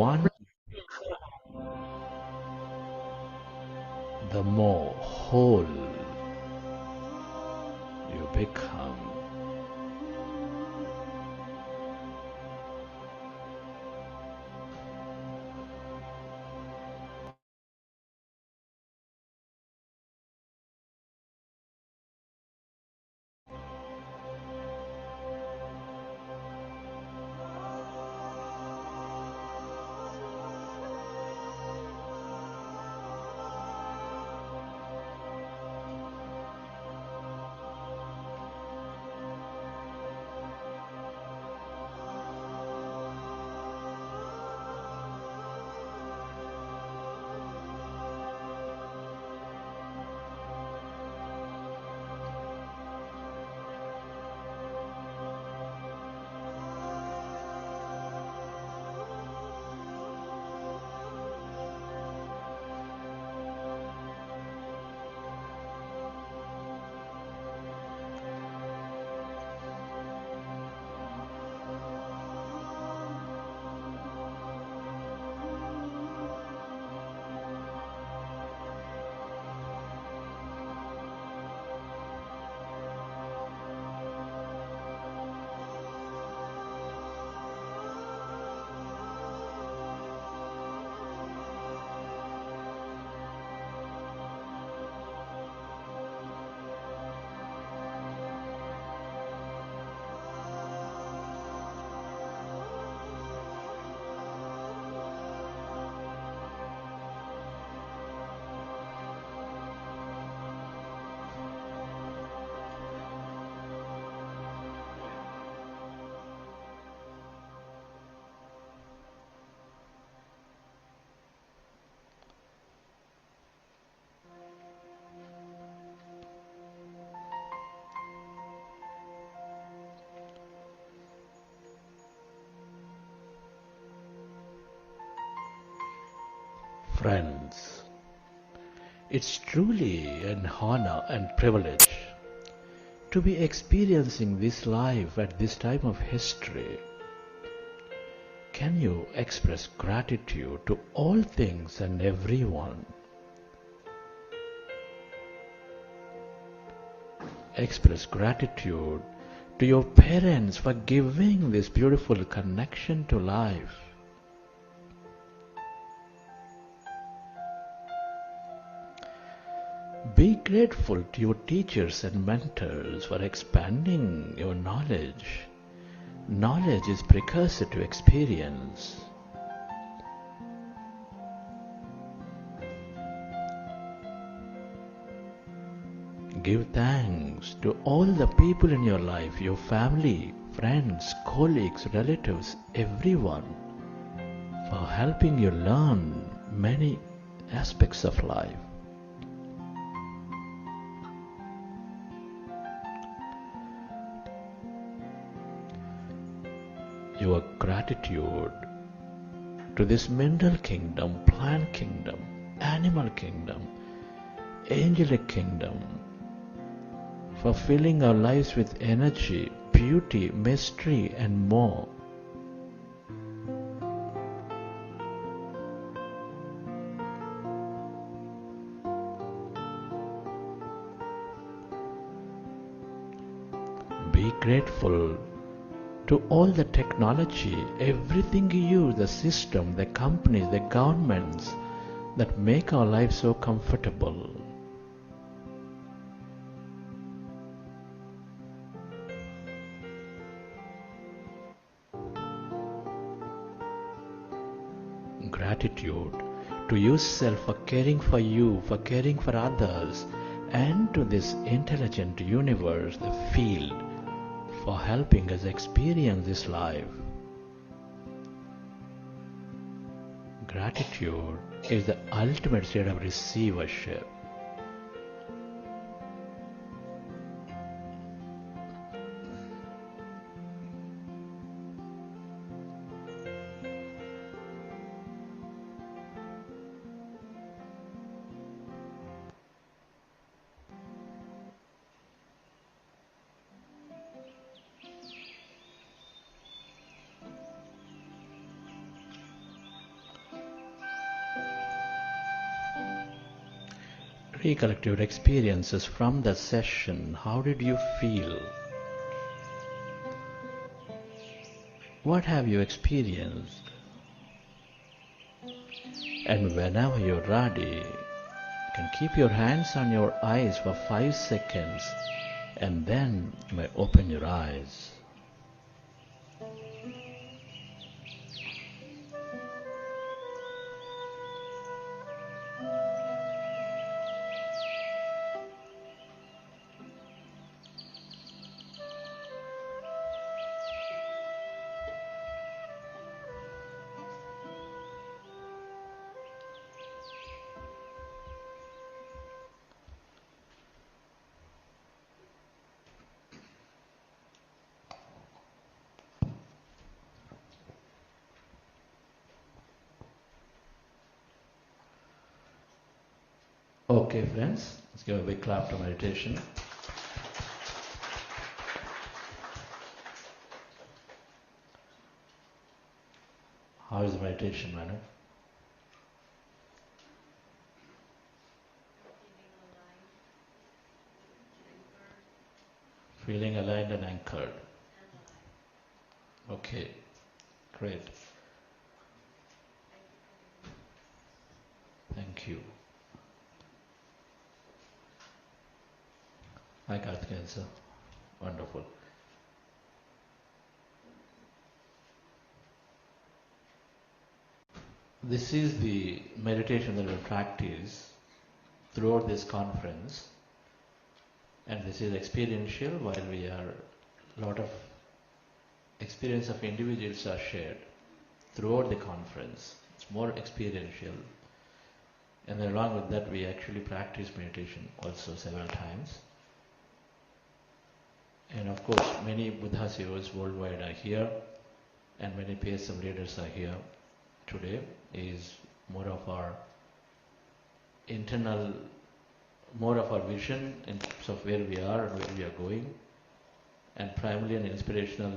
one, the more whole you become. Friends, it's truly an honor and privilege to be experiencing this life at this time of history. Can you express gratitude to all things and everyone? Express gratitude to your parents for giving this beautiful connection to life. Be grateful to your teachers and mentors for expanding your knowledge. Knowledge is precursor to experience. Give thanks to all the people in your life, your family, friends, colleagues, relatives, everyone, for helping you learn many aspects of life. Your gratitude to this mineral kingdom, plant kingdom, animal kingdom, angelic kingdom, for filling our lives with energy, beauty, mystery, and more. Be grateful to all the technology, everything you use, the system, the companies, the governments that make our lives so comfortable. Gratitude to yourself for caring for you, for caring for others, and to this intelligent universe, the field, for helping us experience this life. Gratitude is the ultimate state of receivership. Recollect your experiences from that session. How did you feel? What have you experienced? And whenever you're ready, you can keep your hands on your eyes for 5 seconds and then you may open your eyes. Okay, friends, let's give a big clap to meditation. How is the meditation, Manu? Feeling aligned and anchored. Okay, great. Thank you. Hi, Karthikeyan sir. Wonderful. This is the meditation that we practice throughout this conference, and this is experiential while we are a lot of experience of individuals are shared throughout the conference. It's more experiential, and then along with that we actually practice meditation also several times. And of course many Buddha Sevas worldwide are here and many PSM leaders are here today. Is more of our internal, more of our vision in terms of where we are and where we are going, and primarily an inspirational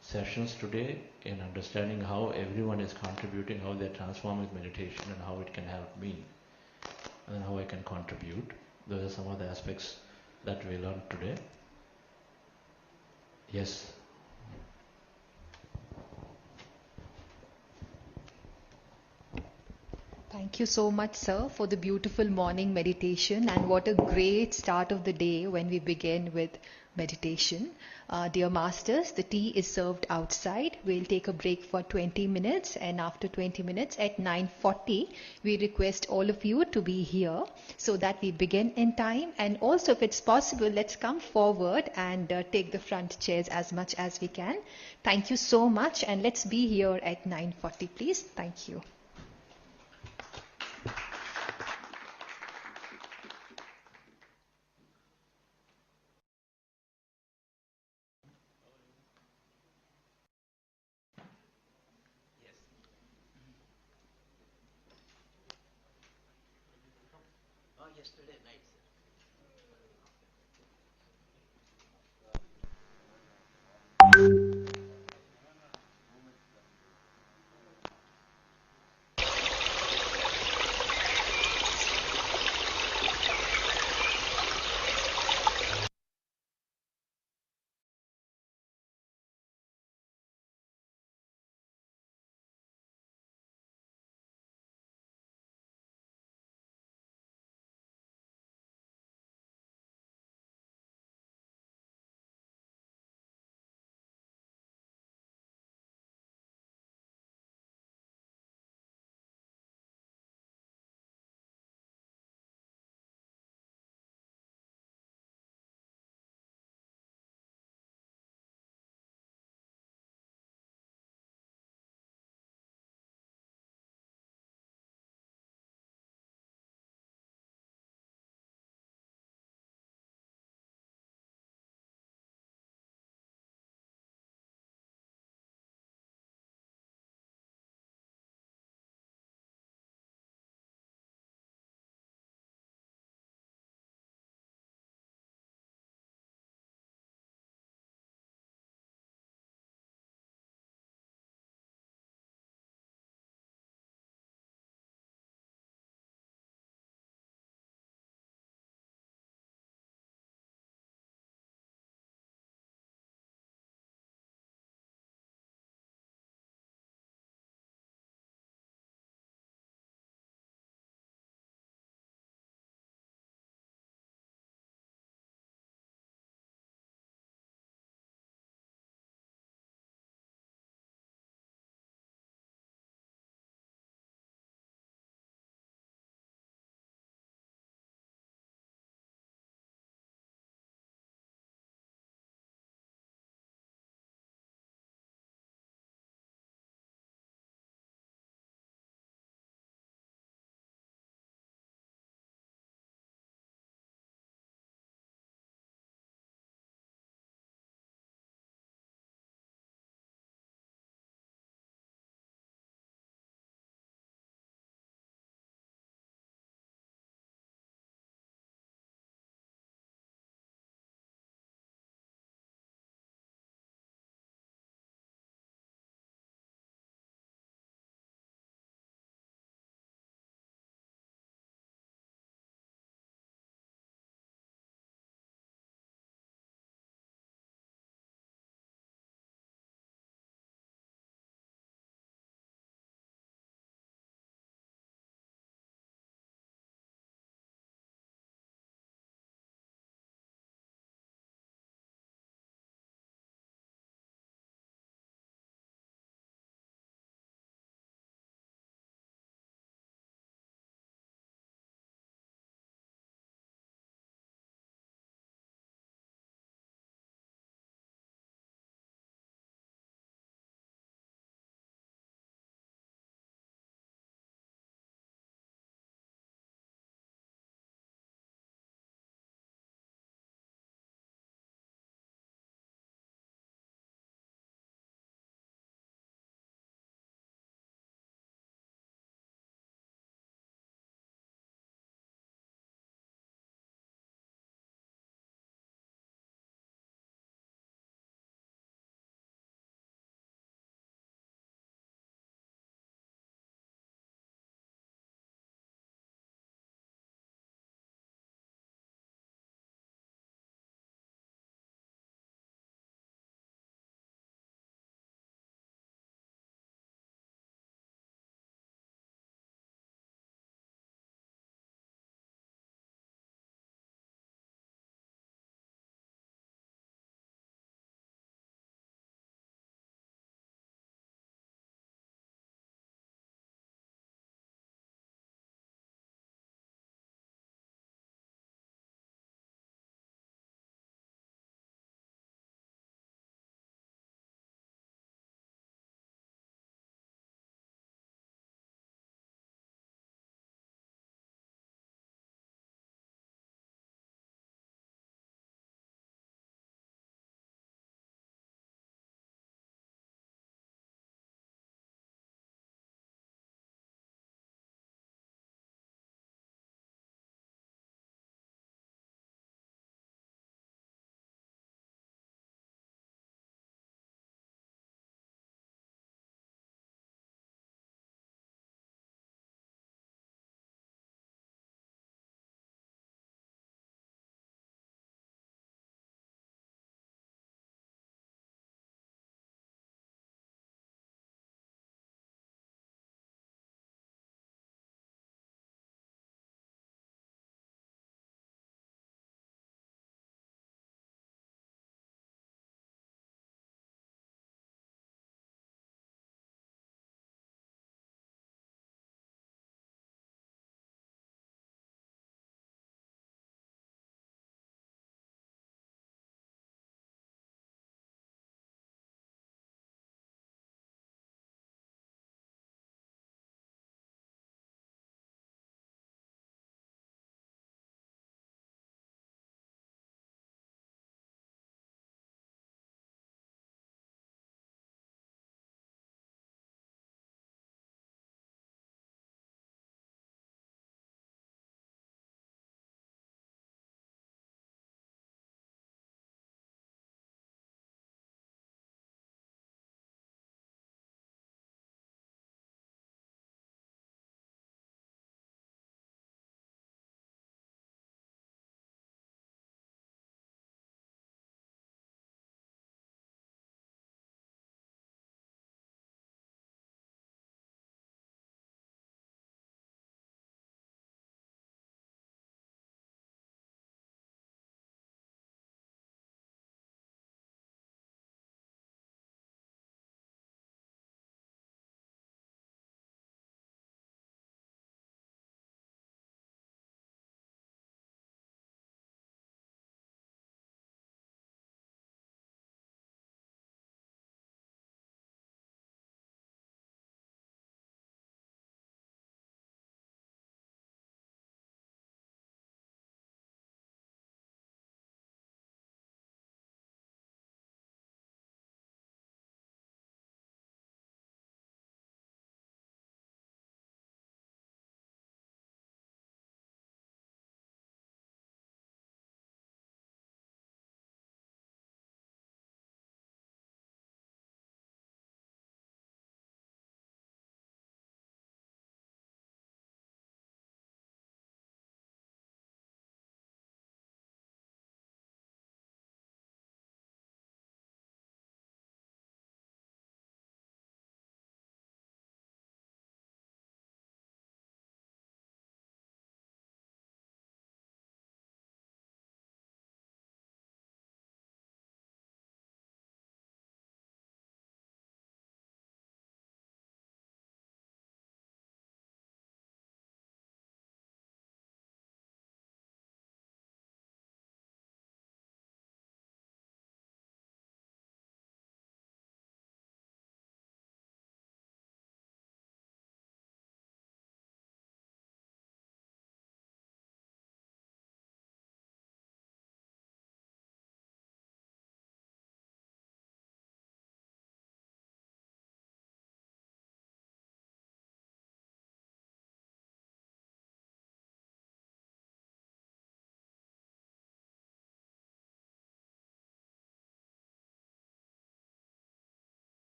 sessions today in understanding how everyone is contributing, how they're transforming meditation and how it can help me and how I can contribute. Those are some of the aspects that we learned today. Yes. Thank you so much, sir, for the beautiful morning meditation. And what a great start of the day when we begin with meditation. Dear masters, the tea is served outside. We'll take a break for 20 minutes, and after 20 minutes at 9:40, we request all of you to be here so that we begin in time. And also, if it's possible, let's come forward and take the front chairs as much as we can. Thank you so much, and let's be here at 9:40, please. Thank you. Yesterday night.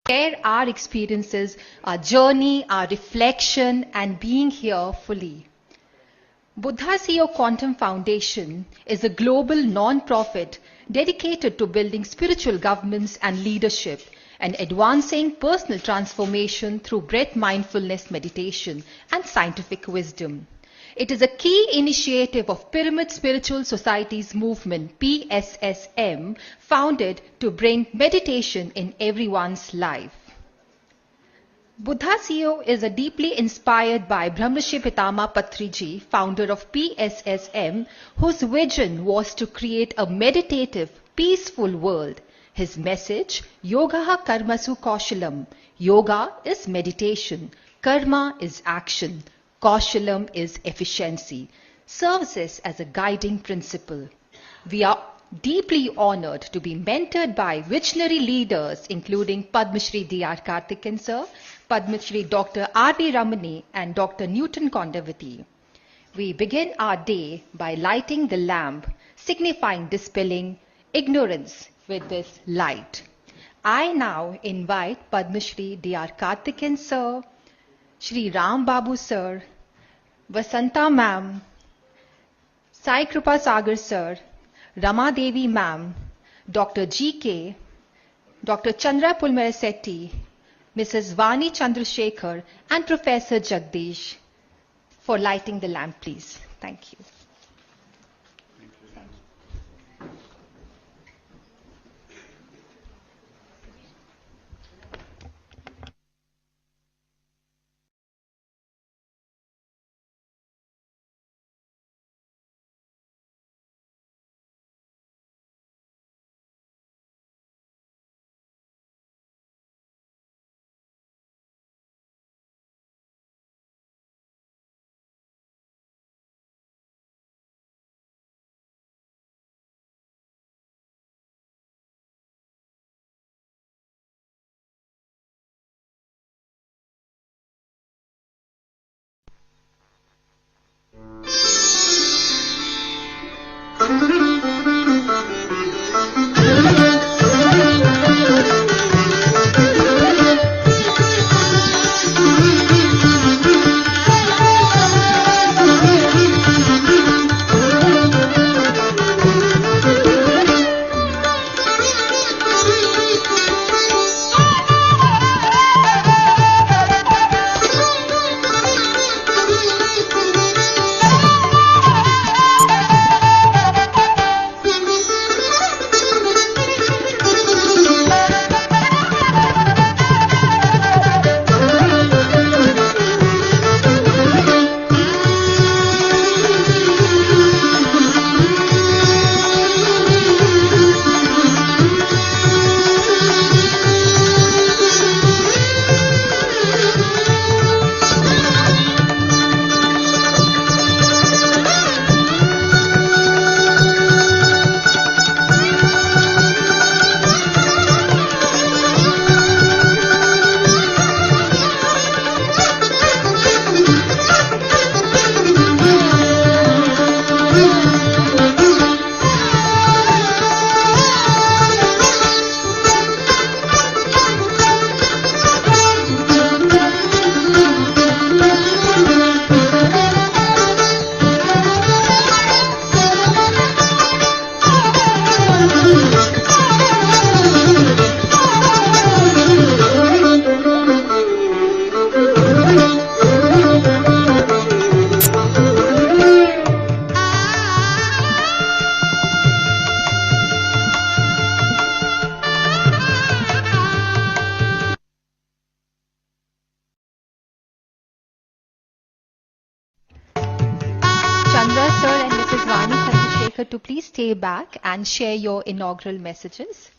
share our experiences, our journey, our reflection, and being here fully. Buddha CEO Quantum Foundation is a global non-profit dedicated to building spiritual governance and leadership and advancing personal transformation through breath mindfulness meditation and scientific wisdom. It is a key initiative of Pyramid Spiritual Societies Movement, PSSM, founded to bring meditation in everyone's life. Buddha CEO is deeply inspired by Brahmarshi Pitama Patriji, founder of PSSM, whose vision was to create a meditative, peaceful world. His message, Yogaha Karmasu Kaushalam. Yoga is meditation. Karma is action. Kaushalam is efficiency. Serves us as a guiding principle. We are deeply honored to be mentored by visionary leaders including Padma Shri D.R. Karthikeyan Sir, Padma Shri Dr. R.V. Ramani and Dr. Newton Kondavati. We begin our day by lighting the lamp, signifying dispelling ignorance with this light. I now invite Padma Shri D.R. Karthikeyan Sir, Shri Ram Babu Sir, Vasanta Ma'am, Sai Kripa Sagar Sir, Rama Devi Ma'am, Dr. G.K., Dr. Chandra Pulmarasetti, Mrs. Vani Chandrasekhar, and Professor Jagdish for lighting the lamp, please. Thank you. To please stay back and share your inaugural messages.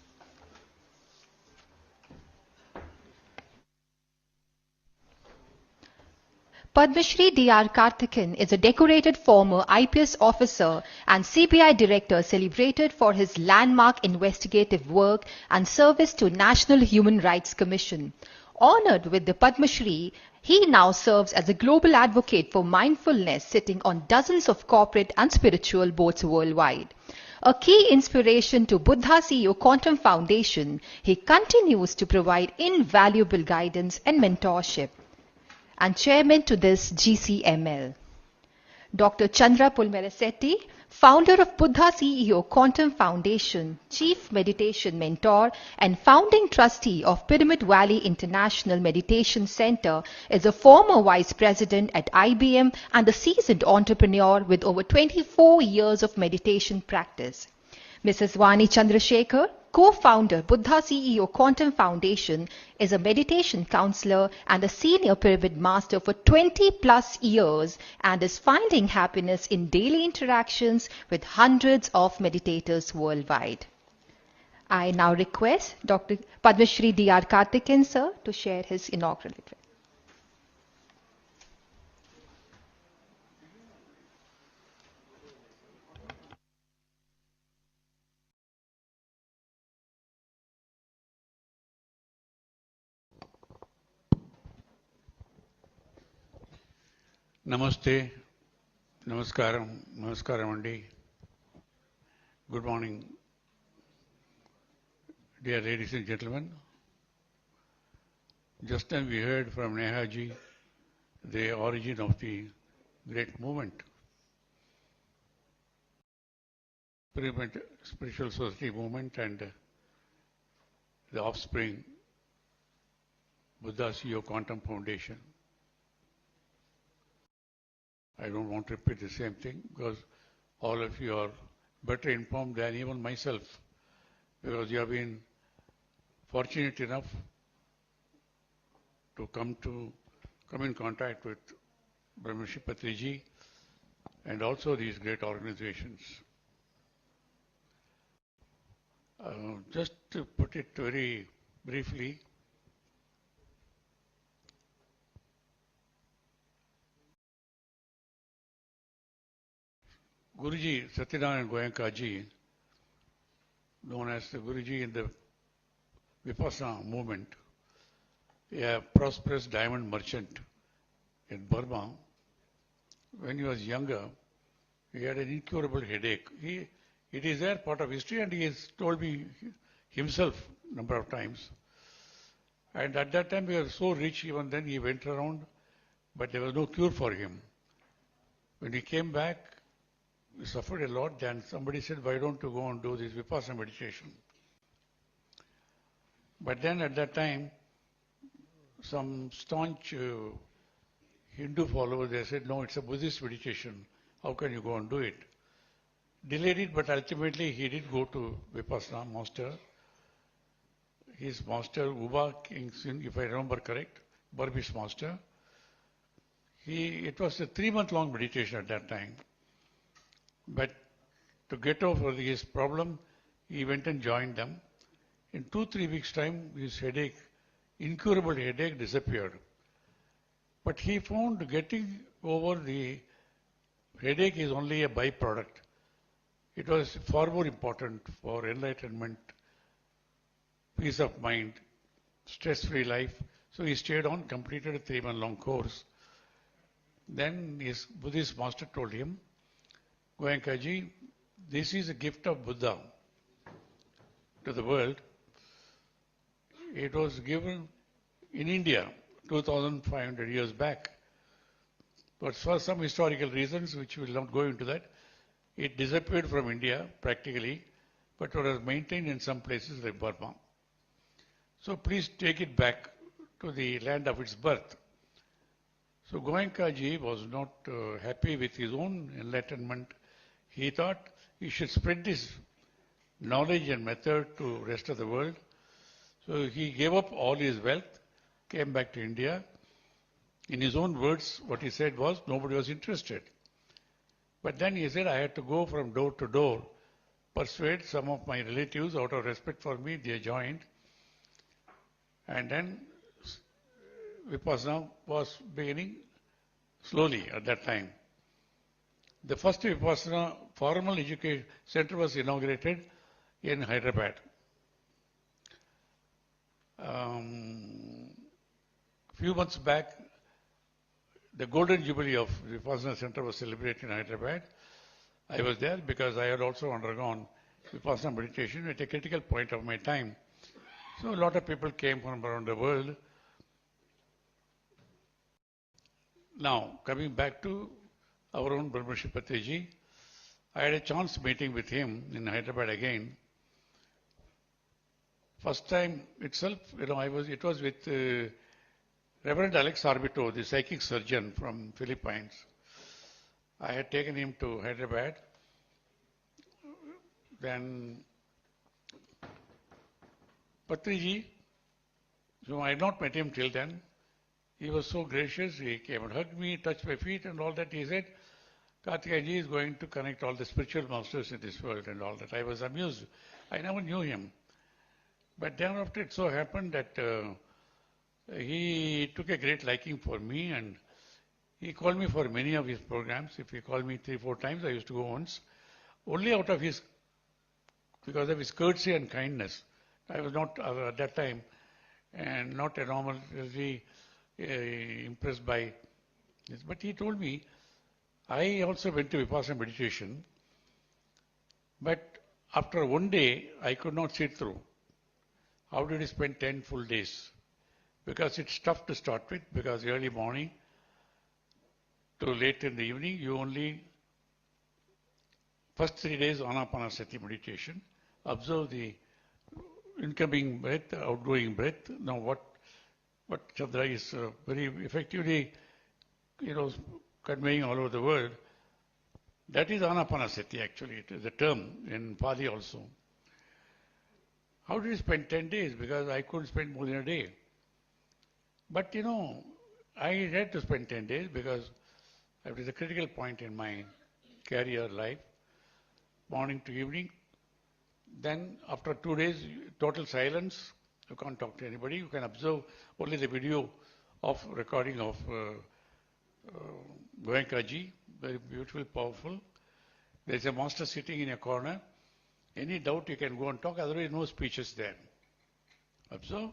Padma Shri D.R. Karthikeyan is a decorated former IPS officer and CBI director celebrated for his landmark investigative work and service to National Human Rights Commission. Honored with the Padma Shri, he now serves as a global advocate for mindfulness, sitting on dozens of corporate and spiritual boards worldwide. A key inspiration to Buddha CEO Quantum Foundation, he continues to provide invaluable guidance and mentorship. And chairman to this GCML. Dr. Chandra Pulmerasetti, founder of Buddha CEO Quantum Foundation, chief meditation mentor, and founding trustee of Pyramid Valley International Meditation Center, is a former vice president at IBM and a seasoned entrepreneur with over 24 years of meditation practice. Mrs. Vani Chandrasekhar, co-founder Buddha CEO Quantum Foundation, is a meditation counselor and a senior pyramid master for 20 plus years and is finding happiness in daily interactions with hundreds of meditators worldwide. I now request Dr. Padma Shri D.R. Karthikeyan sir to share his inaugural address. Namaste, Namaskaram, Namaskaram Andi. Good morning, dear ladies and gentlemen. Just then we heard from Nehaji the origin of the great movement, Pyramid Spiritual Society movement, and the offspring, Buddha CEO Quantum Foundation. I don't want to repeat the same thing because all of you are better informed than even myself, because you have been fortunate enough to come in contact with Brahmrishi Patriji and also these great organizations. Just to put it very briefly, Guruji Satyanarayana Goenka-ji, known as the Guruji in the Vipassana movement, a prosperous diamond merchant in Burma. When he was younger, he had an incurable headache. It is there, part of history, and he has told me himself a number of times. And at that time, he was so rich, even then he went around, but there was no cure for him. When he came back, he suffered a lot. Then somebody said, why don't you go and do this Vipassana meditation? But then at that time, some staunch Hindu followers, they said, no, it's a Buddhist meditation. How can you go and do it? Delayed it, but ultimately he did go to Vipassana master. His master, Uba King Sin, if I remember correct, Burmese master. It was a 3-month-long meditation at that time. But to get over his problem, he went and joined them. In 2-3 weeks' time, his headache, incurable headache, disappeared. But he found getting over the headache is only a byproduct. It was far more important for enlightenment, peace of mind, stress-free life. So he stayed on, completed a 3-month-long course. Then his Buddhist master told him, Goenka-ji, this is a gift of Buddha to the world. It was given in India 2,500 years back. But for some historical reasons, which we will not go into that, it disappeared from India practically, but it was maintained in some places like Burma. So please take it back to the land of its birth. So Goenka-ji was not happy with his own enlightenment. He thought he should spread this knowledge and method to the rest of the world. So he gave up all his wealth, came back to India. In his own words, what he said was, nobody was interested. But then he said, I had to go from door to door, persuade some of my relatives out of respect for me, they joined. And then Vipassana was beginning slowly at that time. The first Vipassana formal education center was inaugurated in Hyderabad. Few months back, the Golden Jubilee of Vipassana Center was celebrated in Hyderabad. I was there because I had also undergone Vipassana meditation at a critical point of my time. So a lot of people came from around the world. Now, coming back to our own Brahmarshi Patriji, I had a chance meeting with him in Hyderabad again. First time itself, it was with Reverend Alex Arbito, the psychic surgeon from Philippines. I had taken him to Hyderabad. Then Patriji, whom I had not met him till then, he was so gracious. He came and hugged me, touched my feet and all that. He said, Kartikeyaji is going to connect all the spiritual masters in this world and all that. I was amused. I never knew him. But then after it so happened that he took a great liking for me and he called me for many of his programs. If he called me 3-4 times, I used to go once. Only out of because of his courtesy and kindness. I was not at that time and not enormously impressed by this. But he told me, I also went to Vipassana meditation, but after one day, I could not sit through. How did you spend 10 full days? Because it's tough to start with, because early morning to late in the evening, you only, first 3 days Anapanasati meditation, observe the incoming breath, outgoing breath. Now what Chandra is very effectively, conveying all over the world, that is Anapanasati actually. It is a term in Pali also. How did you spend 10 days? Because I couldn't spend more than a day. But I had to spend 10 days because it was a critical point in my career life, morning to evening. Then after 2 days, total silence. You can't talk to anybody. You can observe only the video of recording of Goenkaji, very beautiful, powerful. There's a master sitting in a corner. Any doubt you can go and talk, otherwise no speeches there. Observe.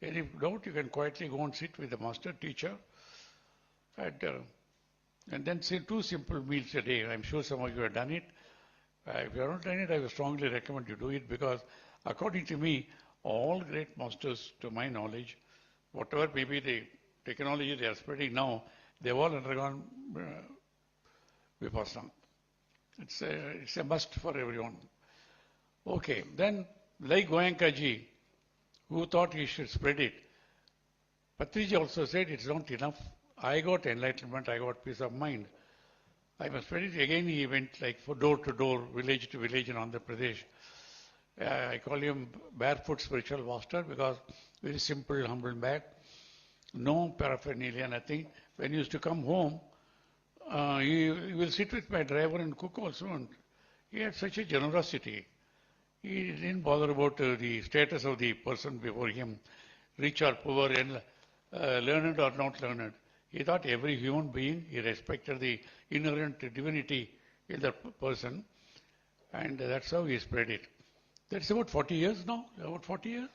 Any doubt you can quietly go and sit with the master, teacher, and then say 2 simple meals a day. I'm sure some of you have done it. If you have not done it, I would strongly recommend you do it because according to me, all great masters, to my knowledge, whatever may be the technology they are spreading now, they've all undergone Vipassana. It's a must for everyone. Okay, then like Goenkaji, who thought he should spread it, Patriji also said it's not enough. I got enlightenment, I got peace of mind. I must spread it. Again, he went like for door to door, village to village in Andhra Pradesh. I call him barefoot spiritual master because very simple, humble bag. No paraphernalia, nothing. When he used to come home, he will sit with my driver and cook also. And he had such a generosity. He didn't bother about the status of the person before him, rich or poor, and learned or not learned. He thought every human being, he respected the inherent divinity in the person, and that's how he spread it. That's about 40 years now, about 40 years.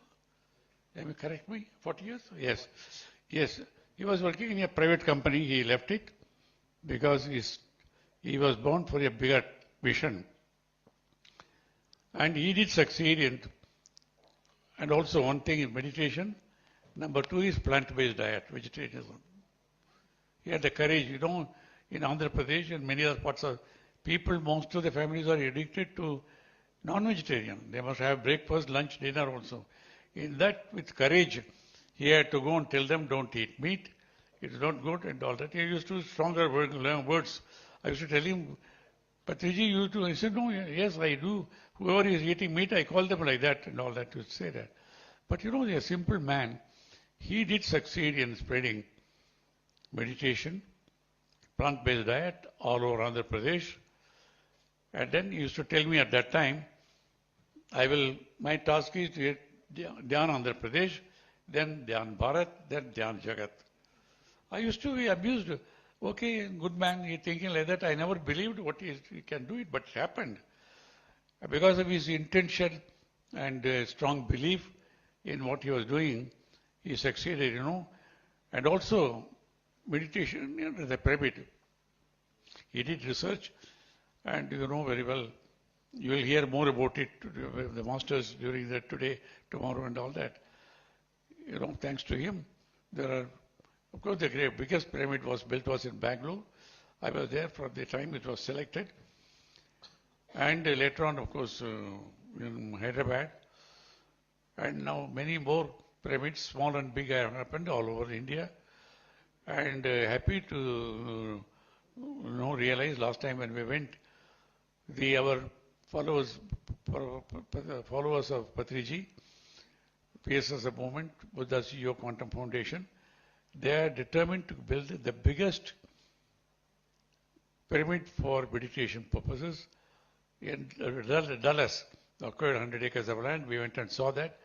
Let me correct me, 40 years? Yes. Yes. He was working in a private company, he left it because he was born for a bigger vision. And he did succeed in, and also one thing is meditation. Number 2 is plant-based diet, vegetarianism. He had the courage, in Andhra Pradesh and many other parts of people, most of the families are addicted to non-vegetarian. They must have breakfast, lunch, dinner also. In that, with courage, he had to go and tell them, don't eat meat, it is not good and all that. He used to use stronger words. I used to tell him, Patriji, you too. He said, no, yes, I do. Whoever is eating meat, I call them like that and all that, to say that. But a simple man, he did succeed in spreading meditation, plant-based diet all over Andhra Pradesh. And then he used to tell me at that time, my task is to get Dhyan Andhra Pradesh, then Dhyan Bharat, then Dhyan Jagat. I used to be amused. Okay, good man, he thinking like that. I never believed what he can do it, but it happened. Because of his intention and strong belief in what he was doing, he succeeded, And also, meditation, the pyramid. He did research And you know very well, you will hear more about it, the masters during the today, tomorrow and all that. You know, thanks to him, there are, of course, the biggest pyramid was in Bangalore. I was there for the time it was selected. And later on, of course, in Hyderabad. And now many more pyramids, small and big, have happened all over India. And happy to realize last time when we went, our followers of Patriji, PSS movement, Buddha's Yoga Quantum Foundation, they are determined to build the biggest pyramid for meditation purposes in Dallas. Acquired 100 acres of land. We went and saw that.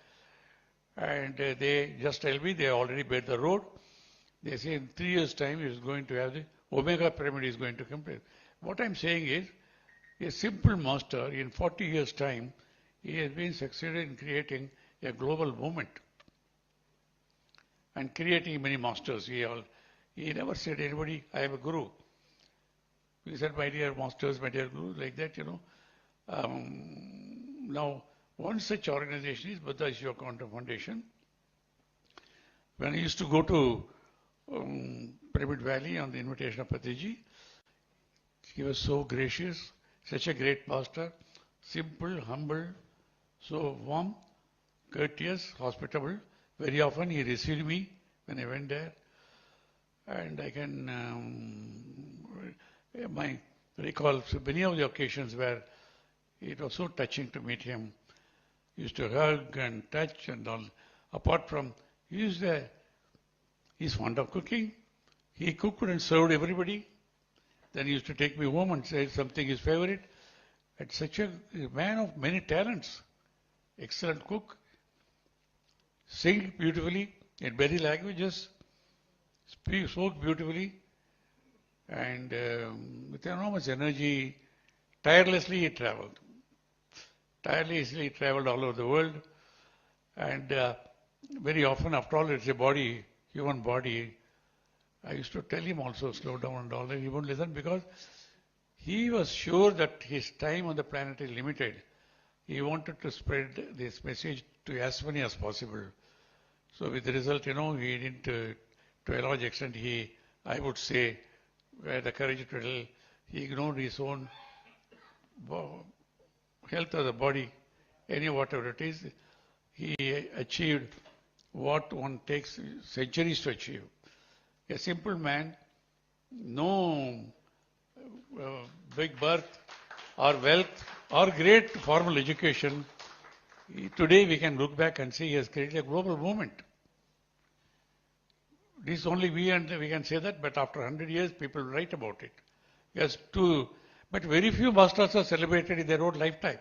And they just tell me they already made the road. They say in 3 years' time it is going to have the Omega pyramid is going to complete. What I'm saying is, a simple master in 40 years' time, he has been succeeded in creating a global movement and creating many masters. He never said anybody, I have a guru. He said, my dear masters, my dear gurus, like that, Now, one such organization is Buddha's Yoga Quantum Foundation. When I used to go to Pyramid Valley on the invitation of Patiji, he was so gracious, such a great master, simple, humble, so warm, courteous, hospitable. Very often he received me when I went there. And I can recall many of the occasions where it was so touching to meet him. He used to hug and touch and all. Apart from, he's fond of cooking. He cooked and served everybody. Then he used to take me home and say something his favorite. And such a man of many talents. Excellent cook. Sing beautifully in many languages. Spoke beautifully. And with enormous energy, tirelessly he traveled. Tirelessly traveled all over the world. And very often, after all, it's a body, human body. I used to tell him also, slow down and all that. He wouldn't listen because he was sure that his time on the planet is limited. He wanted to spread this message to as many as possible. So with the result, he didn't, to a large extent, I would say, had the courage to tell, he ignored his own health of the body, whatever it is. He achieved what one takes centuries to achieve. A simple man, no big birth or wealth or great formal education. Today we can look back and see he has created a global movement. This only we can say that, but after 100 years people write about it. But very few masters are celebrated in their own lifetime.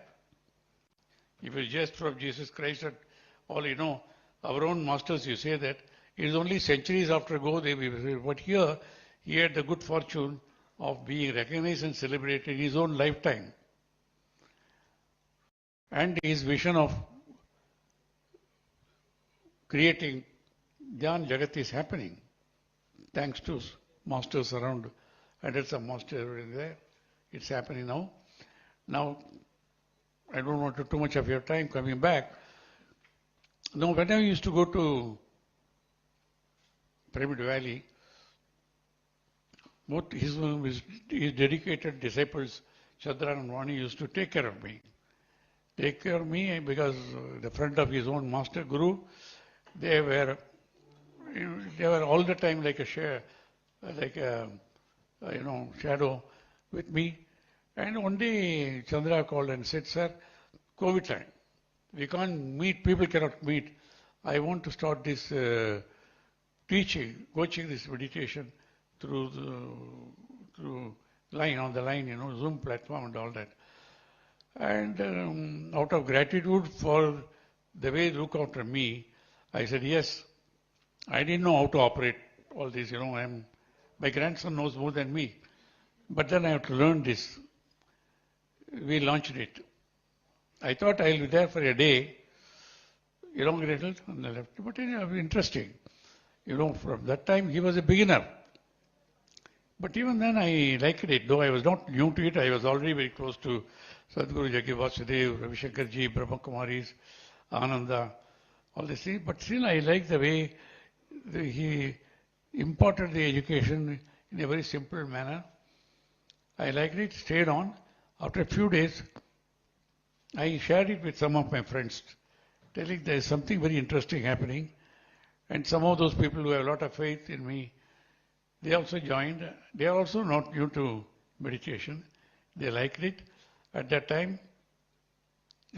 If you just from Jesus Christ and all, our own masters, you say that it is only centuries after ago they were, but here he had the good fortune of being recognized and celebrated in his own lifetime. And his vision of creating Dhyan Jagat is happening thanks to masters around, hundreds of masters there. It's happening now. Now, I don't want to too much of your time coming back. Now, when I used to go to Pyramid Valley, both his dedicated disciples, Chandra and Vani, used to take care of me. Take care of me because the friend of his own master guru, they were all the time like a shadow with me. And one day Chandra called and said, sir, COVID time. We can't meet, people cannot meet. I want to start this coaching this meditation through on the line, Zoom platform and all that. And out of gratitude for the way they look after me, I said, yes. I didn't know how to operate all this, my grandson knows more than me. But then I have to learn this. We launched it. I thought I'll be there for a day, elongated on the left. But interesting. From that time he was a beginner. But even then I liked it, though I was not new to it. I was already very close to Sadhguru Jaggi Vasudev, Ravi Shankar Ji, Brahma Kumaris, Ananda, all these things. But still I like the way he imparted the education in a very simple manner. I liked it, stayed on. After a few days, I shared it with some of my friends, telling there is something very interesting happening. And some of those people who have a lot of faith in me, they also joined. They are also not new to meditation. They liked it. At that time,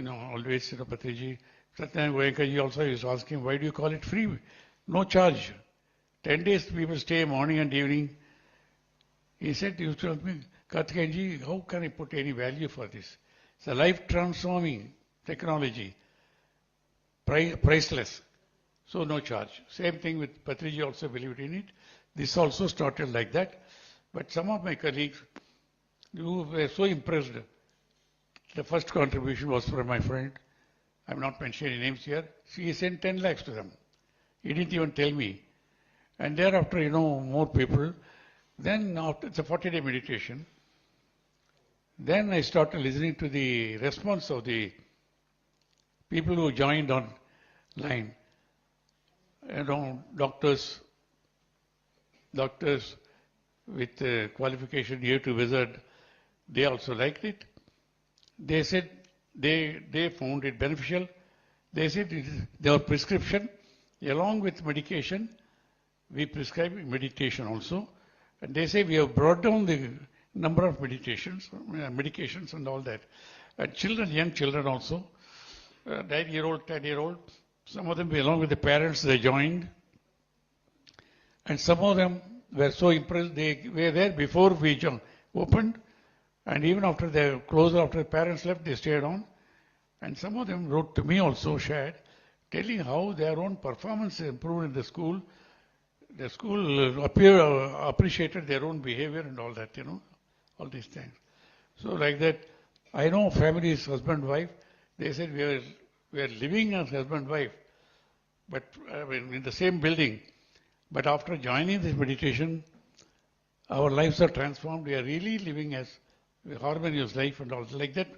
always, Patriji, Satyanarayana Goenkaji also used to ask him, why do you call it free? No charge. 10 days people stay morning and evening. He said, he used to tell me, Karthikeyanji, how can I put any value for this? It's a life transforming technology. Priceless. So no charge. Same thing with Patriji also believed in it. This also started like that. But some of my colleagues who were so impressed, the first contribution was from my friend. I'm not mentioning any names here. He sent 10 lakhs to them. He didn't even tell me. And thereafter, more people. Then after it's a 40-day meditation. Then I started listening to the response of the people who joined online. Doctors with qualification year to wizard, they also liked it. They said they found it beneficial. They said it is their prescription. Along with medication, we prescribe meditation also. And they say we have brought down the number of medications and all that. And children, young children also, 9-year-old, 10-year-old, some of them along with the parents, they joined. And some of them were so impressed, they were there before we opened. And even after they closed, after the parents left, they stayed on. And some of them wrote to me also, shared, telling how their own performance improved in the school. The school appreciated their own behavior and all that, all these things. So like that, I know families, husband, wife, they said we are living as husband, wife, but in the same building. But after joining this meditation, our lives are transformed. We are really living as a harmonious life and all like that,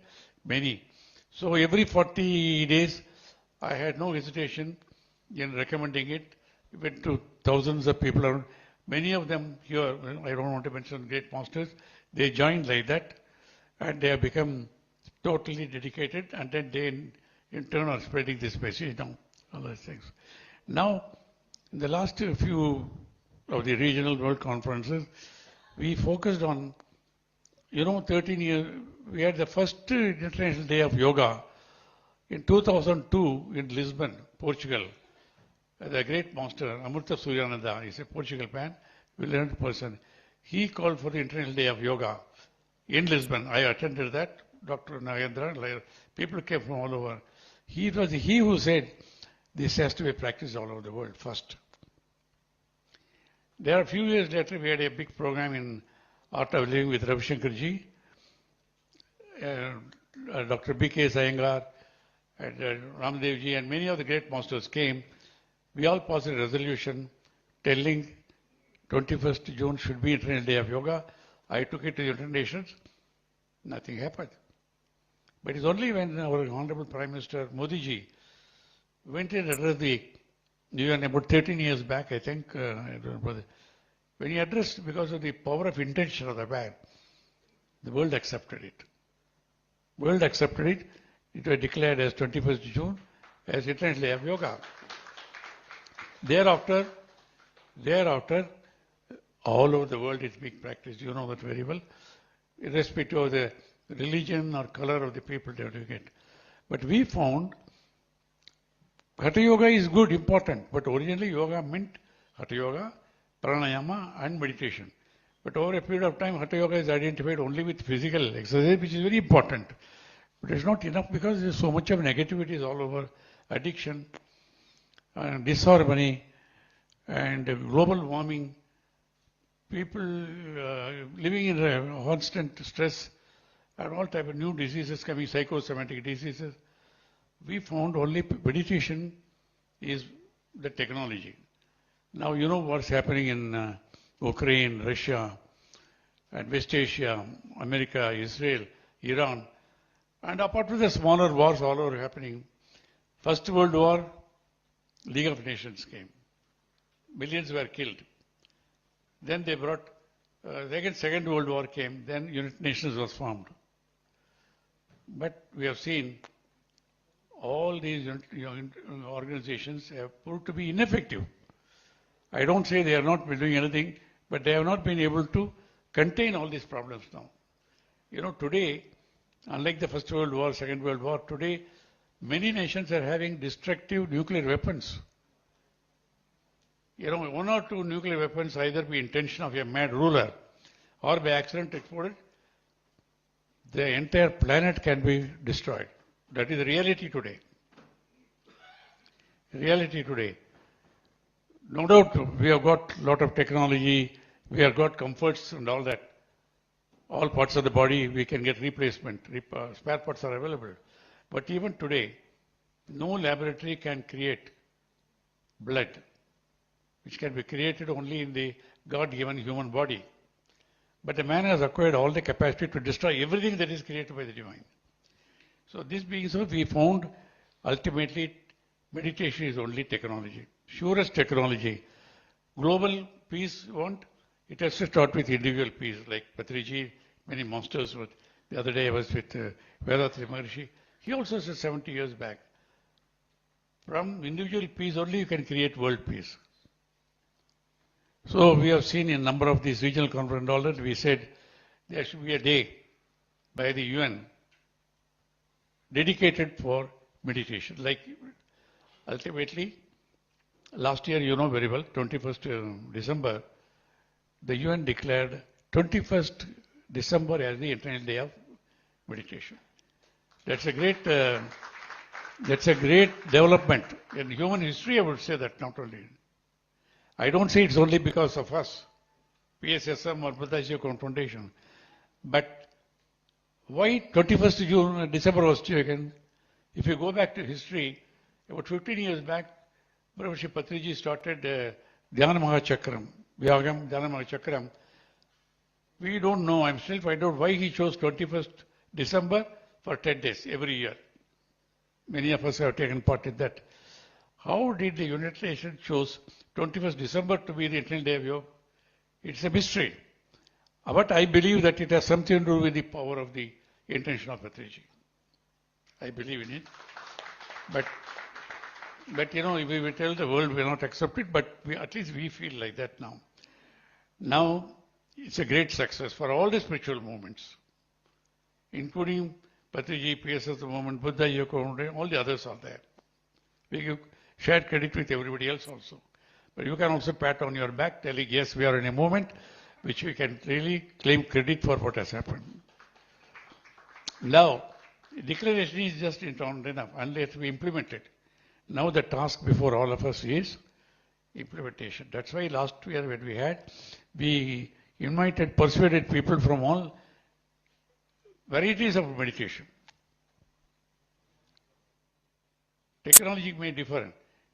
many. So every 40 days, I had no hesitation in recommending it. We went to thousands of people around. Many of them here, I don't want to mention great masters, they joined like that and they have become totally dedicated, and then they in turn are spreading this message now, all those things. Now, in the last few of the regional world conferences, we focused on, 13 years, we had the first International Day of Yoga in 2002 in Lisbon, Portugal. The great master, Amurtha Suryananda, is a Portugal man, brilliant person. He called for the International Day of Yoga in Lisbon. I attended that. Dr. Nagendra, people came from all over. He was he who said this has to be practiced all over the world first. There, a few years later, we had a big program in Art of Living with Ravi Shankar Ji, Dr. B.K. Sayangar, and Ramdev Ji, and many of the great masters came. We all passed a resolution telling 21st June should be International Day of Yoga. I took it to the United Nations. Nothing happened. But it's only when our Honorable Prime Minister Modi Ji went and addressed the UN about 13 years back, I think, I don't know, when he addressed, because of the power of intention of the man, the world accepted it. World accepted it. It was declared as 21st June as International Day of Yoga. Thereafter, all over the world it's being practiced. You know that very well, irrespective of the religion or color of the people they are doing it. But we found Hatha Yoga is good, important, but originally yoga meant Hatha Yoga, Pranayama and meditation. But over a period of time, Hatha Yoga is identified only with physical exercise, which is very important. But it's not enough because there's so much of negativity all over, addiction, disharmony, and global warming, people living in a constant stress, and all type of new diseases coming, psychosomatic diseases. We found only meditation is the technology. Now you know what's happening in Ukraine, Russia, and West Asia, America, Israel, Iran, and apart from the smaller wars all over happening, First World War, League of Nations came. Millions were killed. Then they brought, again Second World War came, then United Nations was formed. But we have seen all these organizations have proved to be ineffective. I don't say they are not doing anything, but they have not been able to contain all these problems now. You know, today, unlike the First World War, Second World War, today many nations are having destructive nuclear weapons. You know, one or two nuclear weapons either be intention of a mad ruler or by accident exploded, the entire planet can be destroyed. That is the reality today. Reality today. No doubt we have got a lot of technology, we have got comforts and all that. All parts of the body we can get replacement, spare parts are available. But even today, no laboratory can create blood, which can be created only in the God-given human body. But the man has acquired all the capacity to destroy everything that is created by the divine. So this being so, we found ultimately meditation is only technology, surest technology. Global peace want, it has to start with individual peace, like Patriji, many monsters. The other day I was with Vedatri Maharshi. He also said 70 years back, from individual peace only you can create world peace. So we have seen in a number of these regional conferences and all that, we said there should be a day by the UN dedicated for meditation. Like ultimately, last year you know very well, 21st December, the UN declared 21st December as the International Day of Meditation. That's a great development in human history. I would say that not only. I don't say it's only because of us, PSSM or Buddha confrontation, but why 21st December was taken? If you go back to history, about 15 years back, Brahmashi Patriji started Dhyana Mahachakram, Vyagam Dhyana Mahachakram. We don't know, I'm still finding out why he chose 21st December for 10 days every year. Many of us have taken part in that. How did the United Nations choose 21st December to be the International Day of Yoga? It's a mystery. But I believe that it has something to do with the power of the intention of Patriji. I believe in it. But you know, if we tell the world we will not accept it, but at least we feel like that now. Now, it's a great success for all the spiritual movements, including Patriji, PSS movement, Buddha Yoga, all the others are there. We give shared credit with everybody else also. But you can also pat on your back telling, yes, we are in a movement which we can really claim credit for what has happened. Now, declaration is just not enough unless we implement it. Now the task before all of us is implementation. That's why last year when we invited, persuaded people from all varieties of meditation. Technology may differ,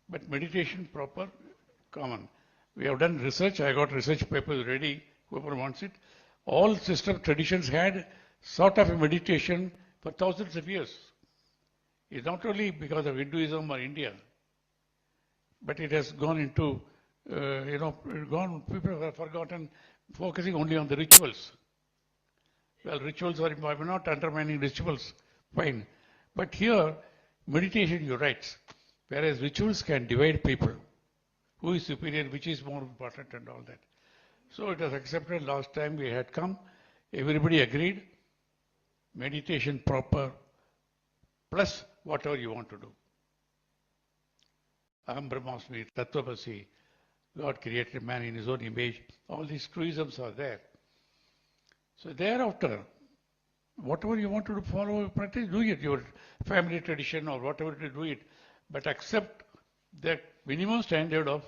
but meditation proper, common. We have done research. I got research papers ready, whoever wants it. All system traditions had sort of a meditation for thousands of years. It's not only because of Hinduism or India, but it has gone into, people have forgotten focusing only on the rituals. Well, rituals are important. We're not undermining rituals, fine. But here, meditation, you're right. Whereas rituals can divide people. Who is superior, which is more important and all that. So it was accepted last time we had come. Everybody agreed. Meditation proper, plus whatever you want to do. Aham Brahmasmi, Tattvamasi, God created man in his own image. All these truisms are there. So thereafter, whatever you want to follow, practice, do it. Your family tradition or whatever to do it. But accept that minimum standard of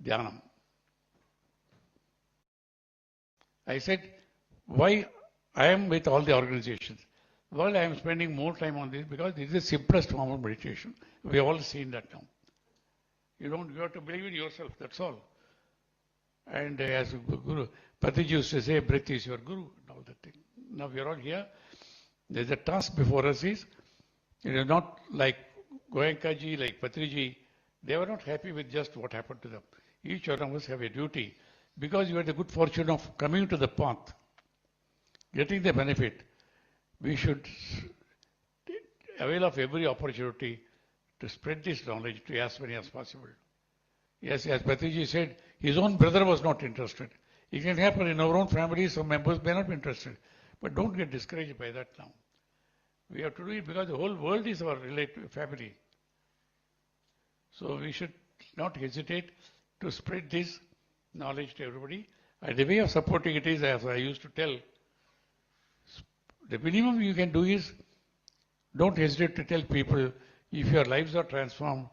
dhyanam. I said, why I am with all the organizations? Well, I am spending more time on this because this is the simplest form of meditation. We have all seen that now. You have to believe in yourself, that's all. And as Guru, Patiji used to say, breath is your Guru. Now, now we are all here. There's a task before us is, it is not like Goenka like Patriji. They were not happy with just what happened to them. Each one of us have a duty. Because you had the good fortune of coming to the path, getting the benefit, we should avail of every opportunity to spread this knowledge to as many as possible. Yes, as Patriji said, his own brother was not interested. It can happen in our own family, some members may not be interested. But don't get discouraged by that now. We have to do it because the whole world is our relative family. So we should not hesitate to spread this knowledge to everybody. And the way of supporting it is, as I used to tell, the minimum you can do is don't hesitate to tell people if your lives are transformed,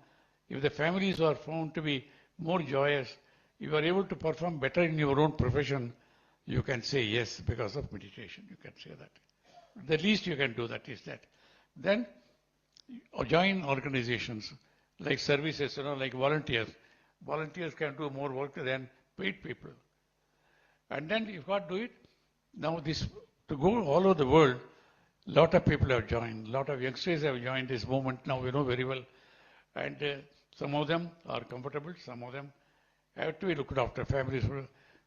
if the families are found to be more joyous, if you are able to perform better in your own profession, you can say yes because of meditation. You can say that. The least you can do that is that. Then join organizations like services, like volunteers. Volunteers can do more work than paid people. And then you've got to do it. Now this, to go all over the world, a lot of people have joined. A lot of youngsters have joined this movement. Now we know very well. And some of them are comfortable. Some of them have to be looked after, families.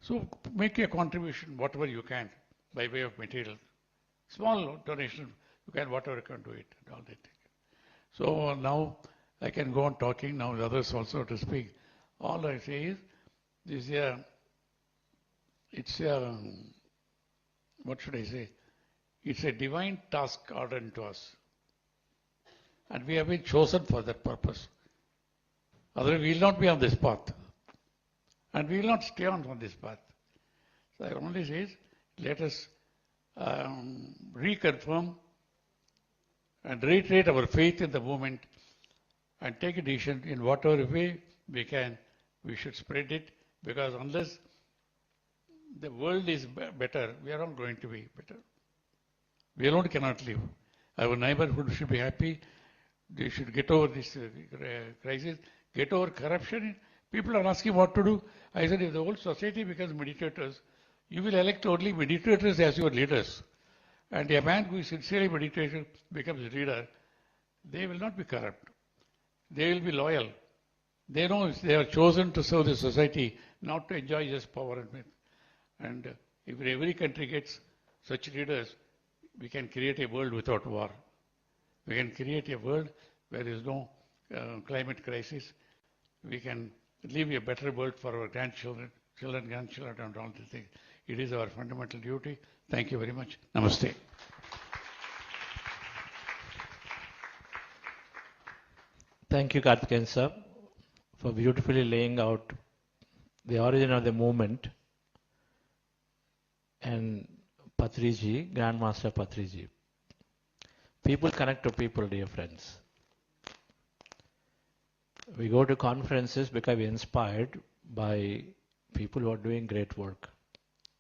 So make a contribution, whatever you can, by way of material. Small donation, you can, whatever you can do it. And all that. So now I can go on talking. Now the others also to speak. All I say is, it's a, what should I say? It's a divine task ordered to us. And we have been chosen for that purpose. Otherwise, we will not be on this path. And we will not stay on this path. So I only say, let us reconfirm and reiterate our faith in the movement and take a decision in whatever way we can. We should spread it, because unless the world is better, we are not going to be better. We alone cannot live. Our neighborhood should be happy. They should get over this crisis, get over corruption. People are asking what to do. I said, if the whole society becomes meditators, you will elect only meditators as your leaders. And a man who is sincerely meditating becomes leader, they will not be corrupt. They will be loyal. They know they are chosen to serve the society, not to enjoy just power and myth. And if every country gets such leaders, we can create a world without war. We can create a world where there is no climate crisis. We can leave a better world for our grandchildren, grandchildren, and all these things. It is our fundamental duty. Thank you very much. Namaste. Thank you, Karthikeyan sir, for beautifully laying out the origin of the movement, and Patriji, Grandmaster Patriji. People connect to people, dear friends. We go to conferences because we're inspired by people who are doing great work.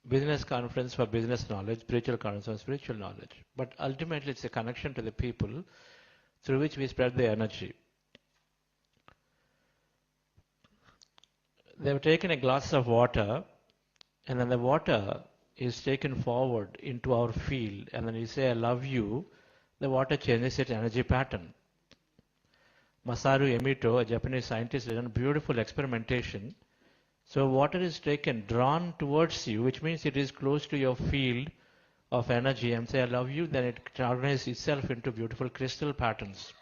Business conference for business knowledge, spiritual conference for spiritual knowledge. But ultimately it's a connection to the people through which we spread the energy. They've taken a glass of water, and then the water is taken forward into our field, and then we say, I love you, the water changes its energy pattern. Masaru Emoto, a Japanese scientist, did a beautiful experimentation. So water is taken, drawn towards you, which means it is close to your field of energy, and say, I love you, then it organizes itself into beautiful crystal patterns.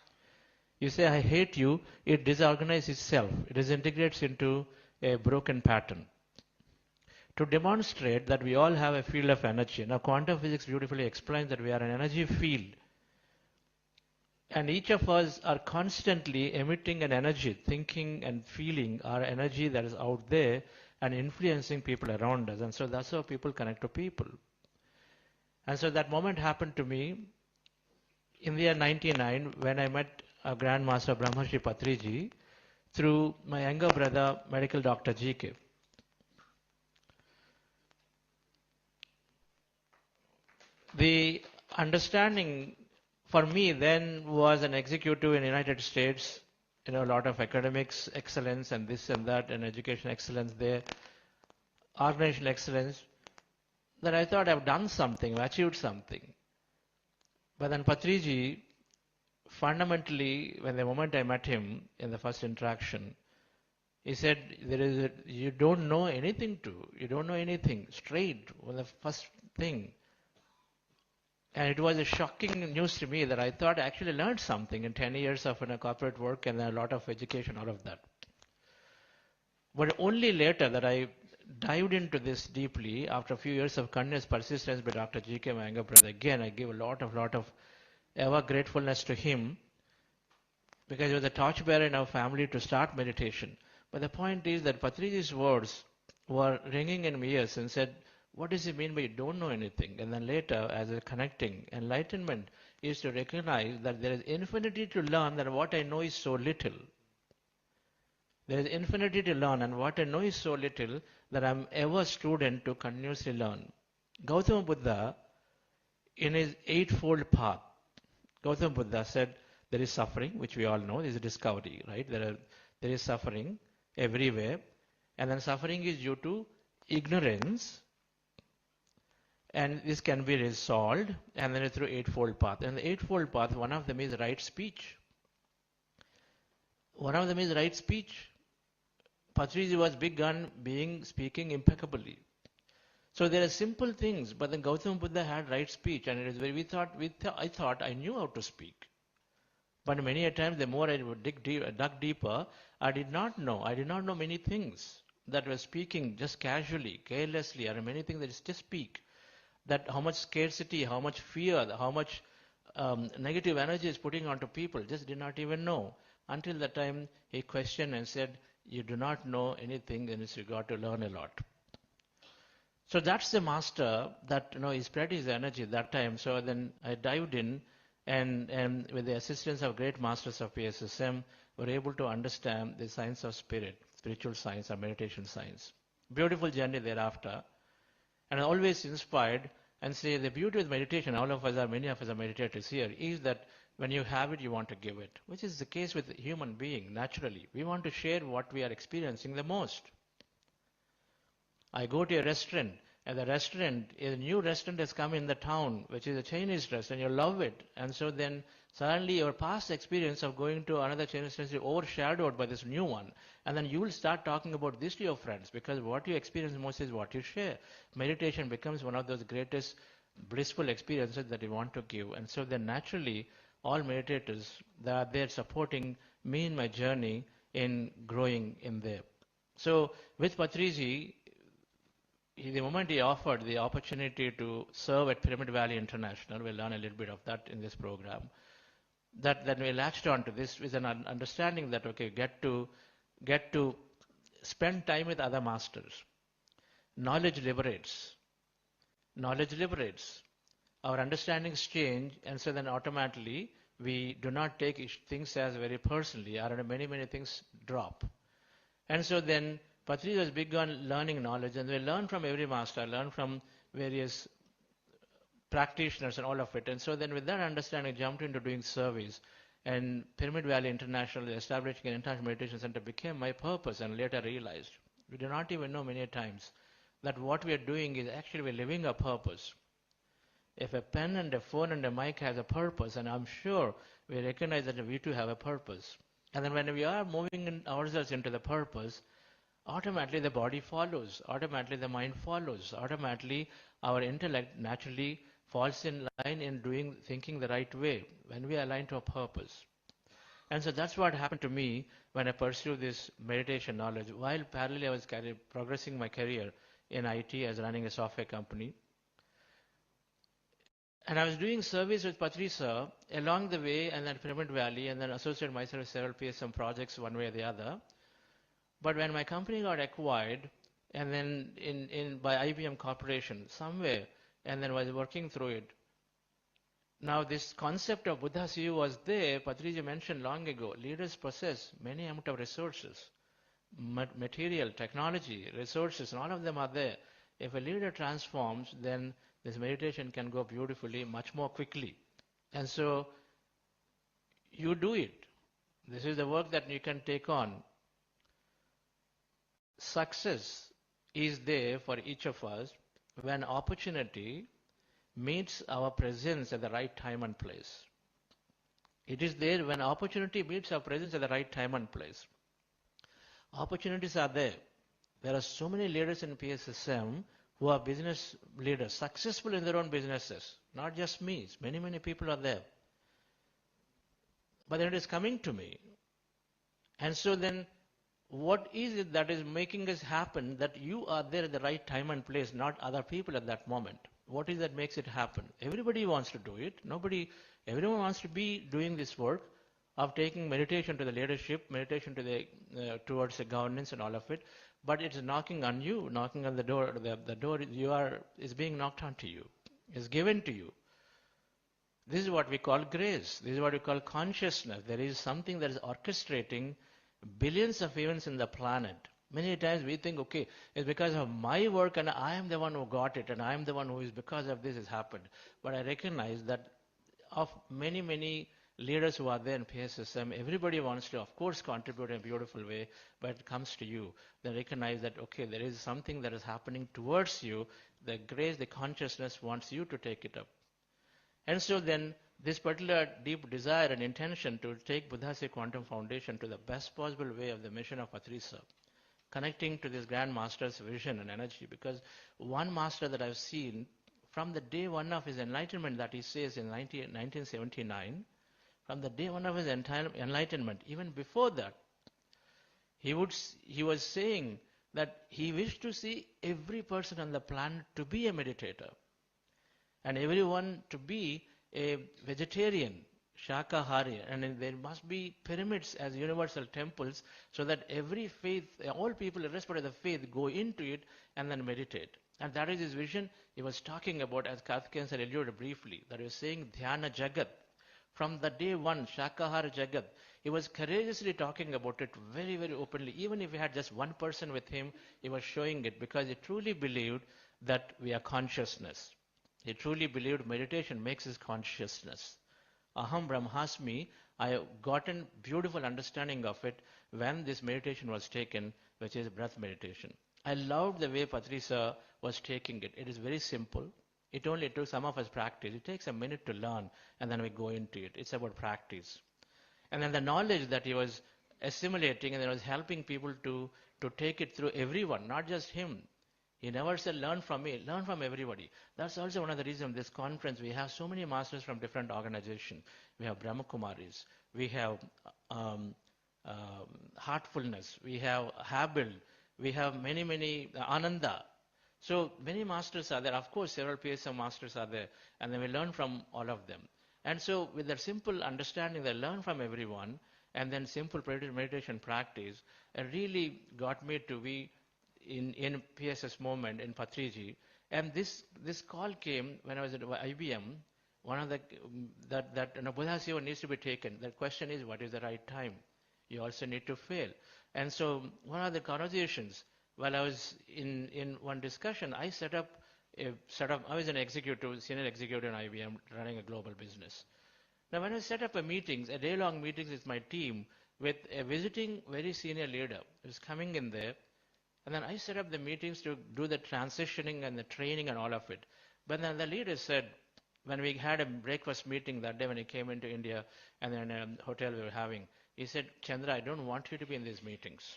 You say, I hate you, it disorganizes itself. It disintegrates into a broken pattern. To demonstrate that we all have a field of energy. Now, quantum physics beautifully explains that we are an energy field. And each of us are constantly emitting an energy, thinking and feeling our energy that is out there and influencing people around us. And so that's how people connect to people. And so that moment happened to me in the year 99 when I met Grandmaster Brahmarshi Patriji through my younger brother, medical doctor GK. The understanding for me then was an executive in the United States, a lot of academics excellence and this and that and education excellence there. organizational excellence, then I thought I've done something, I've achieved something. But then Patriji, fundamentally, when the moment I met him in the first interaction, he said, you don't know anything you don't know anything, straight, was the first thing. And it was a shocking news to me that I thought I actually learned something in 10 years of corporate work and a lot of education, all of that. But only later that I dived into this deeply, after a few years of continuous persistence by Dr. G.K. Mangaprad. Again, I give a lot of ever gratefulness to him, because he was a torchbearer in our family to start meditation. But the point is that Patriji's words were ringing in my ears and said, what does it mean by you don't know anything? And then later, as a connecting, enlightenment is to recognize that there is infinity to learn, that what I know is so little. There is infinity to learn, and what I know is so little that I'm ever a student to continuously learn. Gautama Buddha, in his eightfold path, Gautama Buddha said, there is suffering, which we all know, there is a discovery, right? There is suffering everywhere, and then suffering is due to ignorance, and this can be resolved, and then through eightfold path. And the eightfold path, one of them is right speech. One of them is right speech. Patriji was big on speaking impeccably. So there are simple things, but then Gautama Buddha had right speech, and it is very, I thought I knew how to speak. But many a times, the more I would dug deeper, I did not know many things that were speaking just casually, carelessly, or many things that is just speak. That how much scarcity, how much fear, how much negative energy is putting onto people, just did not even know. Until the time he questioned and said, you do not know anything, and you got to learn a lot. So that's the master that he spread his energy that time. So then I dived in, and with the assistance of great masters of PSSM, were able to understand the science of spirit, spiritual science or meditation science. Beautiful journey thereafter. And I'm always inspired and say the beauty of meditation, many of us are meditators here, is that when you have it, you want to give it, which is the case with the human being, naturally. We want to share what we are experiencing the most. I go to a restaurant, and the restaurant, a new restaurant has come in the town, which is a Chinese restaurant, you love it. And so then suddenly your past experience of going to another Chinese restaurant is overshadowed by this new one. And then you will start talking about this to your friends, because what you experience most is what you share. Meditation becomes one of those greatest blissful experiences that you want to give. And so then naturally, all meditators, they are there supporting me in my journey in growing in there. So with Patriji, the moment he offered the opportunity to serve at Pyramid Valley International, we'll learn a little bit of that in this program, that we latched on to this with an understanding that, okay, get to spend time with other masters. Knowledge liberates. Knowledge liberates. Our understandings change, and so then automatically we do not take things as very personally, or many things drop. And so then Patriji was big on learning knowledge, and we learn from every master, learn from various practitioners and all of it. And so then with that understanding, I jumped into doing service. And Pyramid Valley International, establishing an international meditation center, became my purpose, and later realized, we do not even know many times, that what we are doing is actually we're living a purpose. If a pen and a phone and a mic has a purpose, and I'm sure we recognize that we too have a purpose. And then when we are moving ourselves into the purpose, automatically the body follows, automatically the mind follows, automatically our intellect naturally falls in line in thinking the right way when we align to a purpose. And so that's what happened to me when I pursued this meditation knowledge. While parallelly I was progressing my career in IT as running a software company. And I was doing service with Patri sir along the way, and then Pyramid Valley, and then associated myself with several PSM projects one way or the other. But when my company got acquired, and then by IBM Corporation somewhere, and then was working through it. Now this concept of Buddha Siyu was there. Patriji mentioned long ago, leaders possess many amount of resources, material, technology, resources, and all of them are there. If a leader transforms, then this meditation can go beautifully, much more quickly. And so you do it. This is the work that you can take on. Success is there for each of us when opportunity meets our presence at the right time and place. It is there when opportunity meets our presence at the right time and place. Opportunities are there. There are so many leaders in PSSM who are business leaders, successful in their own businesses. Not just me, many, many people are there. But then it is coming to me. And so then, what is it that is making us happen that you are there at the right time and place, not other people at that moment? What is that makes it happen? Everybody wants to do it. Everyone wants to be doing this work of taking meditation to the leadership, meditation to the towards the governance and all of it. But it's knocking on you, knocking on the door. The door is being knocked onto you, is given to you. This is what we call grace. This is what we call consciousness. There is something that is orchestrating billions of events in the planet. Many times we think, okay, it's because of my work and I am the one who got it and I am the one who is because of this has happened. But I recognize that of many, many leaders who are there in PSSM, everybody wants to, of course, contribute in a beautiful way, but it comes to you. They recognize that, okay, there is something that is happening towards you. The grace, the consciousness wants you to take it up. And so then this particular deep desire and intention to take Buddhist Quantum Foundation to the best possible way of the mission of Patrisa, connecting to this Grand Master's vision and energy, because one master that I've seen from the day one of his enlightenment that he says in 1979, from the day one of his enlightenment, even before that, he was saying that he wished to see every person on the planet to be a meditator and everyone to be a vegetarian, Shakahari, and there must be pyramids as universal temples so that every faith, all people irrespective of the faith, go into it and then meditate. And that is his vision he was talking about, as Karthikeyan said alluded briefly, that he was saying Dhyana Jagat. From the day one, Shakahara Jagat, he was courageously talking about it very, very openly. Even if he had just one person with him, he was showing it because he truly believed that we are consciousness. He truly believed meditation makes his consciousness. Aham Brahmasmi, I have gotten beautiful understanding of it when this meditation was taken, which is breath meditation. I loved the way Patrisa was taking it. It is very simple. It only took some of us practice. It takes a minute to learn and then we go into it. It's about practice. And then the knowledge that he was assimilating and then was helping people to take it through everyone, not just him. He never said, learn from me, learn from everybody. That's also one of the reasons this conference, we have so many masters from different organizations. We have Brahma Kumaris, we have Heartfulness, we have Habil, we have many, Ananda. So many masters are there. Of course, several PSM masters are there, and then we learn from all of them. And so with that simple understanding that learn from everyone, and then simple meditation practice, it really got me to be in PSS moment in Patriji. And this call came when I was at IBM. One of the that Buddha Seva needs to be taken. The question is, what is the right time? You also need to fail. And so one of the conversations, while I was in one discussion, I was an executive, senior executive in IBM running a global business. Now when I set up a day-long meetings with my team with a visiting very senior leader who's coming in there, and then I set up the meetings to do the transitioning and the training and all of it. But then the leader said, when we had a breakfast meeting that day when he came into India and then a hotel we were having, he said, Chandra, I don't want you to be in these meetings.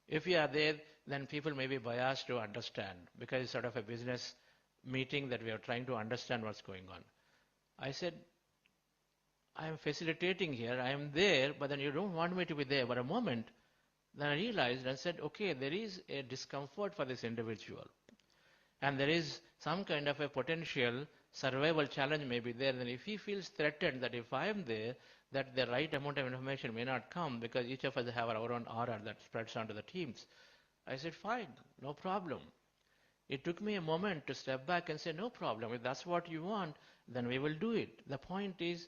If you are there, then people may be biased to understand because it's sort of a business meeting that we are trying to understand what's going on. I said, I am facilitating here, I am there, but then you don't want me to be there. But a moment, then I realized and said, okay, there is a discomfort for this individual. And there is some kind of a potential survival challenge may be there. Then if he feels threatened that if I am there, that the right amount of information may not come because each of us have our own aura that spreads onto the teams. I said, fine, no problem. It took me a moment to step back and say, no problem. If that's what you want, then we will do it. The point is,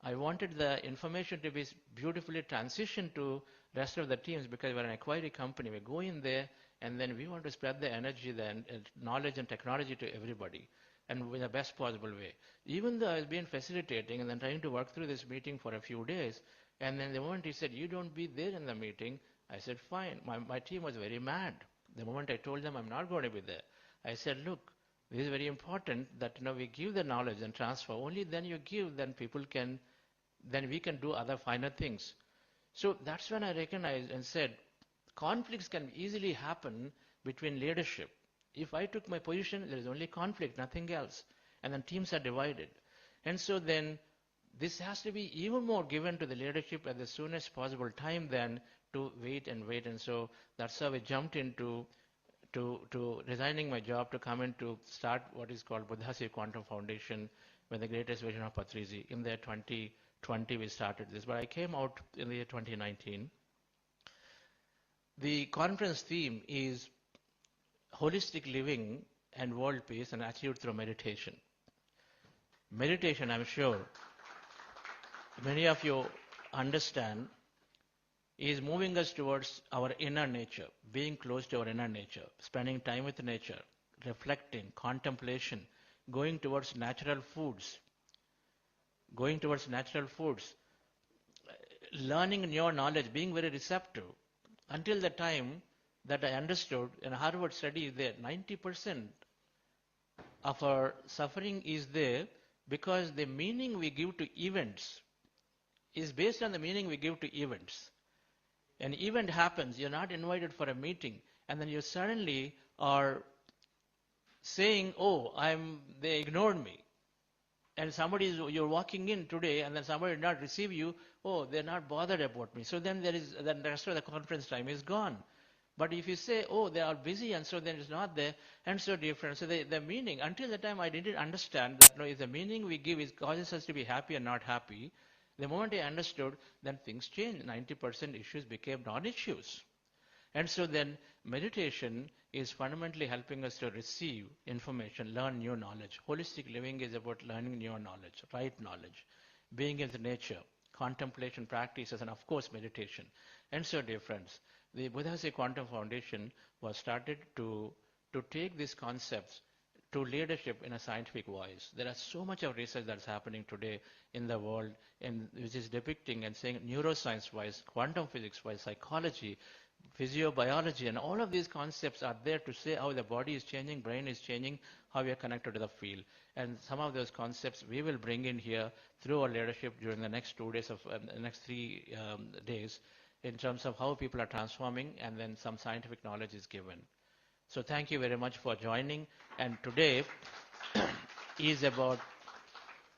I wanted the information to be beautifully transitioned to rest of the teams because we're an acquiring company. We go in there and then we want to spread the energy, the knowledge and technology to everybody and in the best possible way. Even though I was being facilitating and then trying to work through this meeting for a few days, and then the moment he said, you don't be there in the meeting, I said, fine. My team was very mad The moment I told them I'm not going to be there, I said, look, this is very important that we give the knowledge and transfer. Only then you give, then we can do other finer things. So that's when I recognized and said, conflicts can easily happen between leadership. If I took my position, there is only conflict, nothing else. And then teams are divided. And so then this has to be even more given to the leadership at the soonest possible time than to wait and wait. And so that's how we jumped into resigning my job to come in to start what is called Buddhasi Quantum Foundation with the greatest vision of Patrizi. In the year 2020 we started this, but I came out in the year 2019. The conference theme is holistic living and world peace and achieved through meditation. Meditation, I'm sure many of you understand, is moving us towards our inner nature, being close to our inner nature, spending time with nature, reflecting, contemplation, going towards natural foods, learning new knowledge, being very receptive. Until the time that I understood, in Harvard study is there, 90% of our suffering is there because the meaning we give to events is based on the meaning we give to events. An event happens, you're not invited for a meeting, and then you suddenly are saying, oh, they ignored me. And you're walking in today, and then somebody did not receive you, oh, they're not bothered about me. So then the rest of the conference time is gone. But if you say, oh, they are busy, and so then it's not there, and so different. So the meaning, until the time I didn't understand that if the meaning we give causes us to be happy and not happy, the moment I understood, then things changed. 90% issues became non-issues. And so then meditation is fundamentally helping us to receive information, learn new knowledge. Holistic living is about learning new knowledge, right knowledge, being in the nature, contemplation practices, and of course meditation. And so dear friends, the Buddhasi Quantum Foundation was started to take these concepts to leadership in a scientific voice. There is so much of research that's happening today in the world, which is depicting and saying neuroscience-wise, quantum physics-wise, psychology, physiobiology, and all of these concepts are there to say how the body is changing, brain is changing, how we are connected to the field. And some of those concepts we will bring in here through our leadership during the next 2 days of next 3 days in terms of how people are transforming, and then some scientific knowledge is given. So thank you very much for joining. And today is about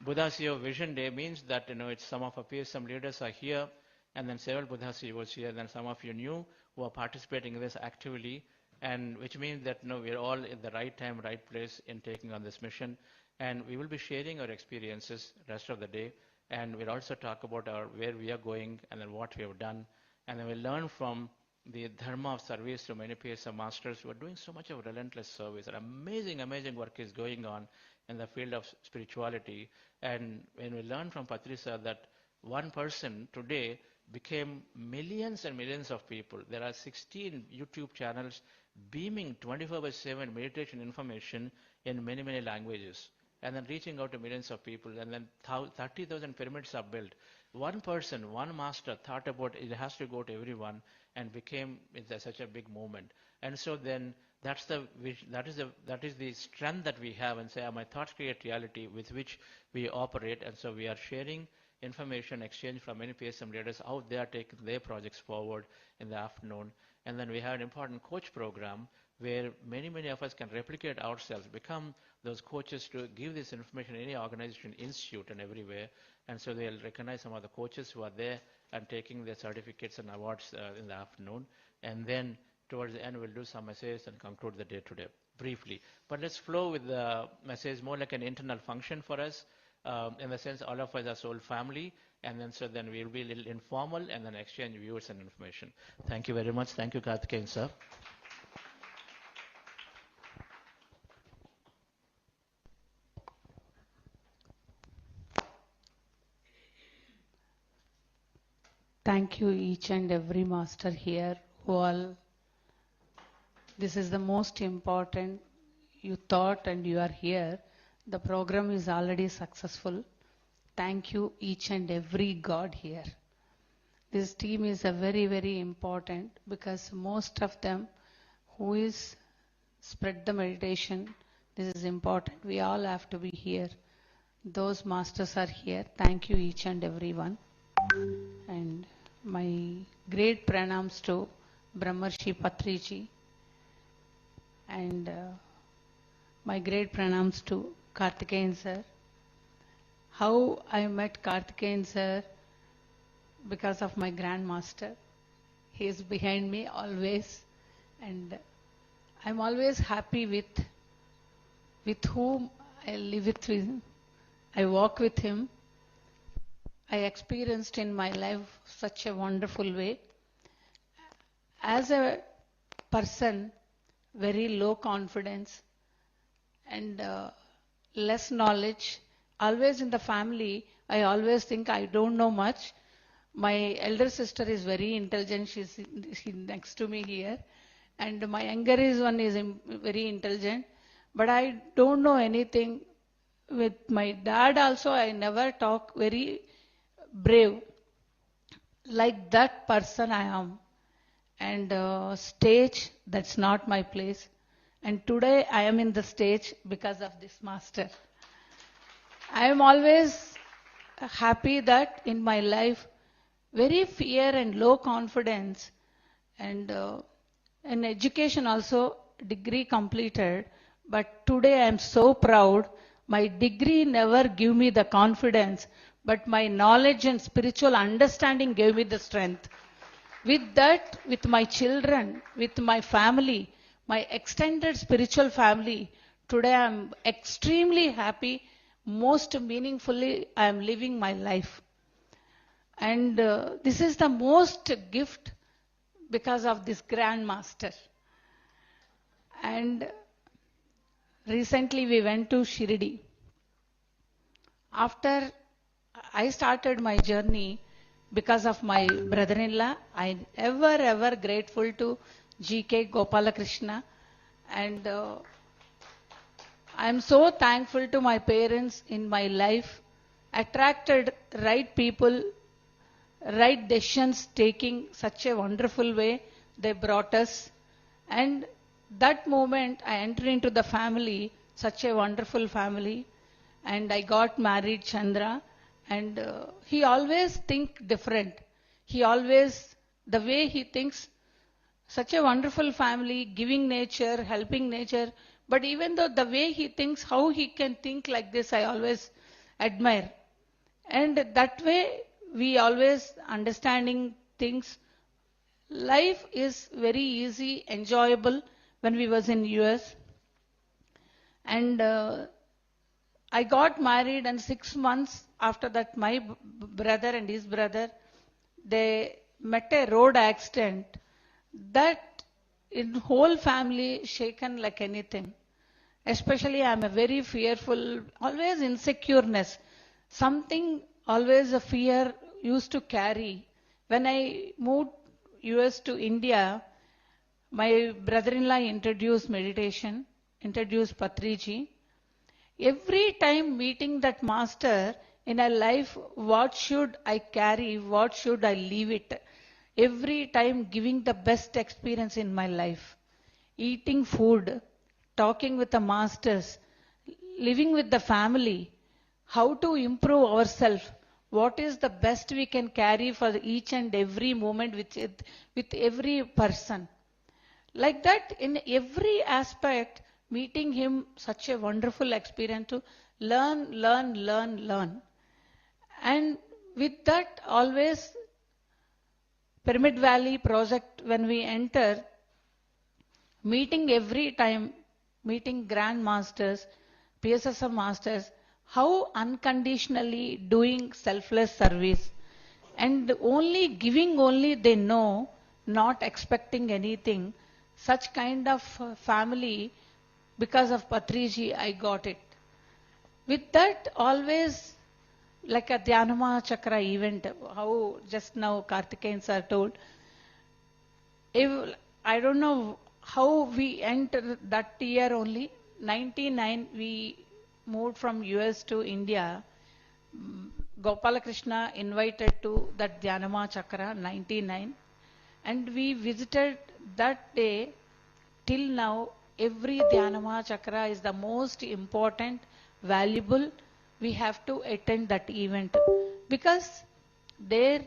Buddhasi Vision Day. Means that it's some of our peers, some leaders are here, and then several Buddhasi was here. Then some of you new who are participating in this actively, and which means that we're all in the right time, right place in taking on this mission. And we will be sharing our experiences rest of the day, and we'll also talk about where we are going and then what we have done, and then we'll learn from the dharma of service to many PSM masters who are doing so much of relentless service. And amazing work is going on in the field of spirituality. And when we learn from Patrisa that one person today became millions and millions of people. There are 16 YouTube channels beaming 24/7 meditation information in many languages, and then reaching out to millions of people, and then 30,000 pyramids are built. One person, one master thought about it has to go to everyone, and became such a big movement. And so then that is the strength that we have, and say, my thoughts create reality, with which we operate. And so we are sharing information exchange from many PSM leaders, how they are taking their projects forward in the afternoon. And then we have an important coach program where many of us can replicate ourselves, become those coaches to give this information in any organization, institute, and everywhere. And so they'll recognize some of the coaches who are there and taking their certificates and awards in the afternoon. And then towards the end, we'll do some essays and conclude the day today briefly. But let's flow with the message more like an internal function for us. In the sense, all of us are soul family, and then so then we'll be a little informal and then exchange views and information. Thank you very much. Thank you, Karthikeyan sir. Thank you each and every master here who all, this is the most important, you thought and you are here. The program is already successful. Thank you each and every God here. This team is a very important, because most of them who is spread the meditation. This is important. We all have to be here. Those masters are here. Thank you each and everyone. And my great pranams to Brahmarshi Patriji and my great pranams to Karthikeyan sir. How I met Karthikeyan sir because of my grandmaster. He is behind me always, and I'm always happy with whom I live with him. I walk with him. I experienced in my life such a wonderful way. As a person, very low confidence and less knowledge. Always in the family, I always think I don't know much. My elder sister is very intelligent. She's next to me here. And my younger one is very intelligent. But I don't know anything. With my dad also, I never talk very brave. Like that person I am. And stage, that's not my place. And today I am in the stage because of this master. I am always happy that in my life, very fear and low confidence and in education also degree completed. But today I am so proud. My degree never gave me the confidence, but my knowledge and spiritual understanding gave me the strength. With that, with my children, with my family, my extended spiritual family, today I am extremely happy. Most meaningfully, I am living my life. And this is the most gift because of this Grand Master. And recently we went to Shirdi. After I started my journey, because of my brother-in-law, I ever grateful to GK Gopalakrishna, and I am so thankful to my parents in my life, attracted right people, right decisions taking such a wonderful way. They brought us, and that moment I entered into the family, such a wonderful family, and I got married, Chandra. And he always think different. He always, the way he thinks, such a wonderful family, giving nature, helping nature. But even though the way he thinks, how he can think like this, I always admire. And that way, we always understanding things. Life is very easy, enjoyable when we was in US. And I got married, and 6 months after that, my brother and his brother, they met a road accident. That in whole family shaken like anything. Especially I am a very fearful, always insecureness. Something always a fear used to carry. When I moved US to India, my brother-in-law introduced meditation, introduced Patriji. Every time meeting that master in a life, what should I carry, what should I leave it? Every time giving the best experience in my life. Eating food, talking with the masters, living with the family, how to improve ourselves, what is the best we can carry for each and every moment with every person. Like that, in every aspect, meeting him, such a wonderful experience to learn. And with that, always, Pyramid Valley project, when we enter, meeting every time, meeting Grand Masters, PSSM Masters, how unconditionally doing selfless service. And only giving only they know, not expecting anything. Such kind of family, because of Patriji, I got it. With that, always like a Dhyanama Chakra event, how just now Karthikeyan sir told. If, I don't know how we entered that year only. 99, we moved from US to India. Gopalakrishna invited to that Dhyanama Chakra, 99. And we visited that day. till now, every Dhyanama Chakra is the most important, valuable. We have to attend that event because there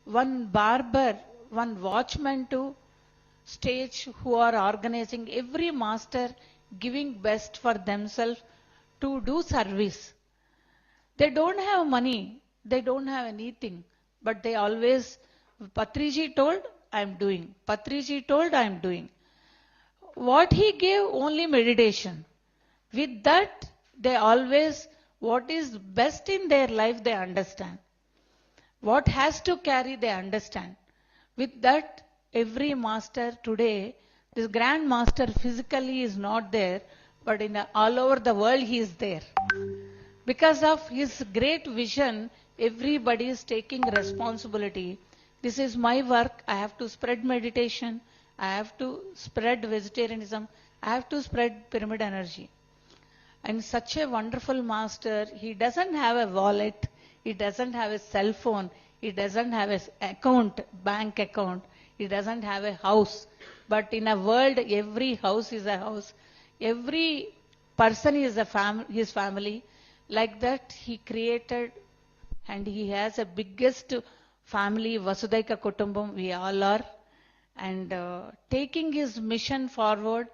one barber, one watchman to stage who are organizing every master giving best for themselves to do service. They don't have money, they don't have anything, but they always, Patriji told, I am doing. Patriji told, I am doing. What he gave, only meditation. With that, they always, what is best in their life, they understand. What has to carry, they understand. With that, every master today, this grand master physically is not there, but all over the world he is there. Because of his great vision, everybody is taking responsibility. This is my work. I have to spread meditation. I have to spread vegetarianism. I have to spread pyramid energy. And such a wonderful master, he doesn't have a wallet. He doesn't have a cell phone. He doesn't have an account, bank account. He doesn't have a house. But in a world, every house is a house. Every person is his family. Like that, he created, and he has a biggest family, Vasudhaika Kutumbam, we all are. And taking his mission forward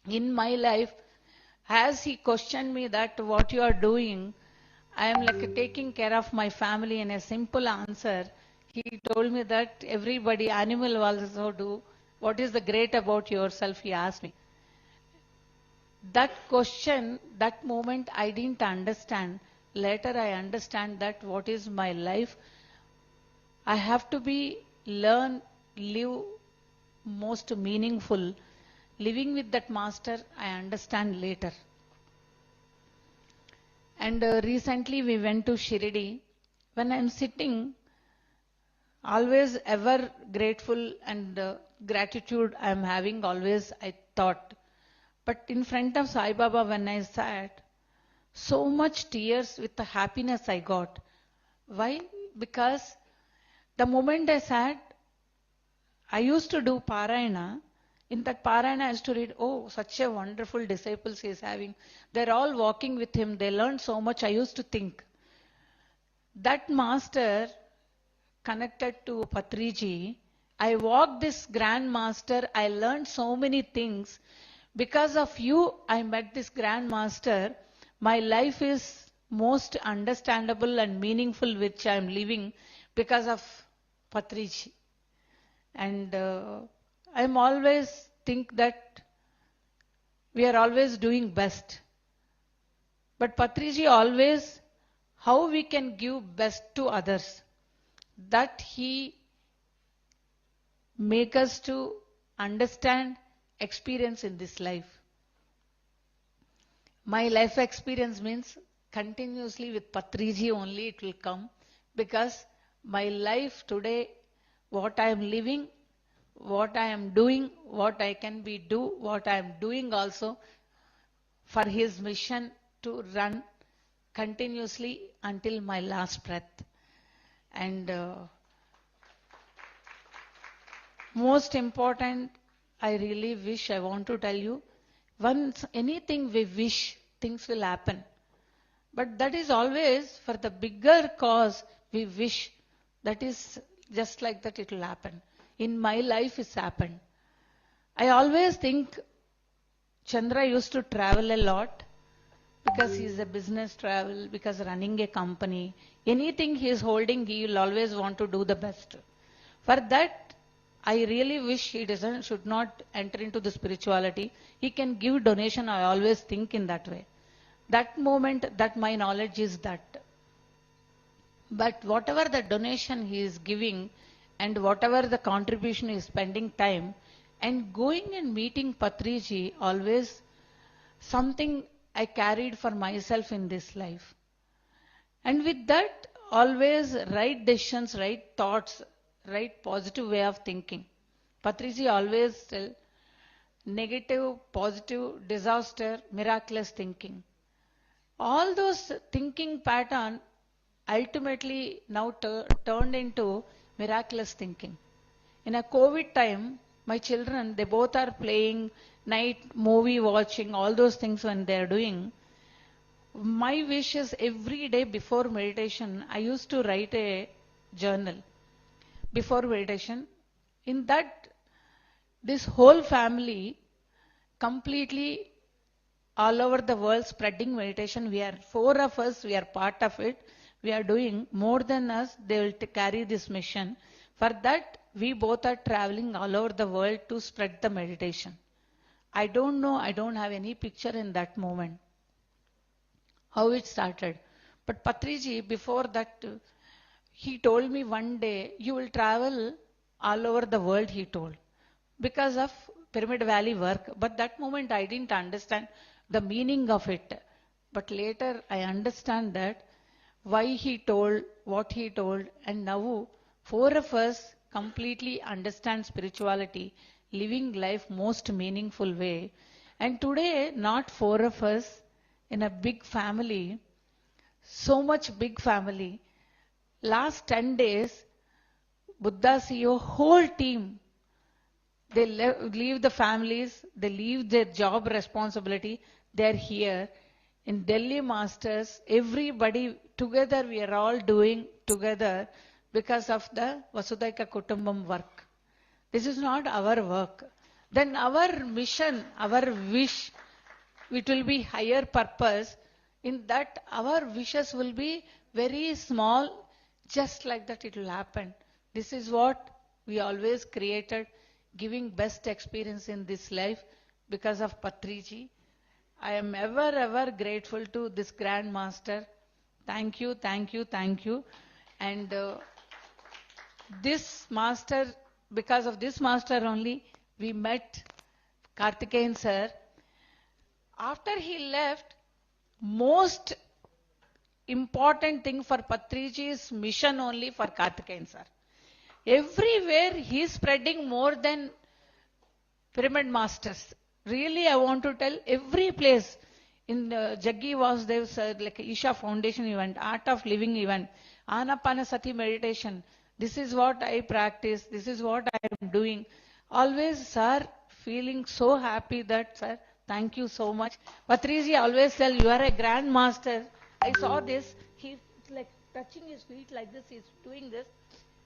in my life, as he questioned me that what you are doing, I am like taking care of my family in a simple answer. He told me that everybody, animal also do. What is the great about yourself? He asked me. That question, that moment I didn't understand. Later I understand that what is my life. I have to live most meaningful. Living with that master, I understand later. And recently we went to Shirdi. When I'm sitting, always ever grateful and gratitude I'm having always, I thought. But in front of Sai Baba when I sat, so much tears with the happiness I got. Why? Because the moment I sat, I used to do Parayana. In that Parayana, I used to read, oh, such a wonderful disciples he is having. They're all walking with him. They learned so much. I used to think. That master connected to Patriji. I walked this grand master. I learned so many things. Because of you, I met this grand master. My life is most understandable and meaningful which I am living because of Patriji. And I'm always think that we are always doing best. But Patriji always, how we can give best to others. That he make us to understand experience in this life. My life experience means continuously with Patriji only it will come because my life today, what I am living, what I am doing, what I can do, what I am doing also for his mission to run continuously until my last breath. And most important, I really wish, I want to tell you, once anything we wish, things will happen. But that is always for the bigger cause we wish. That is just like that it will happen. In my life it's happened. I always think Chandra used to travel a lot because he's a business travel, because running a company. Anything he is holding, he will always want to do the best. For that, I really wish he should not enter into the spirituality. He can give donation, I always think in that way. That moment, that my knowledge is that. But whatever the donation he is giving and whatever the contribution he is spending time and going and meeting Patriji, always something I carried for myself in this life. And with that, always right decisions, right thoughts, right positive way of thinking. Patriji always tell negative, positive, disaster, miraculous thinking. All those thinking pattern ultimately now turned into miraculous thinking. In a COVID time, My children, they both are playing, night movie watching, all those things when they are doing. My wish is every day before meditation, I used to write a journal before meditation. In that, this whole family completely all over the world spreading meditation. We are four of us, we are part of it. We are doing more than us, they will carry this mission. For that, we both are traveling all over the world to spread the meditation. I don't know, I don't have any picture in that moment, how it started. But Patriji, before that, he told me one day, you will travel all over the world, he told, because of Pyramid Valley work. But that moment I didn't understand the meaning of it. But later I understand that why he told what he told, and now four of us completely understand spirituality, living life most meaningful way. And today, not four of us in a big family, so much big family. Last 10 days, Buddha CEO whole team, they leave the families, they leave their job responsibility, they're here. In Delhi Masters, everybody together, we are all doing together because of the Vasudhaika Kutumbam work. This is not our work. Then our mission, our wish, it will be higher purpose. In that, our wishes will be very small, just like that it will happen. This is what we always created, giving best experience in this life because of Patriji. I am ever grateful to this Grand Master. Thank you, thank you, thank you. And this master, because of this master only, we met Karthikeyan sir. After he left, most important thing for Patriji's mission only for Karthikeyan sir. Everywhere he is spreading more than pyramid masters. Really, I want to tell every place in Jaggi Vasudev sir, like Isha Foundation event, Art of Living event, Anapanasati meditation. This is what I practice. This is what I am doing. Always, sir, feeling so happy that, sir, thank you so much. Patriji always tell, you are a grand master. I saw this. He's like touching his feet like this. He's doing this.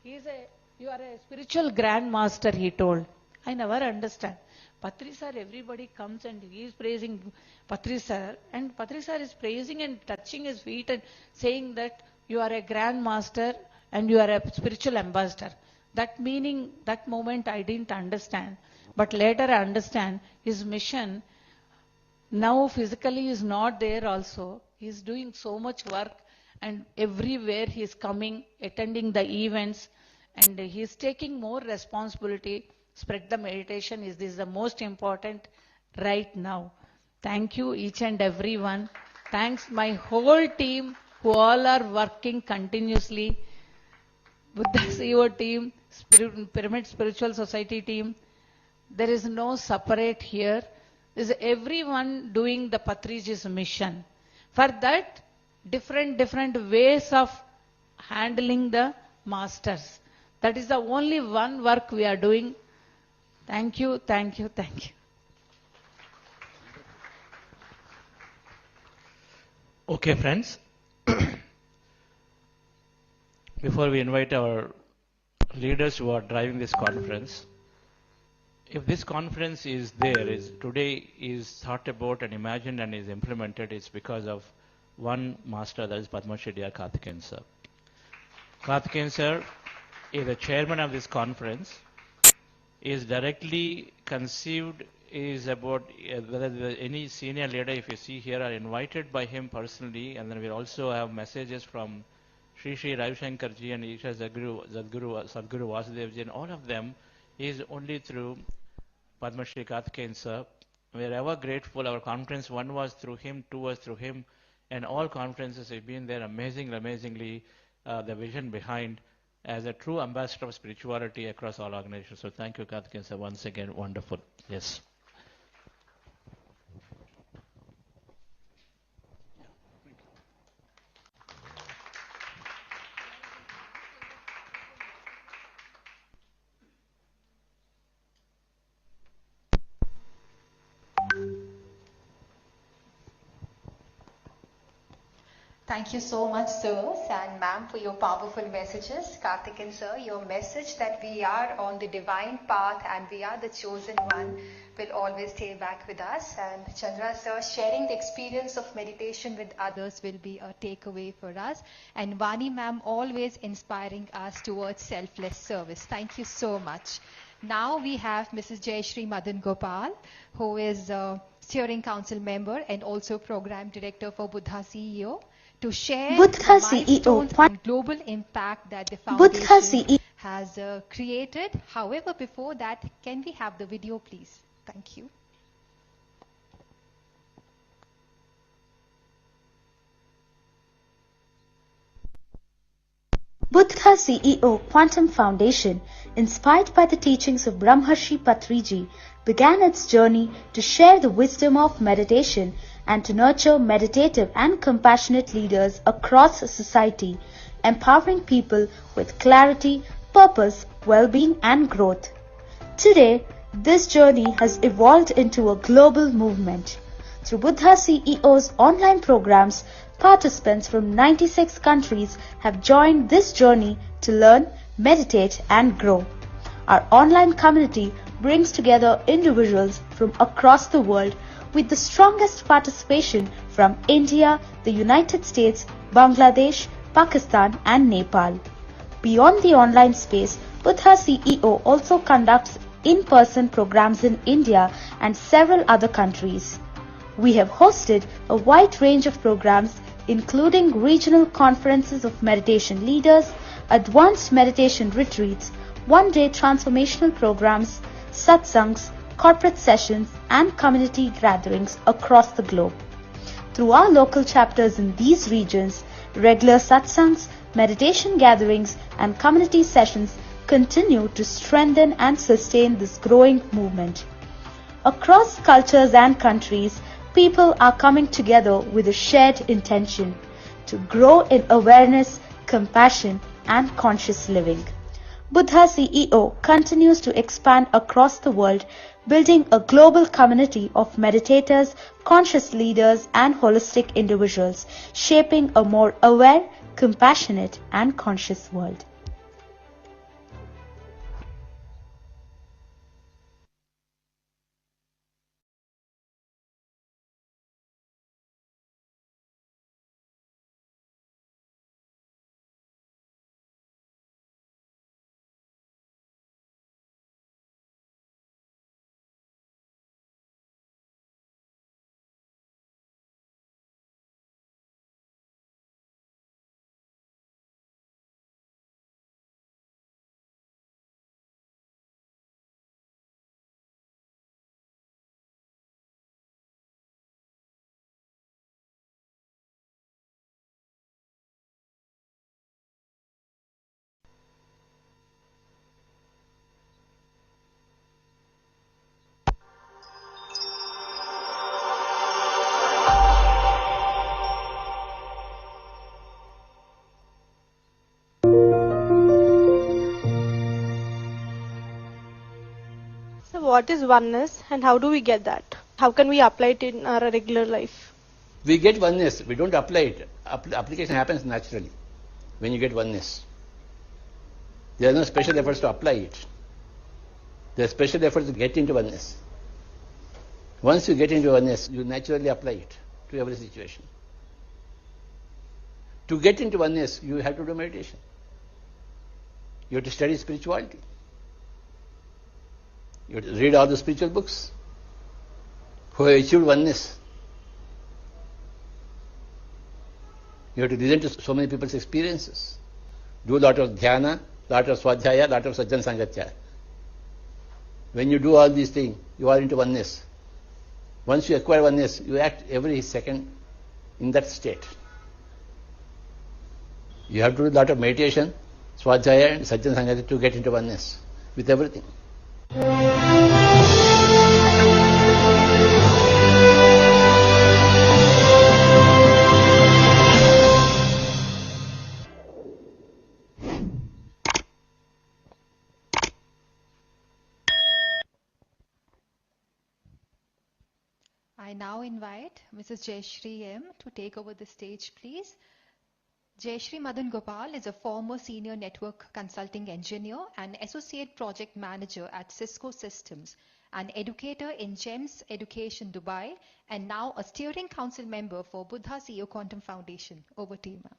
You are a spiritual grand master, he told. I never understand. Patri sir, everybody comes and he is praising Patri sir. And Patri sir is praising and touching his feet and saying that you are a grand master and you are a spiritual ambassador. That meaning, that moment I didn't understand. But later I understand his mission now physically is not there also. He is doing so much work and everywhere he is coming, attending the events, and he is taking more responsibility. Spread the meditation is this the most important right now. Thank you each and everyone. Thanks my whole team who all are working continuously. Buddha CEO team, Pyramid Spiritual Society team. There is no separate here. There is everyone doing the Patriji's mission. For that, different ways of handling the masters. That is the only one work we are doing. Thank you, thank you, thank you. Okay, friends. Before we invite our leaders who are driving this conference, if this conference is there, is today is thought about and imagined and is implemented, it's because of one master, that is Padma Shri D.R. Karthikeyan sir. Karthikeyan sir is the chairman of this conference, is directly conceived, is about whether any senior leader, if you see here, are invited by him personally, and then we also have messages from Sri Sri Ravi Shankar ji and Isha Sadguru Vasudev ji, and all of them is only through Padma Shri Karthikeyan sir. We are ever grateful. Our conference, one was through him, two was through him, and all conferences have been there amazingly, the vision behind as a true ambassador of spirituality across all organizations. So thank you, Karthikeyan sir, once again, wonderful. Yes. Thank you so much, sirs and ma'am, for your powerful messages. Karthik and sir, your message that we are on the divine path and we are the chosen one will always stay back with us. And Chandra sir, sharing the experience of meditation with others will be a takeaway for us. And Vani ma'am, always inspiring us towards selfless service. Thank you so much. Now we have Mrs. Jayashree Madan Gopal, who is a steering council member and also program director for Buddha CEO, to share Buddha the CEO milestones and global impact that the Buddha foundation CEO has created. However, before that, can we have the video, please? Thank you. Buddha CEO Quantum Foundation, inspired by the teachings of Brahmarshi Patriji, began its journey to share the wisdom of meditation and to nurture meditative and compassionate leaders across society, empowering people with clarity, purpose, well-being and growth. Today, this journey has evolved into a global movement. Through Buddha CEO's online programs, participants from 96 countries have joined this journey to learn, meditate and grow. Our online community brings together individuals from across the world with the strongest participation from India, the United States, Bangladesh, Pakistan and Nepal. Beyond the online space, Buddha CEO also conducts in-person programs in India and several other countries. We have hosted a wide range of programs including regional conferences of meditation leaders, advanced meditation retreats, one-day transformational programs, satsangs, corporate sessions and community gatherings across the globe. Through our local chapters in these regions, regular satsangs, meditation gatherings and community sessions continue to strengthen and sustain this growing movement. Across cultures and countries, people are coming together with a shared intention to grow in awareness, compassion and conscious living. Buddha CEO continues to expand across the world, building a global community of meditators, conscious leaders and holistic individuals, shaping a more aware, compassionate and conscious world. So what is oneness and how do we get that? How can we apply it in our regular life? We get oneness, we don't apply it. Application happens naturally when you get oneness. There are no special efforts to apply it. There are special efforts to get into oneness. Once you get into oneness, you naturally apply it to every situation. To get into oneness, you have to do meditation. You have to study spirituality. You have to read all the spiritual books who have achieved oneness. You have to listen to so many people's experiences. Do a lot of dhyana, lot of swadhyaya, lot of sajjan sangatya. When you do all these things, you are into oneness. Once you acquire oneness, you act every second in that state. You have to do a lot of meditation, swadhyaya and sajjan sangatya to get into oneness with everything. I now invite Mrs. Jayashree M to take over the stage, please. Jayashri Madan Gopal is a former senior network consulting engineer and associate project manager at Cisco Systems, an educator in GEMS Education Dubai, and now a steering council member for Buddha CEO Quantum Foundation. Over to you, ma'am.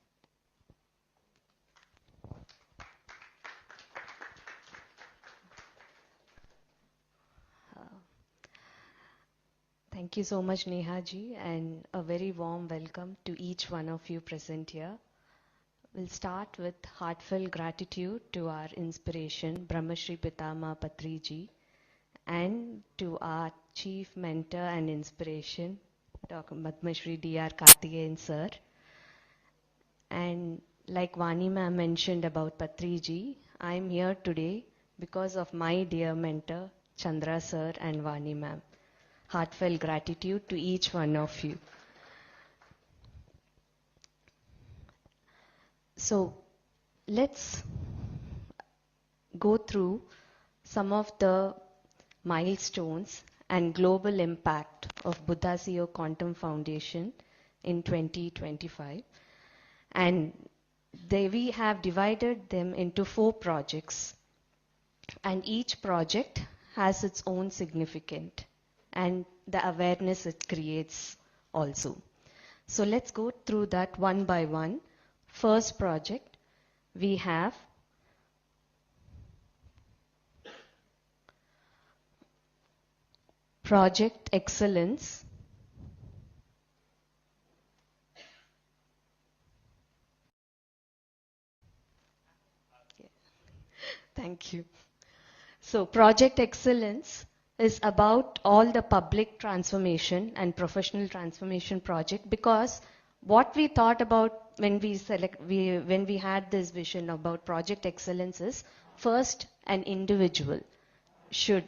Thank you so much, Neha ji, and a very warm welcome to each one of you present here. We'll start with heartfelt gratitude to our inspiration, Brahmashri Pitama Patri ji, and to our chief mentor and inspiration, Dr. Padmashri D.R. Karthikeyan sir. And like Vani ma'am mentioned about Patri ji, I'm here today because of my dear mentor, Chandra sir and Vani ma'am. Heartfelt gratitude to each one of you. So let's go through some of the milestones and global impact of Buddha CEO Quantum Foundation in 2025. And we have divided them into 4 projects. And each project has its own significance and the awareness it creates also. So let's go through that one by one. First project, we have Project Excellence. Thank you. So Project Excellence is about all the public transformation and professional transformation project, because what we thought about when we had this vision about Project Excellence is first an individual should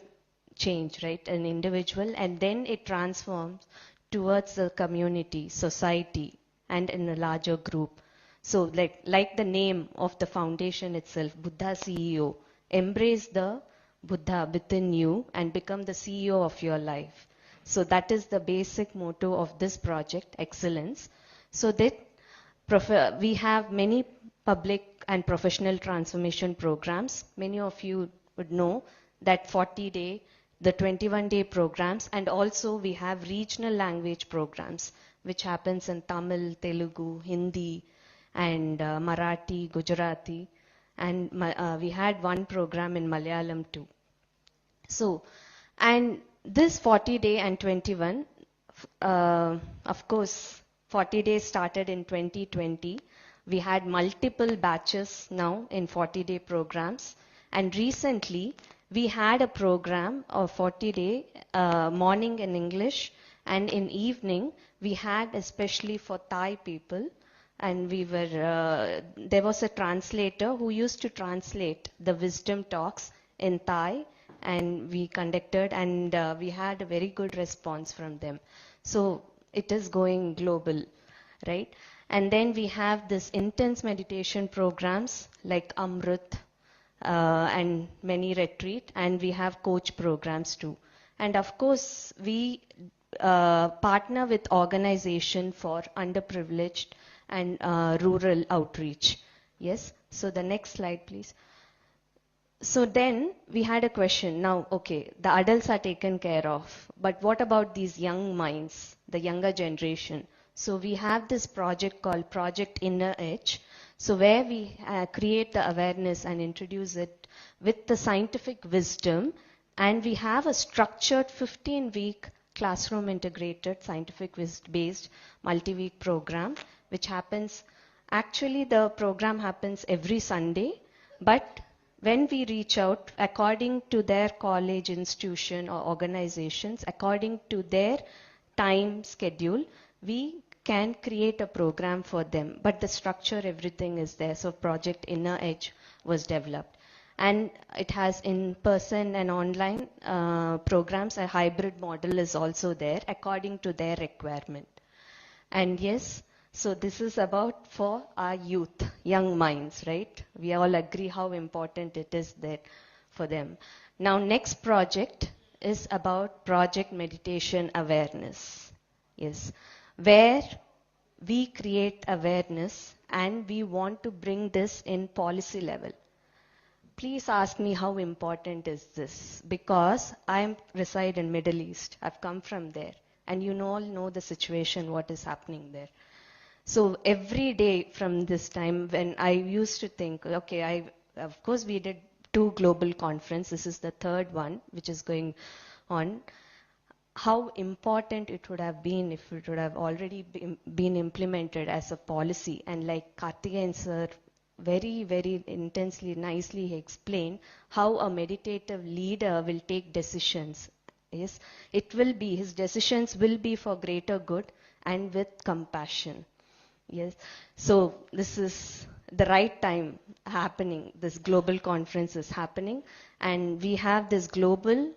change, right? An individual, and then it transforms towards the community, society, and in a larger group. So like the name of the foundation itself, Buddha CEO, embrace the Buddha within you and become the CEO of your life. So that is the basic motto of this project, Excellence. So that we have many public and professional transformation programs. Many of you would know that 40-day, the 21-day programs, and also we have regional language programs, which happens in Tamil, Telugu, Hindi, and Marathi, Gujarati, and we had one program in Malayalam too. So, and this 40-day and 21, of course, 40 days started in 2020. We had multiple batches now in 40-day programs. And recently, we had a program of 40-day morning in English, and in evening, we had especially for Thai people. And we were, there was a translator who used to translate the wisdom talks in Thai, and we conducted, and we had a very good response from them. So it is going global, right? And then we have this intense meditation programs like Amrit and many retreat, and we have coach programs too. And of course, we partner with organization for underprivileged and rural outreach. Yes, so the next slide, please. So then we had a question. Now, okay, the adults are taken care of, but what about these young minds, the younger generation? So we have this project called Project Inner Edge. So where we create the awareness and introduce it with the scientific wisdom, and we have a structured 15-week classroom integrated scientific based multi-week program, which happens, actually the program happens every Sunday, but when we reach out, according to their college, institution, or organizations, according to their time schedule, we can create a program for them. But the structure, everything is there. So Project Inner Edge was developed. And it has in-person and online programs. A hybrid model is also there according to their requirement. And yes, so this is about for our youth, young minds, right? We all agree how important it is there for them. Now, next project is about Project Meditation Awareness. Yes, where we create awareness and we want to bring this in policy level. Please ask me how important is this, because I reside in Middle East. I've come from there, and you all know the situation, what is happening there. So every day from this time, when I used to think, okay, of course we did 2 global conferences. This is the 3rd one which is going on. How important it would have been if it would have already been implemented as a policy. And like Karthikeyan sir very, very intensely, nicely he explained how a meditative leader will take decisions. Yes, it will be, his decisions will be for greater good and with compassion. Yes, so this is the right time happening. This global conference is happening, and we have this global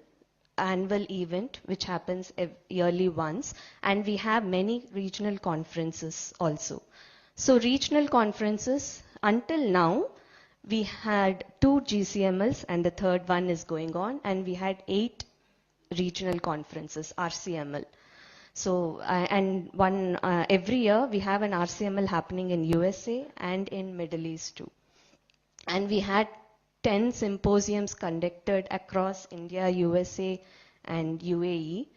annual event which happens yearly once, and we have many regional conferences also. So regional conferences, until now, we had 2 GCMLs and the 3rd one is going on, and we had 8 regional conferences, RCML. So, and one every year we have an RCML happening in USA and in Middle East too. And we had 10 symposiums conducted across India, USA and UAE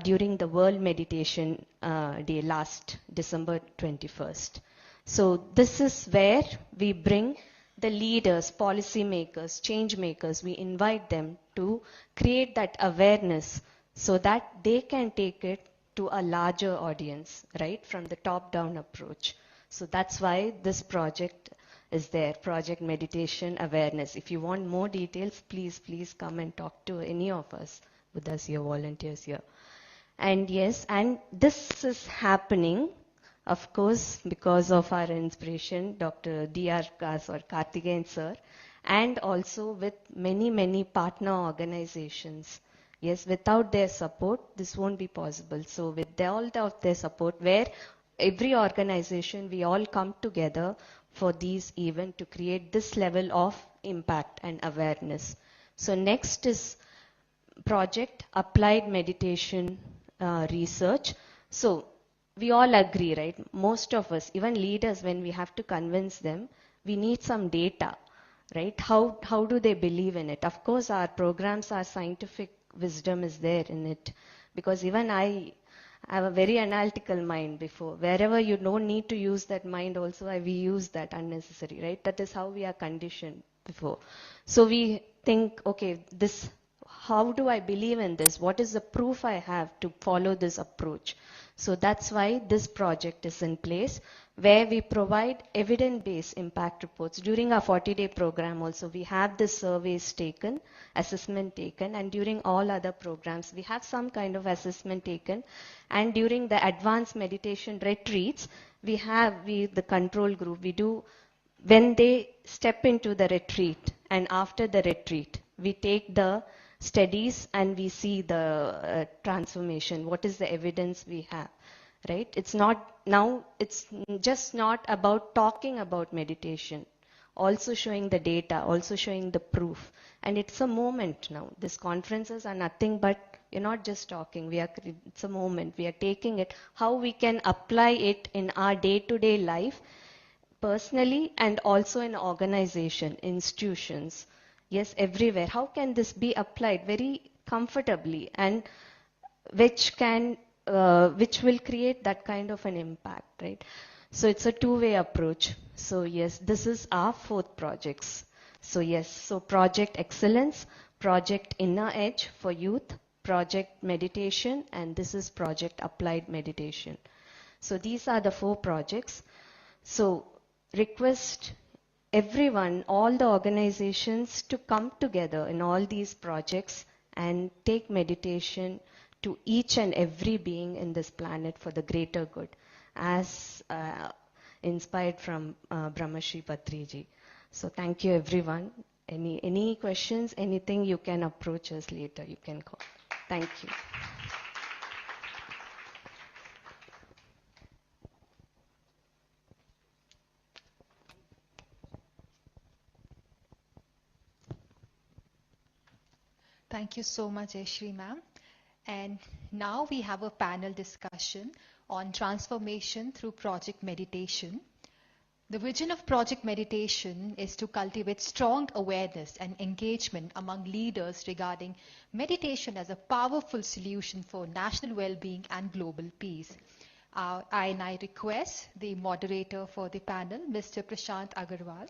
during the World Meditation Day last December 21st. So this is where we bring the leaders, policy makers, change makers, we invite them to create that awareness so that they can take it to a larger audience, right, from the top-down approach. So that's why this project is there, Project Meditation Awareness. If you want more details, please come and talk to any of us with us here, volunteers here. And yes, and this is happening, of course, because of our inspiration, Dr. D.R. Kas or Karthikeyan sir, and also with many partner organizations. Yes, without their support, this won't be possible. So with all of their support, where every organization, we all come together for these events to create this level of impact and awareness. So next is Project Applied Meditation Research. So we all agree, right? Most of us, even leaders, when we have to convince them, we need some data, right? How do they believe in it? Of course, our programs, our scientific wisdom is there in it, because even I have a very analytical mind before. Wherever you don't need to use that mind also, we use that unnecessary, right? That is how we are conditioned before. So we think, okay, this, how do I believe in this? What is the proof I have to follow this approach? So that's why this project is in place, where we provide evidence-based impact reports. During our 40-day program also, we have the surveys taken, assessment taken, and during all other programs, we have some kind of assessment taken. And during the advanced meditation retreats, we have the control group. We do, when they step into the retreat and after the retreat, we take the studies and we see the transformation. What is the evidence we have, right? It's not, now it's just not about talking about meditation, also showing the data, also showing the proof. And it's a moment now. These conferences are nothing but, you're not just talking, it's a moment. We are taking it, how we can apply it in our day-to-day life, personally and also in organization, institutions. Yes, everywhere. How can this be applied very comfortably, and which will create that kind of an impact, right? So it's a two-way approach. So yes, this is our 4th projects. So yes, so Project Excellence, Project Inner Edge for youth, Project Meditation, and this is Project Applied Meditation. So these are the 4 projects. So request everyone, all the organizations, to come together in all these projects and take meditation to each and every being in this planet for the greater good, as inspired from Brahmarshi Patriji. So thank you everyone. Any questions, anything, you can approach us later, you can call. Thank you. Thank you so much, Yashri ma'am. And now we have a panel discussion on transformation through project meditation. The The vision of Project Meditation is to cultivate strong awareness and engagement among leaders regarding meditation as a powerful solution for national well-being and global peace. I request the moderator for the panel, Mr. Prashant Agarwal.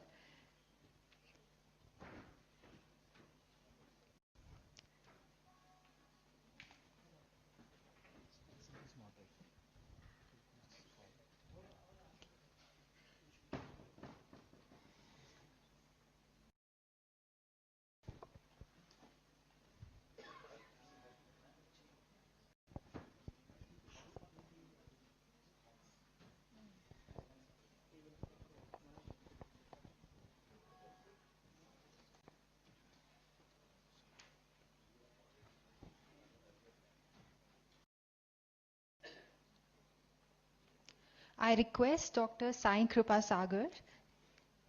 I request Dr. Sai Kripa Sagar,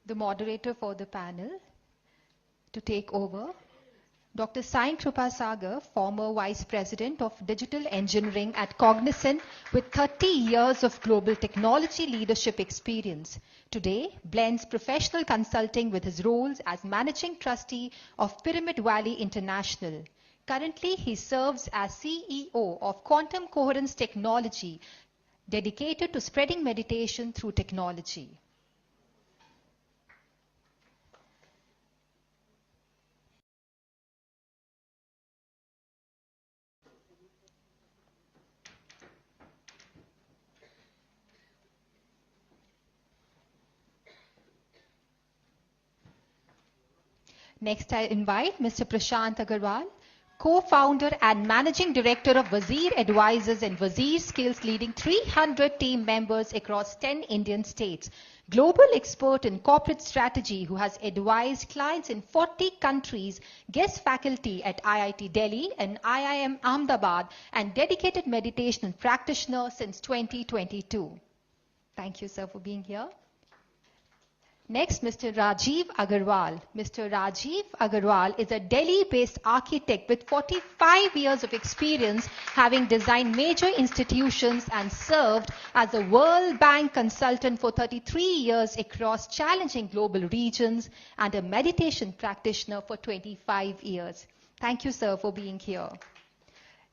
the moderator for the panel, to take over. Dr. Sai Kripa Sagar, former Vice President of Digital Engineering at Cognizant with 30 years of global technology leadership experience, today blends professional consulting with his roles as Managing Trustee of Pyramid Valley International. Currently, he serves as CEO of Quantum Coherence Technology, dedicated to spreading meditation through technology. Next, I invite Mr. Prashant Agarwal, co-founder and managing director of Wazir Advisors and Wazir Skills, leading 300 team members across 10 Indian states. Global expert in corporate strategy who has advised clients in 40 countries, guest faculty at IIT Delhi and IIM Ahmedabad, and dedicated meditation practitioner since 2022. Thank you, sir, for being here. Next, Mr. Rajiv Agarwal. Mr. Rajiv Agarwal is a Delhi-based architect with 45 years of experience, having designed major institutions and served as a World Bank consultant for 33 years across challenging global regions and a meditation practitioner for 25 years. Thank you, sir, for being here.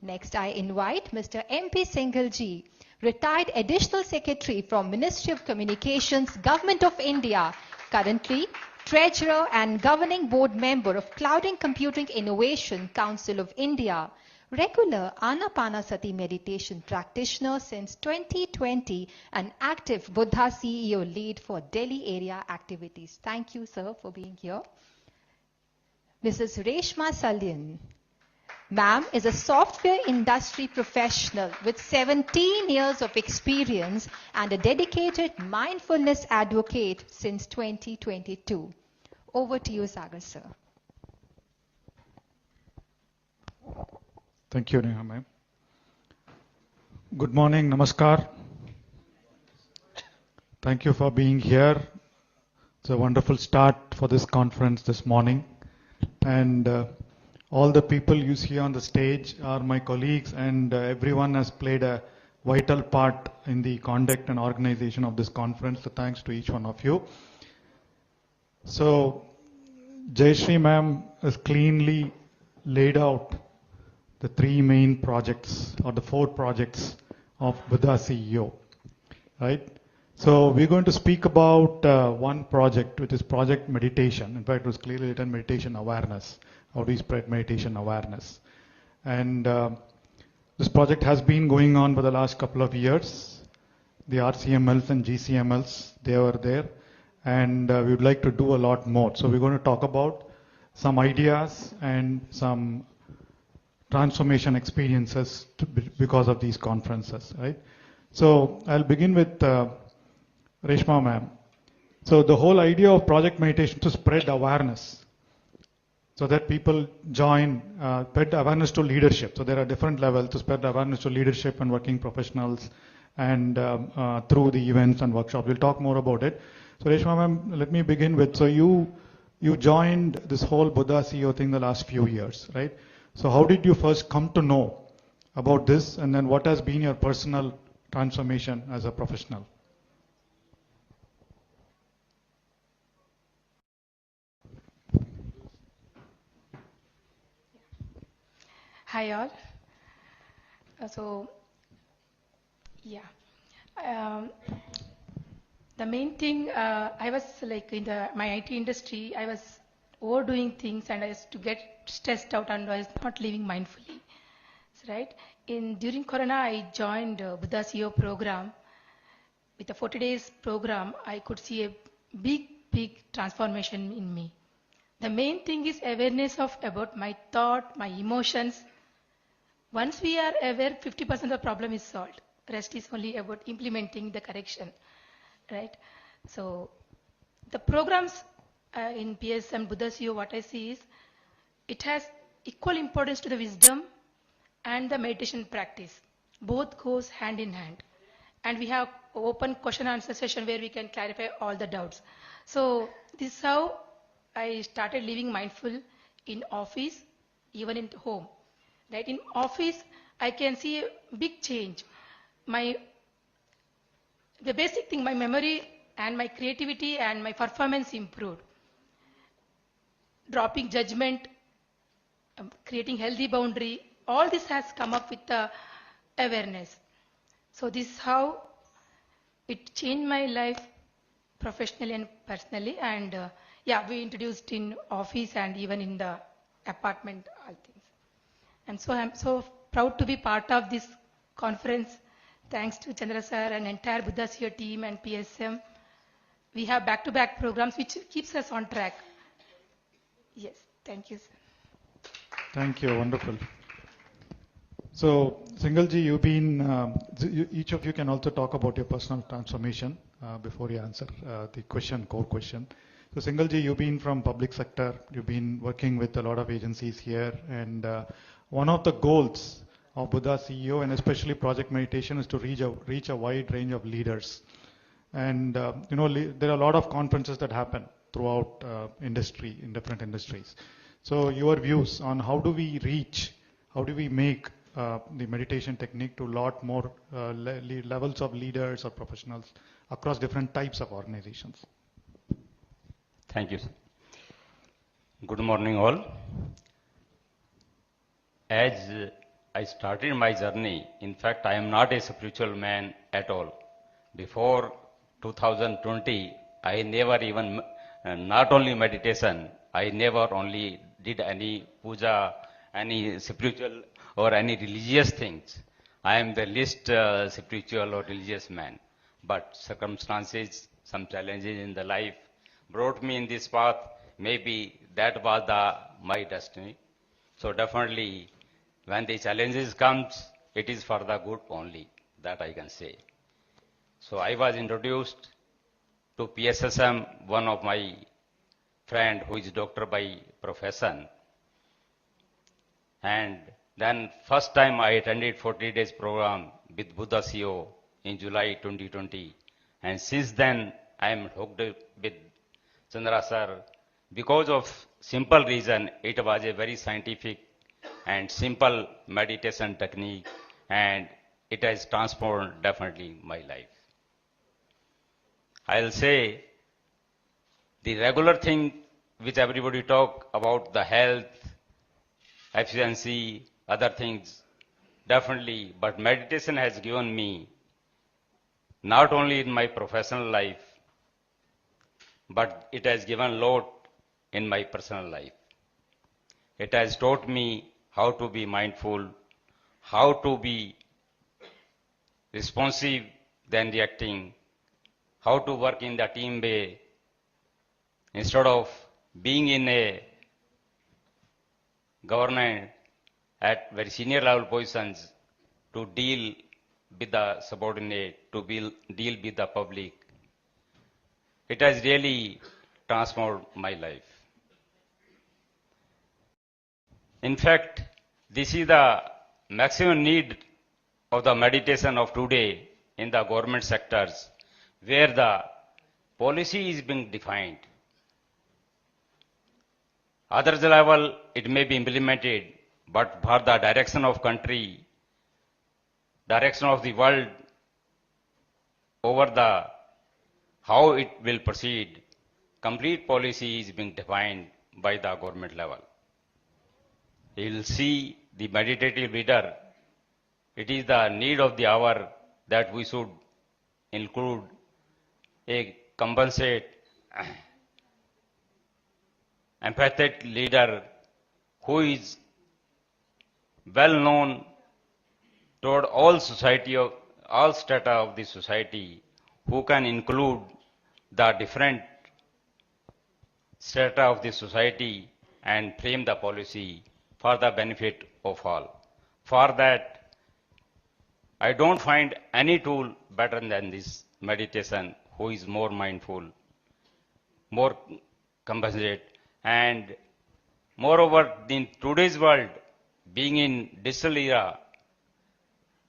Next, I invite Mr. MP Singhal-ji, retired Additional Secretary from Ministry of Communications, Government of India, currently Treasurer and Governing Board Member of Cloud and Computing Innovation Council of India, regular Anapanasati meditation practitioner since 2020, and active Buddha CEO lead for Delhi area activities. Thank you, sir, for being here. Mrs. Reshma Salyan. Ma'am is a software industry professional with 17 years of experience and a dedicated mindfulness advocate since 2022. Over to you, Sagar sir. Thank you, Neha ma'am. Good morning, namaskar. Thank you for being here. It's a wonderful start for this conference this morning. And all the people you see on the stage are my colleagues, and everyone has played a vital part in the conduct and organization of this conference. So thanks to each one of you. So Jayashree ma'am has cleanly laid out the three main projects or the four projects of Buddha CEO, right? So we're going to speak about one project, which is Project Meditation. In fact, it was clearly written Meditation Awareness. How do you spread meditation awareness? And this project has been going on for the last couple of years. The RCMLs and GCMLs, they were there. And we would like to do a lot more. So we're going to talk about some ideas and some transformation experiences because of these conferences, right? So I'll begin with Reshma ma'am. So the whole idea of Project Meditation to spread awareness, so that people join, spread awareness to leadership. So there are different levels to spread awareness to leadership and working professionals, and through the events and workshops. We'll talk more about it. So Reshma ma'am, let me begin with, so you joined this whole Buddha CEO thing the last few years, right? So how did you first come to know about this, and then what has been your personal transformation as a professional? Hi all. So, yeah. Um, the main thing, I was like in my IT industry, I was overdoing things and I used to get stressed out and I was not living mindfully. So, right? During Corona, I joined Buddha CEO program. With a 40 days program, I could see a big transformation in me. The main thing is awareness of about my thought, my emotions. Once we are aware, 50% of the problem is solved. Rest is only about implementing the correction, right? So the programs in PSM Buddha CEO, what I see is it has equal importance to the wisdom and the meditation practice. Both goes hand in hand. And we have open question answer session where we can clarify all the doubts. So this is how I started living mindful in office, even in home. Right? In office, I can see a big change. The basic thing, my memory and my creativity and my performance improved. Dropping judgment, creating healthy boundary, all this has come up with the awareness. So this is how it changed my life professionally and personally. And yeah, we introduced in office and even in the apartment, all things. And so I'm so proud to be part of this conference. Thanks to Chandra sir and entire Buddha Sphere team and PSM. We have back-to-back programs which keeps us on track. Yes, thank you, sir. Thank you, wonderful. So, Singalji, you've been, each of you can also talk about your personal transformation before you answer the question, core question. So, Singalji, you've been from public sector, you've been working with a lot of agencies here, and one of the goals of Buddha CEO and especially Project Meditation is to reach a wide range of leaders. And, there are a lot of conferences that happen throughout industry, in different industries. So, your views on how do we make the meditation technique to a lot more levels of leaders or professionals across different types of organizations. Thank you, sir. Good morning, all. As I started my journey, in fact, I am not a spiritual man at all. Before 2020, I never even, not only meditation, I never only did any puja, any spiritual or any religious things. I am the least spiritual or religious man. But circumstances, some challenges in the life brought me in this path. Maybe that was my destiny. So definitely, when the challenges comes, it is for the good only, that I can say. So I was introduced to PSSM, one of my friend who is doctor by profession. And then first time I attended 40 days program with Buddha CEO in July 2020. And since then I am hooked with Chandra sir because of simple reason. It was a very scientific and simple meditation technique and it has transformed definitely my life. I'll say the regular thing which everybody talk about the health, efficiency, other things, definitely, but meditation has given me, not only in my professional life, but it has given a lot in my personal life. It has taught me how to be mindful, how to be responsive than reacting, how to work in the team way, instead of being in a government at very senior level positions to deal with the subordinate, to deal with the public. It has really transformed my life. In fact, this is the maximum need of the meditation of today in the government sectors, where the policy is being defined. Other level, it may be implemented, but for the direction of country, direction of the world, over the how it will proceed, complete policy is being defined by the government level. You will see the meditative leader, it is the need of the hour that we should include a compensate, empathetic leader who is well known toward all society of all strata of the society, who can include the different strata of the society and frame the policy for the benefit of all. For that, I don't find any tool better than this meditation, who is more mindful, more compassionate, and moreover, in today's world, being in digital era,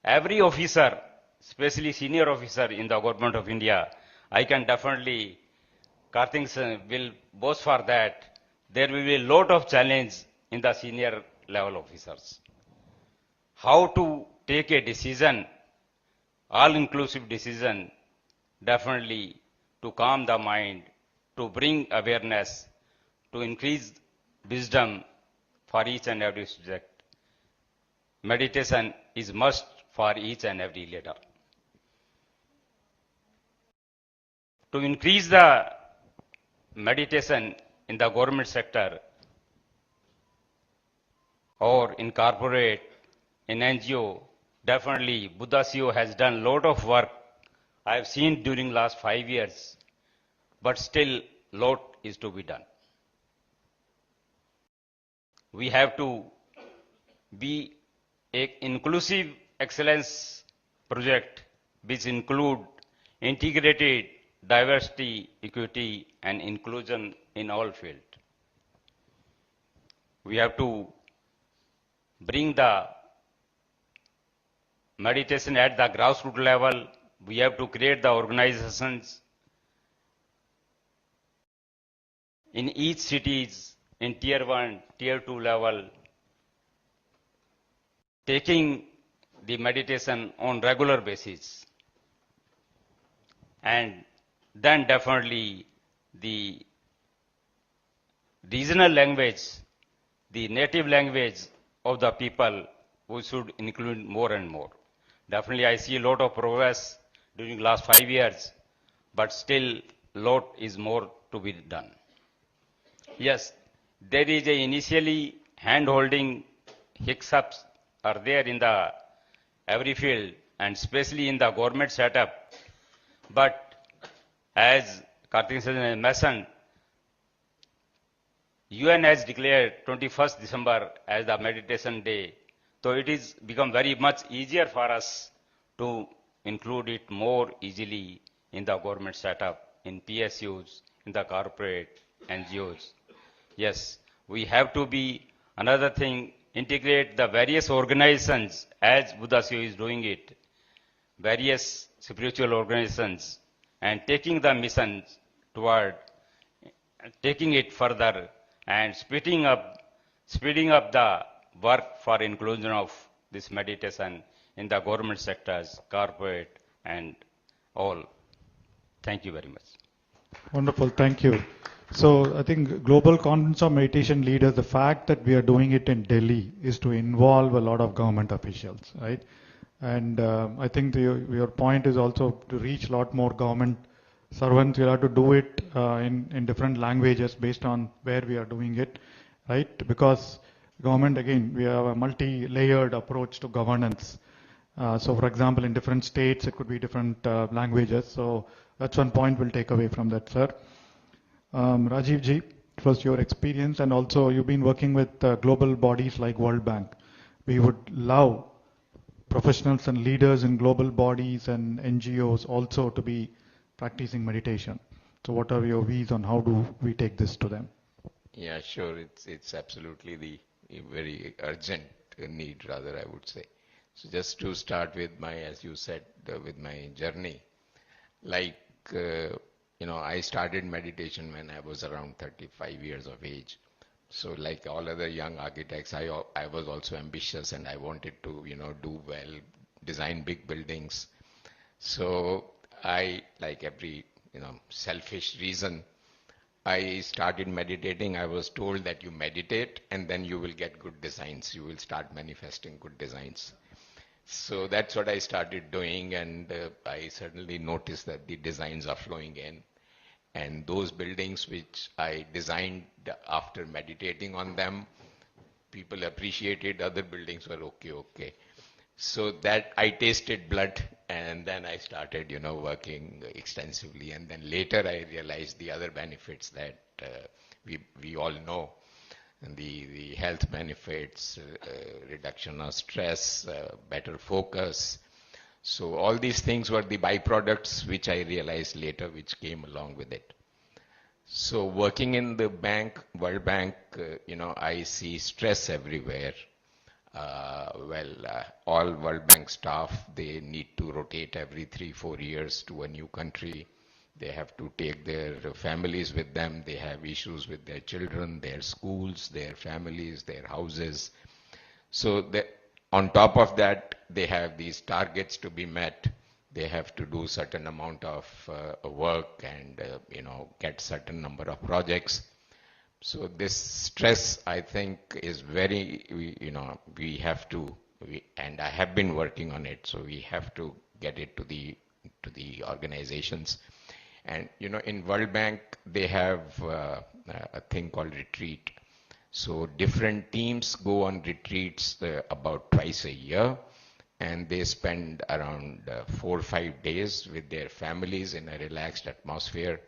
every officer, especially senior officer in the government of India, I can definitely, Karthik will boast for that. There will be a lot of challenge in the senior level officers. How to take a decision, all-inclusive decision, definitely to calm the mind, to bring awareness, to increase wisdom for each and every subject. Meditation is must for each and every leader. To increase the meditation in the government sector or in corporate, in NGO, definitely Buddha CEO has done a lot of work I have seen during last 5 years, but still lot is to be done. We have to be an inclusive excellence project which include integrated diversity, equity and inclusion in all fields. We have to bring the meditation at the grassroots level. We have to create the organizations in each cities, in tier 1, tier 2 level, taking the meditation on regular basis. And then definitely the regional language, the native language of the people, we should include more and more. Definitely I see a lot of progress during last 5 years, but still lot is more to be done. Yes, there is a initially hand-holding hiccups are there in the every field and especially in the government setup. But as Karthik mentioned, UN has declared 21st December as the meditation day. So it is become very much easier for us to include it more easily in the government setup, in PSUs, in the corporate NGOs. Yes, we have to be, another thing, integrate the various organizations as Buddha CEO is doing it, various spiritual organizations, and taking the mission toward taking it further and speeding up the work for inclusion of this meditation in the government sectors, corporate, and all. Thank you very much. Wonderful, thank you. So I think Global Conference of Meditation Leaders, the fact that we are doing it in Delhi is to involve a lot of government officials, right? And I think your point is also to reach a lot more government servants. We'll have to do it in different languages based on where we are doing it, right? Because government, again, we have a multi-layered approach to governance. So for example, in different states, it could be different languages. So that's one point we'll take away from that, sir. Rajiv ji, it was your experience, and also you've been working with global bodies like World Bank. We would love professionals and leaders in global bodies and NGOs also to be practicing meditation. So what are your views on how do we take this to them? Yeah, sure. It's absolutely the very urgent need, rather, I would say. So just to start with my, as you said, with my journey, like, I started meditation when I was around 35 years of age. So like all other young architects, I was also ambitious and I wanted to, do well, design big buildings. So I, like every, selfish reason, I started meditating, I was told that you meditate and then you will get good designs. You will start manifesting good designs. So that's what I started doing, and I certainly noticed that the designs are flowing in. And those buildings which I designed after meditating on them, people appreciated, other buildings were okay. So that I tasted blood, and then I started, working extensively. And then later I realized the other benefits that we all know, and the health benefits, reduction of stress, better focus. So all these things were the byproducts which I realized later, which came along with it. So working in the bank, World Bank, I see stress everywhere. All World Bank staff, they need to rotate every 3-4 years to a new country. They have to take their families with them. They have issues with their children, their schools, their families, their houses. So on top of that, they have these targets to be met. They have to do certain amount of work and, get certain number of projects. So this stress, I think, is very, we have to, and I have been working on it, so we have to get it to the organizations. And, in World Bank, they have a thing called retreat. So different teams go on retreats about twice a year, and they spend around 4 or 5 days with their families in a relaxed atmosphere.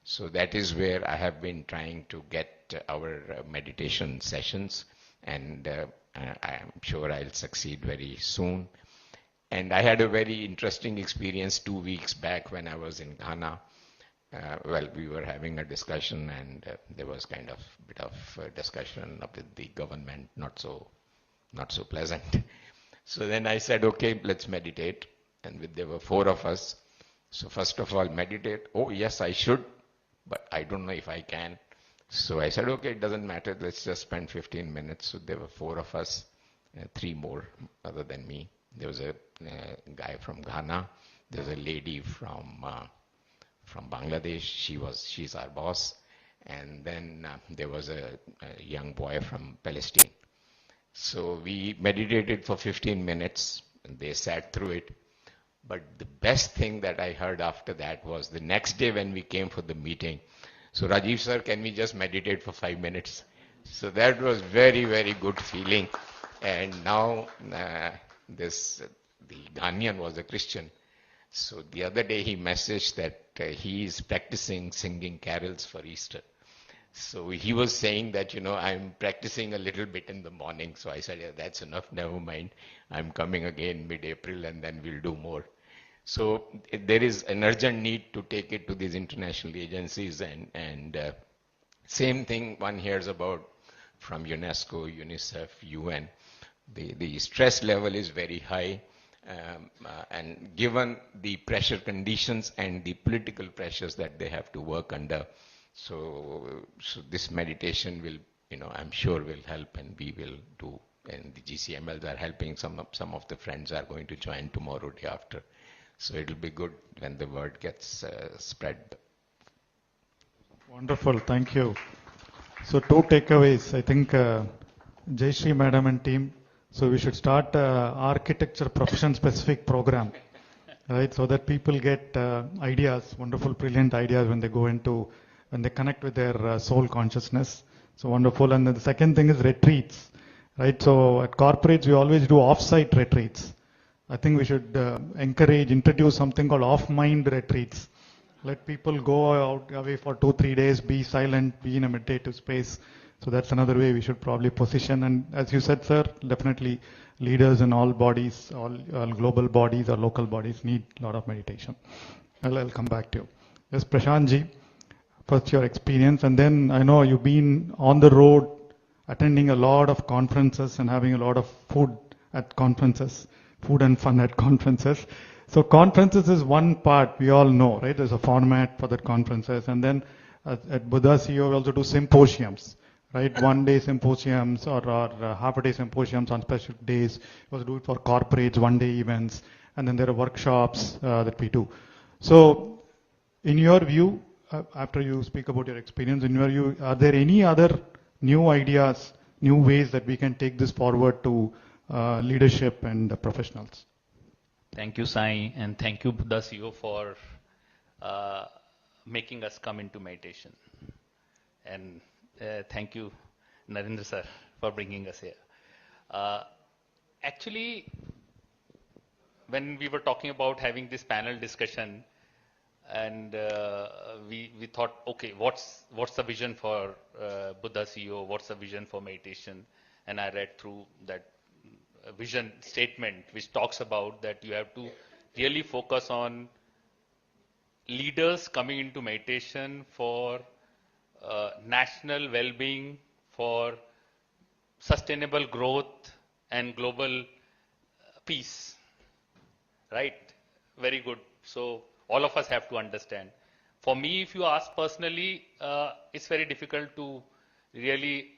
So that is where I have been trying to get our meditation sessions, and I am sure I'll succeed very soon. And I had a very interesting experience 2 weeks back when I was in Ghana. We were having a discussion, and there was kind of a bit of discussion with the government, not so pleasant. So then I said, okay, let's meditate. And there were 4 of us. So first of all, meditate. Oh, yes, I should, but I don't know if I can. So I said, okay, it doesn't matter. Let's just spend 15 minutes. So there were 4 of us, 3 more other than me. There was a guy from Ghana. There was a lady from Bangladesh. She's our boss. And then there was a young boy from Palestine. So we meditated for 15 minutes, and they sat through it. But the best thing that I heard after that was the next day when we came for the meeting. So Rajiv sir, can we just meditate for 5 minutes? So that was very, very good feeling. And now the Ghanaian was a Christian. So the other day he messaged that he is practicing singing carols for Easter. So he was saying that, I'm practicing a little bit in the morning. So I said, yeah, that's enough, never mind. I'm coming again mid-April, and then we'll do more. So there is an urgent need to take it to these international agencies, and same thing one hears about from UNESCO, UNICEF, UN. The stress level is very high, and given the pressure conditions and the political pressures that they have to work under, so this meditation will, I'm sure will help, and we will do. And the GCMLs are helping. Some of the friends are going to join tomorrow, day after. So it'll be good when the word gets spread. Wonderful, thank you. So 2 takeaways. I think Jayashree Madam and team, so we should start architecture profession specific program, right? So that people get ideas, wonderful, brilliant ideas when they connect with their soul consciousness. So wonderful. And then the second thing is retreats, right? So at corporates, we always do off-site retreats. I think we should introduce something called off-mind retreats. Let people go away for 2-3 days, be silent, be in a meditative space. So that's another way we should probably position. And as you said, sir, definitely leaders in all bodies, all global bodies or local bodies need a lot of meditation. I'll come back to you. Yes, Prashant ji, first your experience, and then I know you've been on the road attending a lot of conferences and having a lot of food at conferences. Food and fun at conferences. So conferences is one part, we all know, right? There's a format for the conferences. And then at Buddha CEO, we also do symposiums, right? 1-day symposiums or half-a-day symposiums on special days. We also do it for corporates, 1-day events. And then there are workshops that we do. So in your view, after you speak about your experience, in your view, are there any other new ideas, new ways that we can take this forward to leadership and professionals? Thank you, Sai, and thank you, Buddha CEO, for making us come into meditation. And thank you, Narendra sir, for bringing us here. Actually, when we were talking about having this panel discussion, and we thought, okay, what's the vision for Buddha CEO? What's the vision for meditation? And I read through that vision statement, which talks about that you have to really focus on leaders coming into meditation for national well-being, for sustainable growth and global peace. Right? Very good. So all of us have to understand. For me, if you ask personally, it's very difficult to really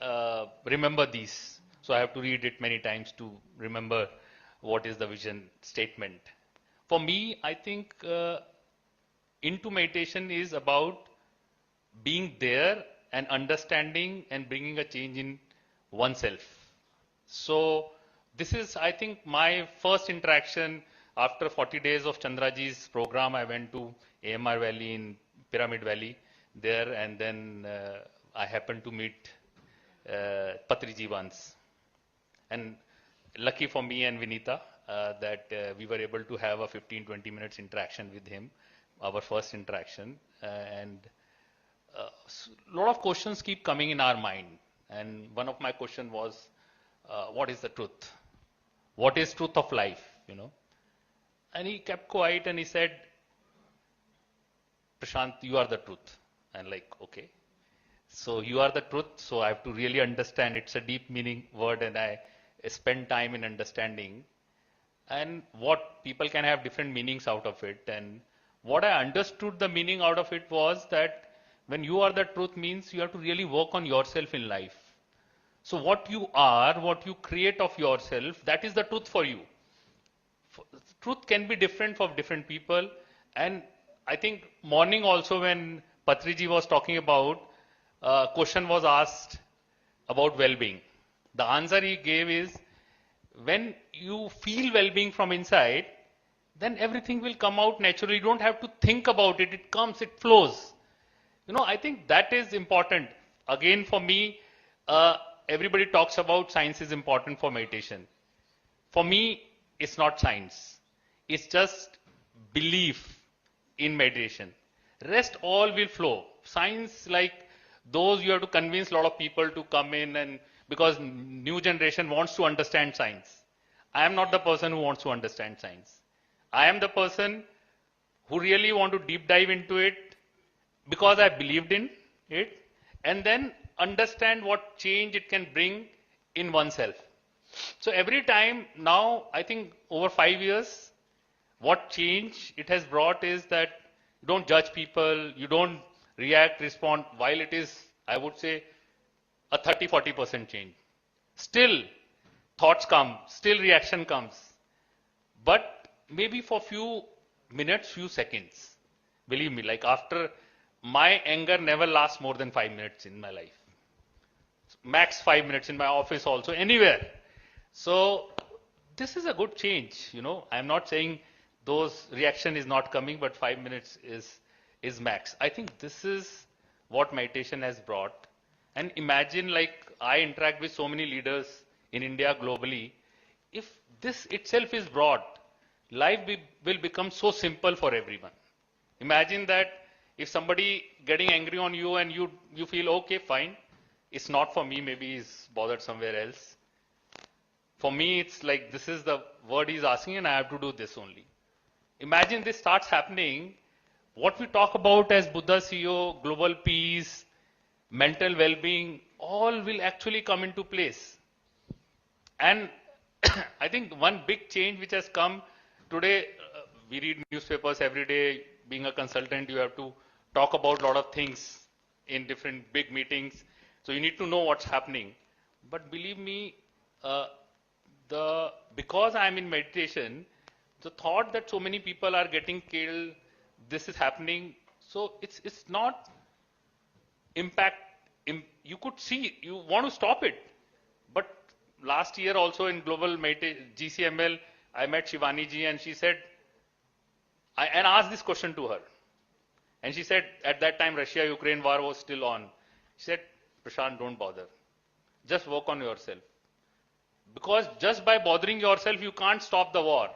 remember these. So I have to read it many times to remember what is the vision statement. For me, I think into meditation is about being there and understanding and bringing a change in oneself. So this is, I think, my first interaction. After 40 days of Chandraji's program, I went to AMR Valley in Pyramid Valley there, and then I happened to meet Patriji once. And lucky for me and Vinita that we were able to have a 15-20 minutes interaction with him, our first interaction. And a lot of questions keep coming in our mind. And one of my questions was, what is the truth? What is truth of life? You know? And he kept quiet and he said, Prashant, you are the truth. And like, okay. So you are the truth. So I have to really understand. It's a deep meaning word, and I spend time in understanding. And what people can have different meanings out of it. And what I understood the meaning out of it was that when you are the truth means you have to really work on yourself in life. So what you are, what you create of yourself, that is the truth for you. Truth can be different for different people. And I think morning also when Patriji was talking about, question was asked about well-being. The answer he gave is, when you feel well-being from inside, then everything will come out naturally. You don't have to think about it. It comes, it flows. You know, I think that is important. Again, for me, everybody talks about science is important for meditation. For me, it's not science. It's just belief in meditation. Rest all will flow. Science, like those you have to convince a lot of people to come in, and because new generation wants to understand science. I am not the person who wants to understand science. I am the person who really want to deep dive into it because I believed in it, and then understand what change it can bring in oneself. So every time now, I think over 5 years, what change it has brought is that you don't judge people, you don't react, respond, while it is, I would say, a 30-40% change. Still, thoughts come, still reaction comes. But maybe for few minutes, few seconds. Believe me, like after, my anger never lasts more than 5 minutes in my life. Max 5 minutes in my office also, anywhere. So this is a good change, you know. I'm not saying those reaction is not coming, but 5 minutes is max. I think this is what meditation has brought. And imagine, like, I interact with so many leaders in India, globally. If this itself is brought, life will become so simple for everyone. Imagine that if somebody getting angry on you and you feel, okay, fine, it's not for me, maybe he's bothered somewhere else. For me, it's like, this is the word he's asking and I have to do this only. Imagine this starts happening. What we talk about as Buddha CEO, global peace, mental well-being, all will actually come into place. And I think one big change which has come today, we read newspapers every day. Being a consultant, you have to talk about a lot of things in different big meetings. So you need to know what's happening. But believe me, because I'm in meditation, the thought that so many people are getting killed, this is happening, So it's not impact. You could see, you want to stop it. But last year also in Global GCML, I met Shivani ji and she said, and asked this question to her. And she said, at that time, Russia-Ukraine war was still on. She said, Prashant, don't bother. Just work on yourself. Because just by bothering yourself, you can't stop the war.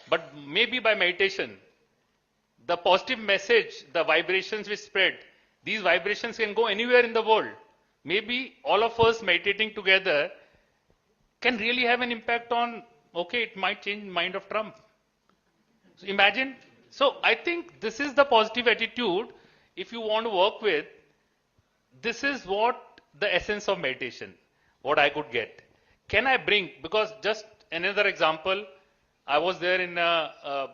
But maybe by meditation, the positive message, the vibrations we spread, these vibrations can go anywhere in the world. Maybe all of us meditating together can really have an impact on, okay, it might change the mind of Trump. So imagine. So I think this is the positive attitude. If you want to work with, this is what the essence of meditation, what I could get. Can I bring, because just another example, I was there in a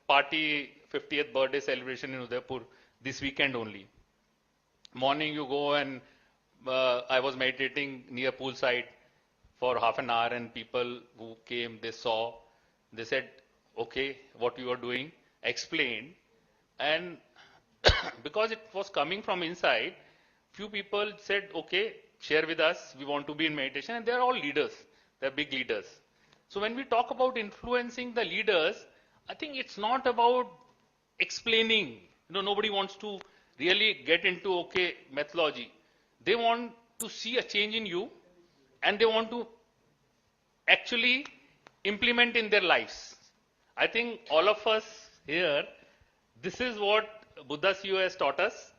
party, 50th birthday celebration in Udaipur this weekend only. Morning you go and I was meditating near poolside for half an hour and people who came, they saw, they said, okay, what you are doing, explain. And because it was coming from inside, few people said, okay, share with us, we want to be in meditation, and they're all leaders, they're big leaders. So when we talk about influencing the leaders, I think it's not about explaining. Nobody wants to really get into, okay, methodology. They want to see a change in you and they want to actually implement in their lives. I think all of us here, this is what Buddha CEO has taught us.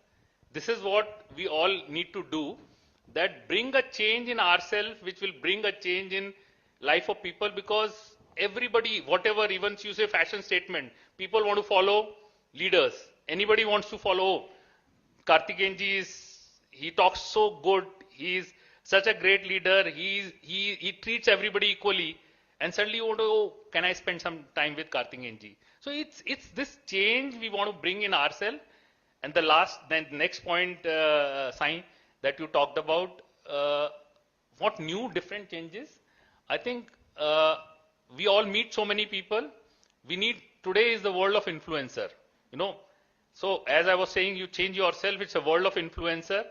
This is what we all need to do, that bring a change in ourselves, which will bring a change in life of people, because everybody, whatever, even you say fashion statement, people want to follow leaders. Anybody wants to follow. Karthikeyan he talks so good. He is such a great leader. He treats everybody equally. And suddenly you want to, oh, can I spend some time with Karthikeyan ji? So it's this change we want to bring in ourselves. And the next point, Sai, that you talked about, what new different changes? I think we all meet so many people. Today is the world of influencer, So as I was saying, you change yourself, it's a world of influencer.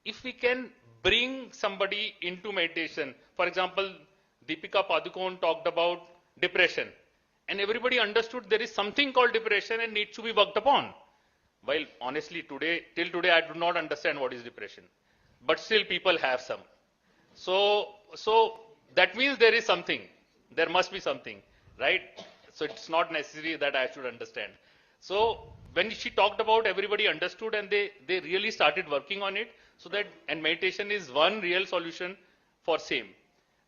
If we can bring somebody into meditation, for example, Deepika Padukone talked about depression. And everybody understood there is something called depression and needs to be worked upon. While honestly, till today, I do not understand what is depression. But still people have some. So that means there is something. There must be something, right? So it's not necessary that I should understand. So when she talked about, everybody understood and they really started working on it. And meditation is one real solution for same.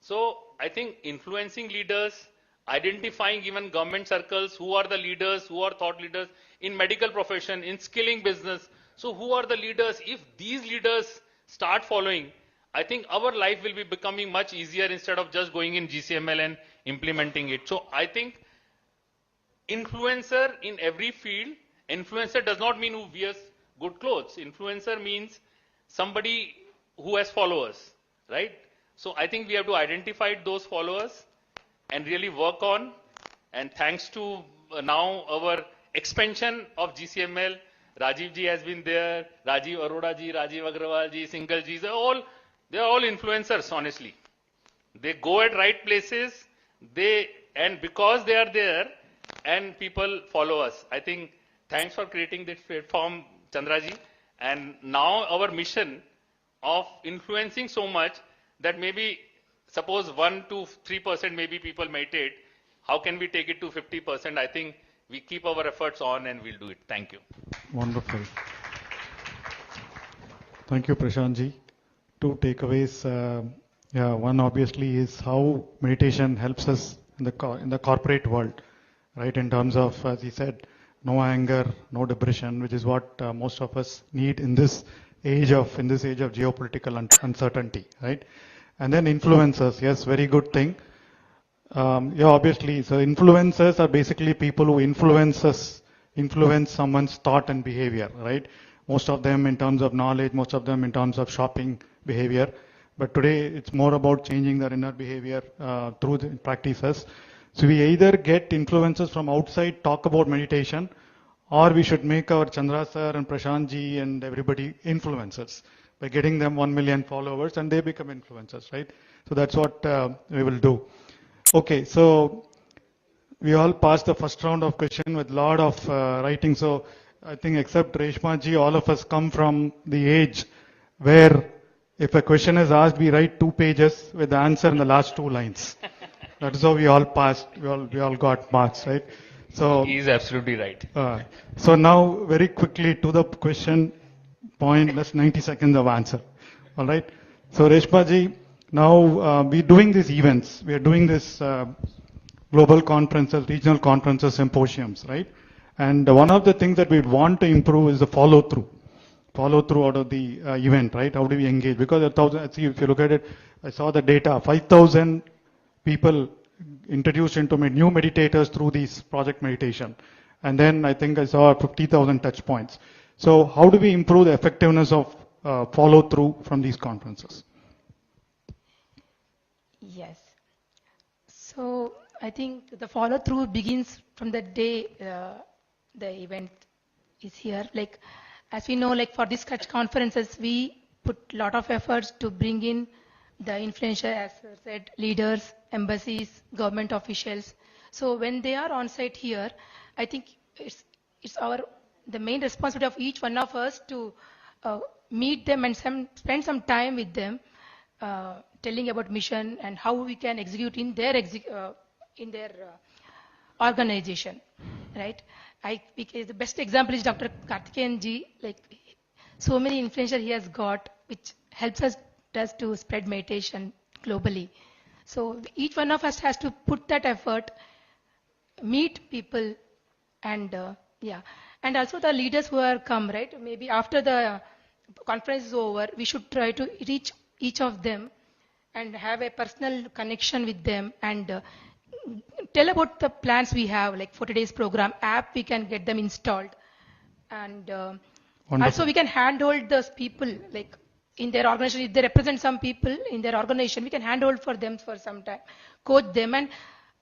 So I think influencing leaders, identifying even government circles, who are the leaders, who are thought leaders in medical profession, in skilling business. So who are the leaders? If these leaders start following, I think our life will be becoming much easier instead of just going in GCML and implementing it. So I think influencer in every field, influencer does not mean who wears good clothes. Influencer means somebody who has followers, right? So I think we have to identify those followers and really work on. And thanks to now our expansion of GCML, Rajiv ji has been there, Rajiv Arora ji, Rajiv Agrawal ji, Singhal ji, they're all influencers, honestly. They go at right places, and because they are there and people follow us. I think thanks for creating this platform, Chandra ji. And now our mission of influencing so much that maybe suppose 1 to 3% maybe people meditate, how can we take it to 50%? I think we keep our efforts on and we'll do it. Thank you. Wonderful. Thank you, Prashant ji. Two takeaways. One obviously is how meditation helps us in the corporate world, right? In terms of, as he said, no anger, no depression, which is what most of us need in this age of geopolitical uncertainty, right? And then influencers, yes, very good thing. Obviously, so influencers are basically people who influence someone's thought and behavior, right? Most of them in terms of knowledge, most of them in terms of shopping behavior. But today it's more about changing their inner behavior through the practices. So we either get influences from outside, talk about meditation, or we should make our Chandra sir and Prashant ji and everybody influencers by getting them 1 million followers and they become influencers, right? So that's what we will do. Okay, so we all passed the first round of question with a lot of writing. So I think except Reshma ji, all of us come from the age where if a question is asked, we write 2 pages with the answer in the last 2 lines. That is how we all passed. We all got marks, right? So He is absolutely right. So now very quickly to the question point, less 90 seconds of answer. All right. So Reshma ji, now we're doing these events. We are doing this global conferences, regional conferences, symposiums, right? And one of the things that we want to improve is the follow through out of the event, right? How do we engage? Because see, if you look at it, I saw the data, 5,000 people introduced into new meditators through these project meditation. And then I think I saw 50,000 touch points. So how do we improve the effectiveness of follow through from these conferences? Yes. So I think the follow through begins from the day the event is here. Like, as we know, like for these such conferences, we put a lot of efforts to bring in the influential, as I said, leaders, embassies, government officials. So when they are on site here, I think it's the main responsibility of each one of us to meet them and spend some time with them, telling about mission and how we can execute in their organization, right? The best example is Dr. Karthikeyan ji. Like, so many influential he has got, which helps us to spread meditation globally. So each one of us has to put that effort, meet people, and and also the leaders who are come, right? Maybe after the conference is over, we should try to reach each of them and have a personal connection with them and tell about the plans we have, like for today's program app, we can get them installed. And also we can handhold those people, like in their organization, if they represent some people in their organization, we can handhold for them for some time, coach them. And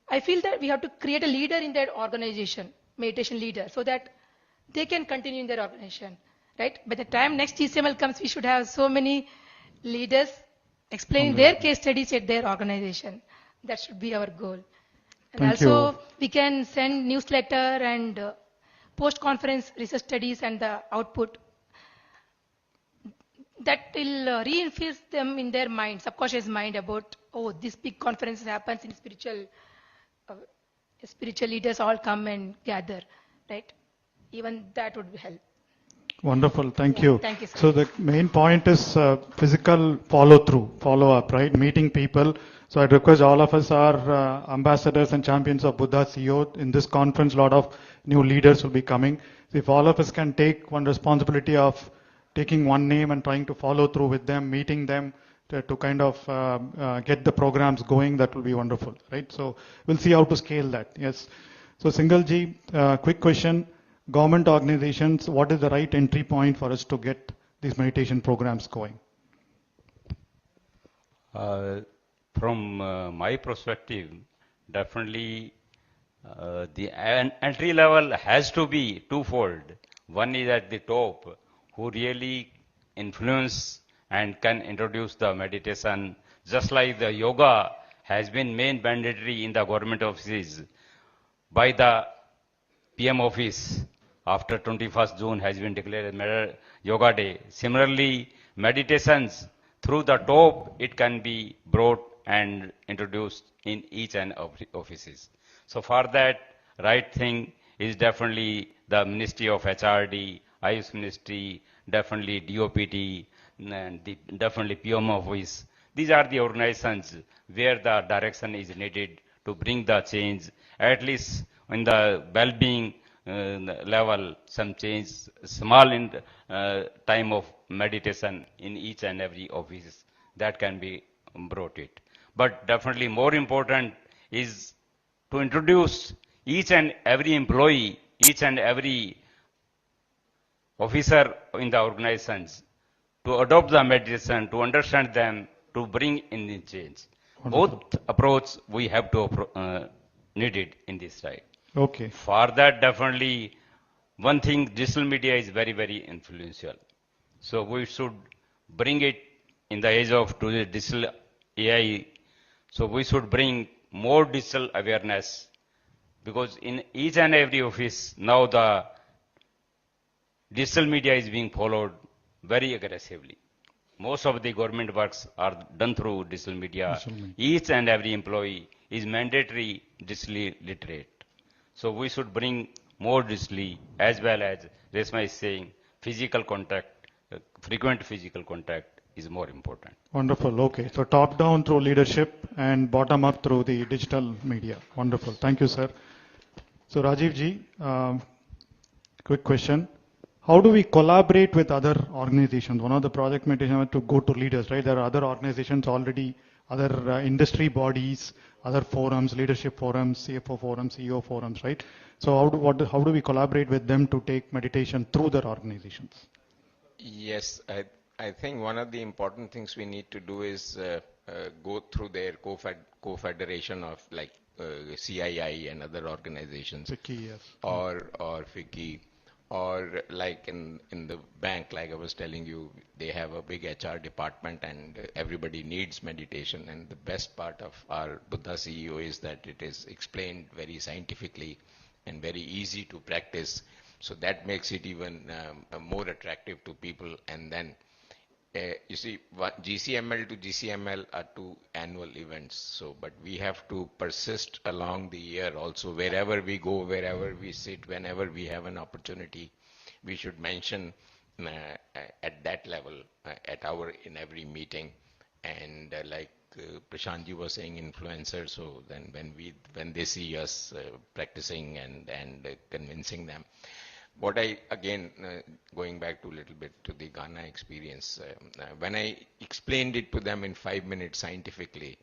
I feel that we have to create a leader in their organization, meditation leader, so that they can continue in their organization, right? By the time next GCML comes, we should have so many leaders explaining their case studies at their organization. That should be our goal. And Thank also, you. we can send newsletter and post-conference research studies and the output. That will reinforce them in their mind, subconscious mind, about, oh, this big conference happens in spiritual leaders all come and gather, right? Even that would help. Wonderful, thank Yeah, you. thank you, sir. So the main point is physical follow-up, right? Meeting people. So I request all of us are ambassadors and champions of Buddha CEO. In this conference, a lot of new leaders will be coming. So if all of us can take one responsibility of taking one name and trying to follow through with them, meeting them to kind of get the programs going, that will be wonderful, right? So we'll see how to scale that, yes. So Singalji, quick question. Government organizations, what is the right entry point for us to get these meditation programs going? From my perspective, definitely the entry level has to be twofold. One is at the top, who really influence and can introduce the meditation, just like the yoga has been made mandatory in the government offices by the PM office. After 21st June has been declared as Yoga Day. Similarly, meditations through the top, it can be brought and introduced in each and every offices. So for that, right thing is definitely the Ministry of HRD, Ayush Ministry, definitely DOPT, and definitely PM office. These are the organizations where the direction is needed to bring the change, at least in the well-being level, some change, small in time of meditation in each and every office, that can be brought it. But definitely more important is to introduce each and every employee, each and every officer in the organizations to adopt the meditation, to understand them, to bring in the change. Wonderful. Both approach we have to needed in this side. Okay. For that, definitely one thing, digital media is very, very influential. So we should bring it in the age of today, digital AI. So we should bring more digital awareness, because in each and every office now the digital media is being followed very aggressively. Most of the government works are done through digital media. Each and every employee is mandatory digitally literate. So we should bring more digitally, as well as Resma is saying, physical contact, frequent physical contact is more important. Wonderful. Okay. So top down through leadership and bottom up through the digital media. Wonderful. Thank you, sir. So Rajiv ji, quick question. How do we collaborate with other organizations? One of the project meditation was to go to leaders, right? There are other organizations already, other industry bodies, other forums, leadership forums, CFO forums, CEO forums, right? So how do we collaborate with them to take meditation through their organizations? Yes, I think one of the important things we need to do is go through their co-federation of like CII and other organizations, FICCI, yes. or FICCI, or like in the bank, like I was telling you, they have a big HR department and everybody needs meditation. And the best part of our Buddha CEO is that it is explained very scientifically and very easy to practice. So that makes it even more attractive to people. And then you see, GCML to GCML are two annual events. So, but we have to persist along the year also. Wherever we go, wherever we sit, whenever we have an opportunity, we should mention at that level in every meeting. And like Prashantji was saying, influencers. So then when they see us practicing and convincing them. What again, going back to a little bit to the Ghana experience, when I explained it to them in 5 minutes scientifically,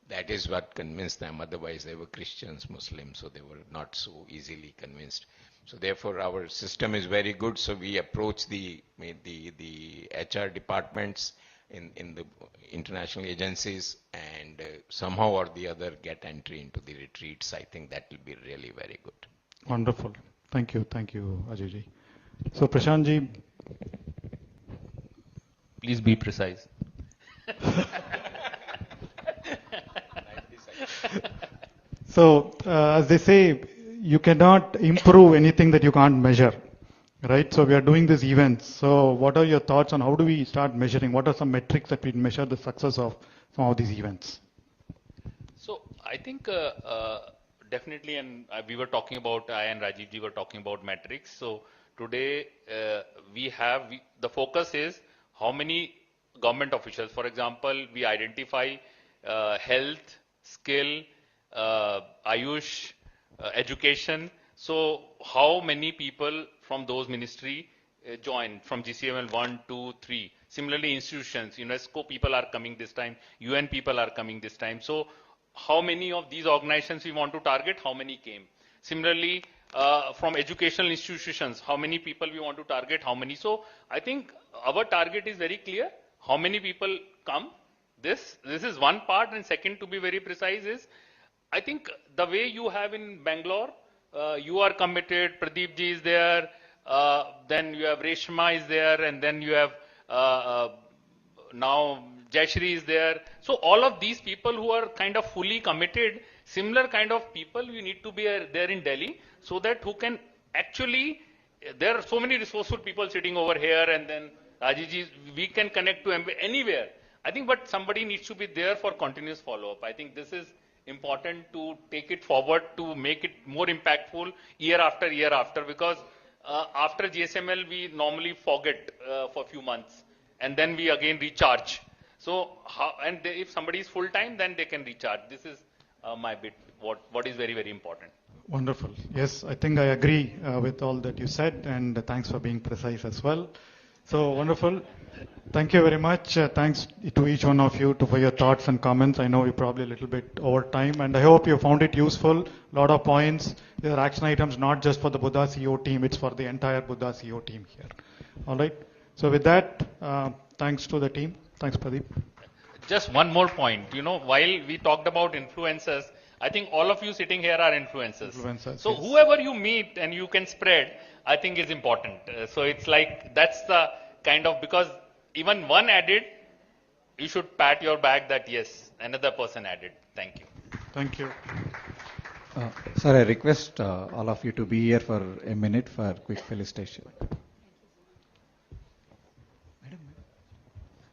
that is what convinced them. Otherwise, they were Christians, Muslims, so they were not so easily convinced. So therefore, our system is very good. So we approach the HR departments in the international agencies, and somehow or the other get entry into the retreats. I think that will be really very good. Wonderful. Thank you, Ajay ji. So Prashant ji, please be precise. So as they say, you cannot improve anything that you can't measure, right? So we are doing these events. So what are your thoughts on how do we start measuring? What are some metrics that we measure the success of some of these events? So I think definitely, and we were talking about, I and Rajiv ji were talking about metrics. So today the focus is how many government officials, for example, we identify health, skill, Ayush, education. So how many people from those ministry join from GCML 1, 2, 3. Similarly, institutions, UNESCO people are coming this time, UN people are coming this time. So how many of these organizations we want to target, how many came. Similarly, from educational institutions, how many people we want to target, how many. So I think our target is very clear, how many people come. This is one part, and second, to be very precise, is I think the way you have in Bangalore, you are committed, Pradeep ji is there, then you have Reshma is there, and then you have now Jayashri is there. So all of these people who are kind of fully committed, similar kind of people we need to be there in Delhi, so that who can actually, there are so many resourceful people sitting over here, and then Rajiv, we can connect to anywhere. I think, but somebody needs to be there for continuous follow-up. I think this is important to take it forward, to make it more impactful year after, because after GSML we normally forget for a few months, and then we again recharge. So, if somebody is full-time, then they can recharge. This is my bit, what is very, very important. Wonderful. Yes, I think I agree with all that you said, and thanks for being precise as well. So wonderful. Thank you very much. Thanks to each one of you for your thoughts and comments. I know you're probably a little bit over time, and I hope you found it useful. A lot of points. There are action items not just for the Buddha CEO team, it's for the entire Buddha CEO team here. All right. So with that, thanks to the team. Thanks, Pradeep. Just one more point. While we talked about influencers, I think all of you sitting here are influencers. Influencers, So yes. whoever you meet and you can spread, I think is important. So it's like that's the kind of, because even one added, you should pat your back that yes, another person added. Thank you. Thank you. Sir, I request all of you to be here for a minute for quick felicitation.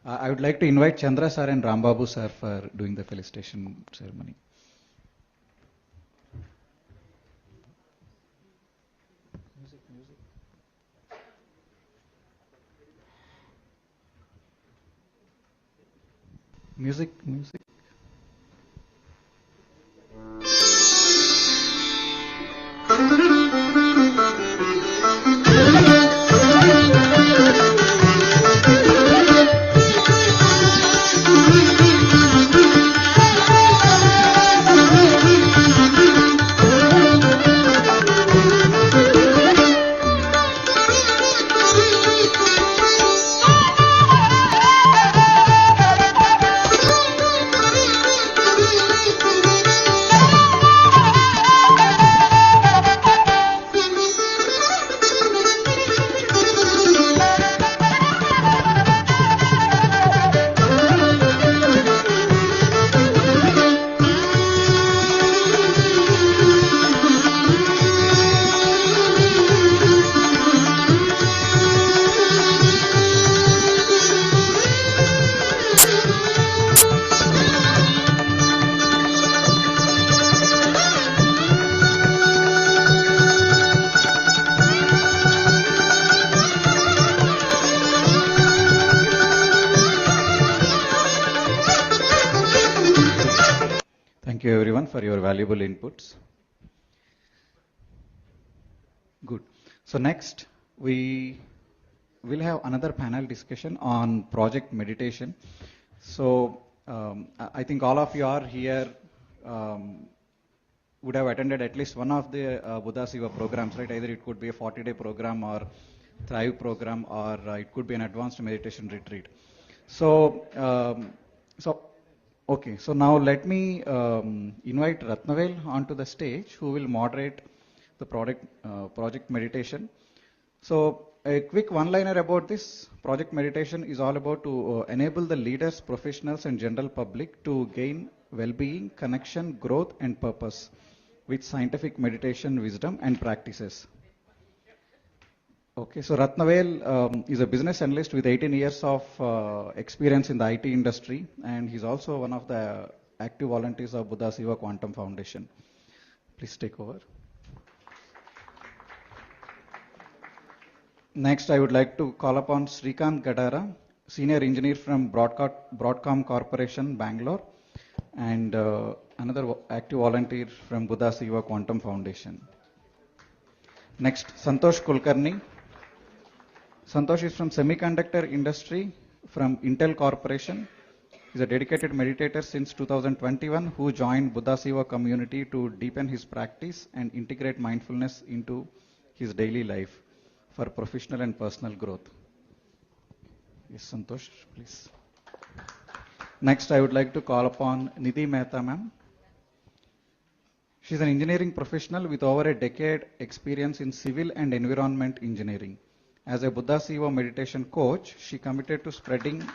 I would like to invite Chandra sir and Rambabu sir for doing the felicitation ceremony. Music, music. Thank you everyone for your valuable inputs. Good. So next we will have another panel discussion on project meditation. So I think all of you are here would have attended at least one of the Buddha Siva programs, right? Either it could be a 40-day program or Thrive program, or it could be an advanced meditation retreat. So, okay. So now let me invite Ratnavel onto the stage, who will moderate the project meditation. So a quick one-liner about this project meditation is all about to enable the leaders, professionals, and general public to gain well-being, connection, growth, and purpose with scientific meditation, wisdom, and practices. Okay, so Ratnavel is a business analyst with 18 years of experience in the IT industry, and he's also one of the active volunteers of Buddha Siva Quantum Foundation. Please take over. Next, I would like to call upon Srikanth Gadara, Senior Engineer from Broadcom Corporation, Bangalore, and another active volunteer from Buddha Siva Quantum Foundation. Next, Santosh Kulkarni. Santosh is from semiconductor industry from Intel Corporation. He's a dedicated meditator since 2021 who joined Buddha Siva community to deepen his practice and integrate mindfulness into his daily life for professional and personal growth. Yes, Santosh, please. Next, I would like to call upon Nidhi Mehta, ma'am. She's an engineering professional with over a decade experience in civil and environment engineering. As a Buddha Siva meditation coach, she committed to spreading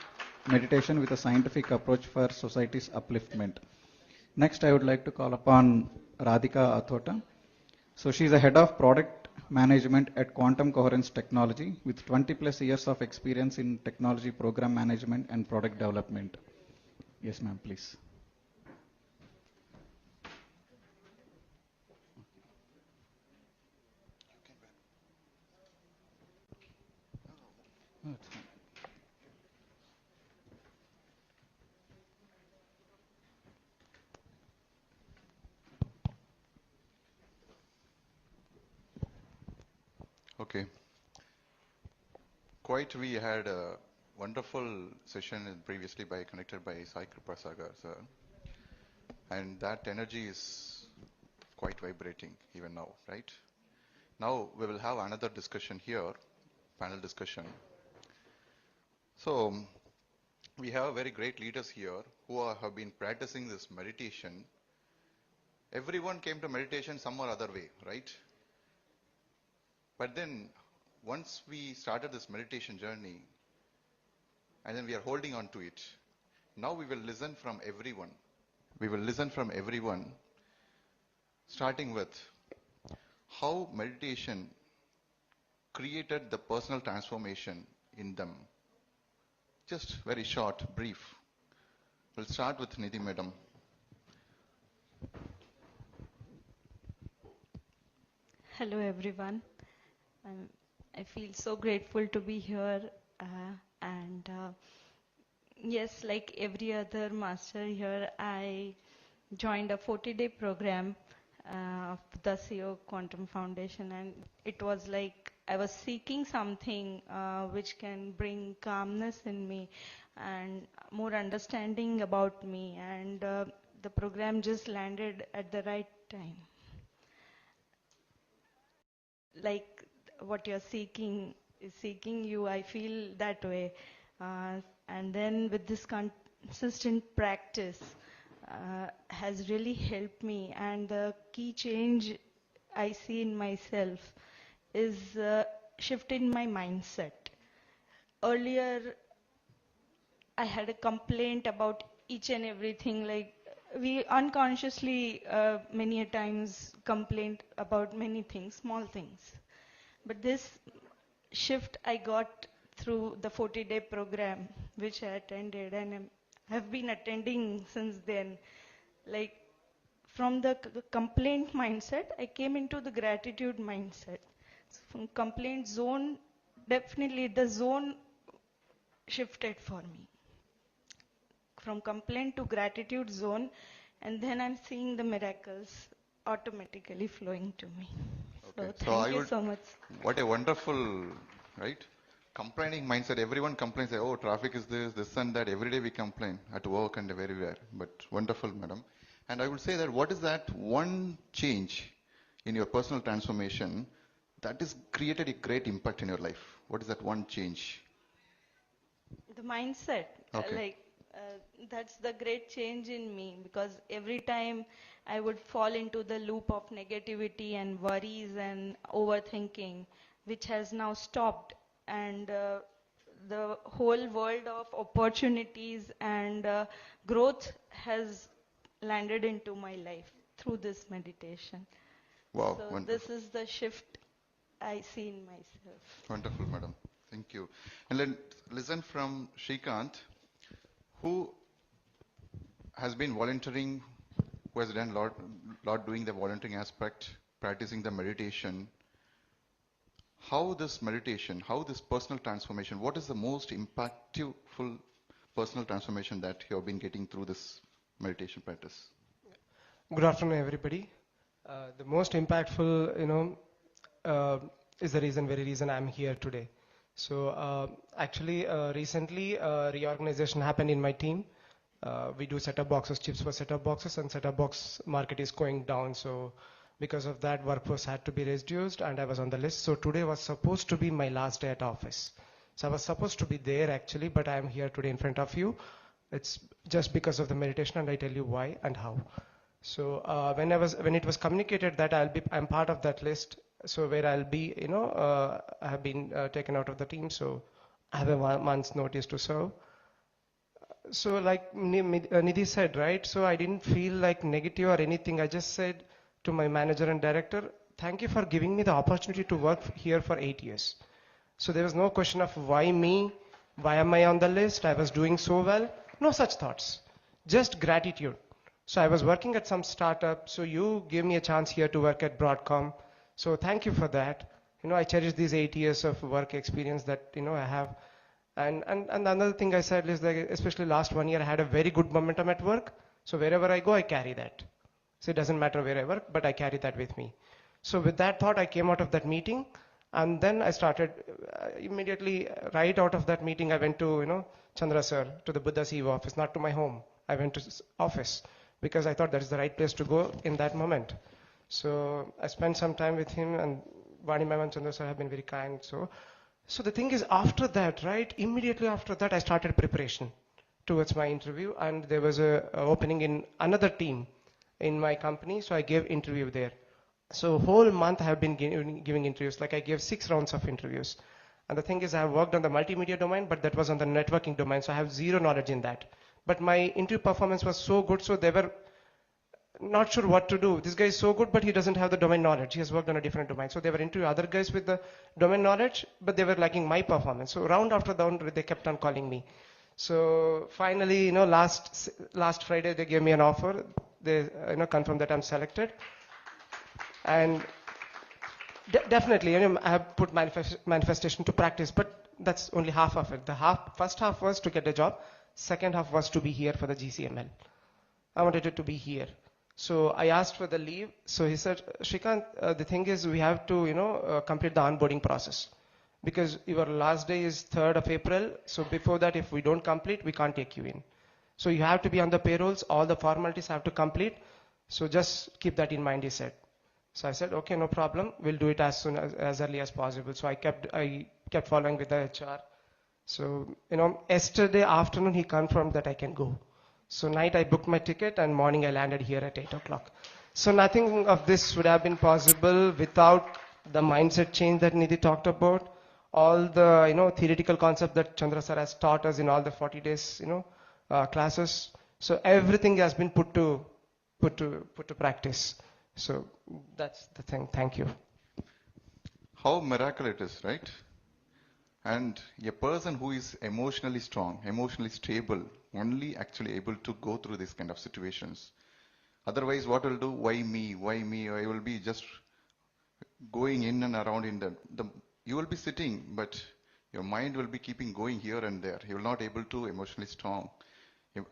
meditation with a scientific approach for society's upliftment. Next, I would like to call upon Radhika Athota. So she's a head of product management at Quantum Coherence Technology with 20 plus years of experience in technology program management and product development. Yes, ma'am, please. Okay. We had a wonderful session previously conducted by Sai Kripasagar sir, and that energy is quite vibrating even now, right? Now we will have another discussion here, panel discussion. So we have very great leaders here who have been practicing this meditation. Everyone came to meditation some or other way, right? But then once we started this meditation journey, and then we are holding on to it, now we will listen from everyone. We will listen from everyone, starting with how meditation created the personal transformation in them. Just very short, brief. We'll start with Nidhi Madam. Hello everyone. I feel so grateful to be here and yes, like every other master here, I joined a 40-day program of the CEO Quantum Foundation, and it was like I was seeking something which can bring calmness in me and more understanding about me, and the program just landed at the right time. Like what you're seeking is seeking you. I feel that way. And then with this consistent practice has really helped me. And the key change I see in myself is shift in my mindset. Earlier, I had a complaint about each and everything. Like we unconsciously many a times complain about many things, small things. But this shift I got through the 40-day program which I attended, and have been attending since then. Like from the complaint mindset, I came into the gratitude mindset. So from complaint zone, definitely the zone shifted for me. From complaint to gratitude zone, and then I'm seeing the miracles automatically flowing to me. Okay. So thank you so much. What a wonderful, right? Complaining mindset. Everyone complains, oh, traffic is this and that. Every day we complain at work and everywhere. But wonderful, madam. And I would say that what is that one change in your personal transformation that has created a great impact in your life? What is that one change? The mindset, Okay. that's the great change in me, because every time I would fall into the loop of negativity and worries and overthinking, which has now stopped, and the whole world of opportunities and growth has landed into my life through this meditation. Wow, So wonderful. this is the shift I see in myself. Wonderful, madam. Thank you. And let's listen from Shrikant, who has been volunteering, who has done lot doing the volunteering aspect, practicing the meditation. How this meditation, how this personal transformation, what is the most impactful personal transformation that you have been getting through this meditation practice? Good afternoon, everybody. The most impactful, is the very reason I'm here today. So actually, recently, reorganization happened in my team. We do set-up boxes, chips for set-up boxes, and set-up box market is going down. So because of that, workforce had to be reduced, and I was on the list. So today was supposed to be my last day at office. So I was supposed to be there actually, but I am here today in front of you. It's just because of the meditation, and I tell you why and how. So when it was communicated that I'm part of that list, so where I'll be, I have been taken out of the team, so I have a month's notice to serve. So like Nidhi said, right? So I didn't feel like negative or anything. I just said to my manager and director, thank you for giving me the opportunity to work here for 8 years. So there was no question of why me, why am I on the list? I was doing so well. No such thoughts. Just gratitude. So I was working at some startup. So you gave me a chance here to work at Broadcom. So thank you for that. I cherish these 8 years of work experience that, I have. And another thing I said is that especially last 1 year, I had a very good momentum at work. So wherever I go, I carry that. So it doesn't matter where I work, but I carry that with me. So with that thought, I came out of that meeting. And then I started immediately, right out of that meeting, I went to, Chandra sir, to the Buddha CEO office, not to my home. I went to his office because I thought that is the right place to go in that moment. So I spent some time with him, and Vani ma'am and Chandra sir have been very kind. So the thing is, after that, right, immediately after that, I started preparation. towards my interview, and there was a opening in another team in my company, so I gave interview there. So whole month I have been giving interviews, like I gave 6 rounds of interviews. And the thing is, I have worked on the multimedia domain, but that was on the networking domain, so I have zero knowledge in that. But my interview performance was so good, so they were not sure what to do. This guy is so good, but he doesn't have the domain knowledge. He has worked on a different domain. So they were interviewing other guys with the domain knowledge, but they were lacking my performance. So round after round, they kept on calling me. So finally, last Friday, they gave me an offer. They, confirmed that I'm selected. And definitely, I have put manifestation to practice, but that's only half of it. First half was to get a job. Second half was to be here for the GCML. I wanted it to be here. So I asked for the leave. So he said, Shrikant, the thing is we have to, complete the onboarding process. Because your last day is 3rd of April. So before that, if we don't complete, we can't take you in. So you have to be on the payrolls. All the formalities have to complete. So just keep that in mind, he said. So I said, okay, no problem. We'll do it as early as possible. So I kept following with the HR. So, yesterday afternoon, he confirmed that I can go. So night I booked my ticket and morning I landed here at 8 o'clock. So nothing of this would have been possible without the mindset change that Nidhi talked about. All the, theoretical concept that Chandra sir has taught us in all the 40 days, classes. So everything has been put to practice. So that's the thing. Thank you. How miraculous it is, right? And a person who is emotionally strong, emotionally stable, only actually able to go through this kind of situations. Otherwise, what will do? Why me? Why me? I will be just going in and around in you will be sitting, but your mind will be keeping going here and there. You will not able to emotionally strong.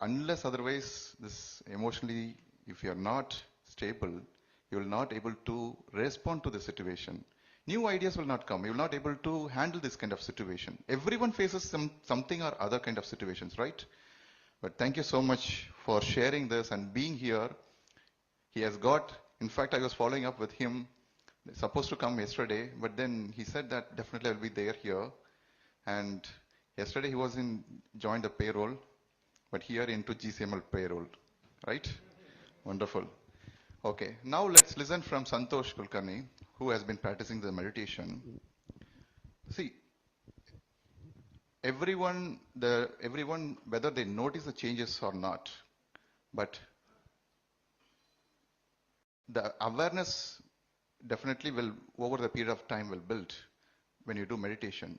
Unless otherwise, this emotionally, if you are not stable, you will not able to respond to the situation. New ideas will not come. You will not able to handle this kind of situation. Everyone faces something or other kind of situations, right? But thank you so much for sharing this and being here. He has got, in fact, I was following up with him, supposed to come yesterday, but then he said that definitely I'll be there here. And yesterday he was joined the payroll, but here into GCML payroll, right? Wonderful. Okay, now let's listen from Santosh Kulkarni, who has been practicing the meditation. See, everyone, whether they notice the changes or not, but the awareness definitely will, over the period of time, will build when you do meditation.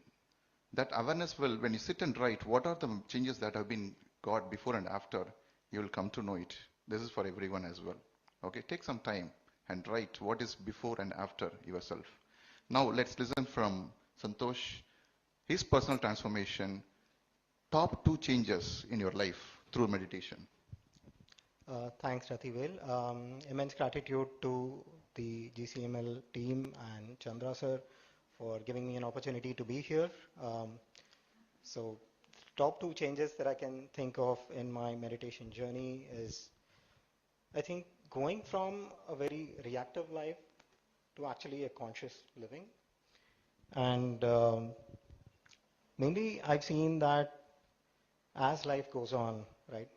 That awareness will, when you sit and write, what are the changes that have been got before and after, you will come to know it. This is for everyone as well. Okay, take some time and write what is before and after yourself. Now let's listen from Santosh, his personal transformation, top 2 changes in your life through meditation. Thanks, Rathivel. Immense gratitude to the GCML team and Chandra sir for giving me an opportunity to be here. So top 2 changes that I can think of in my meditation journey is, I think, going from a very reactive life to actually a conscious living. And mainly I've seen that as life goes on, right,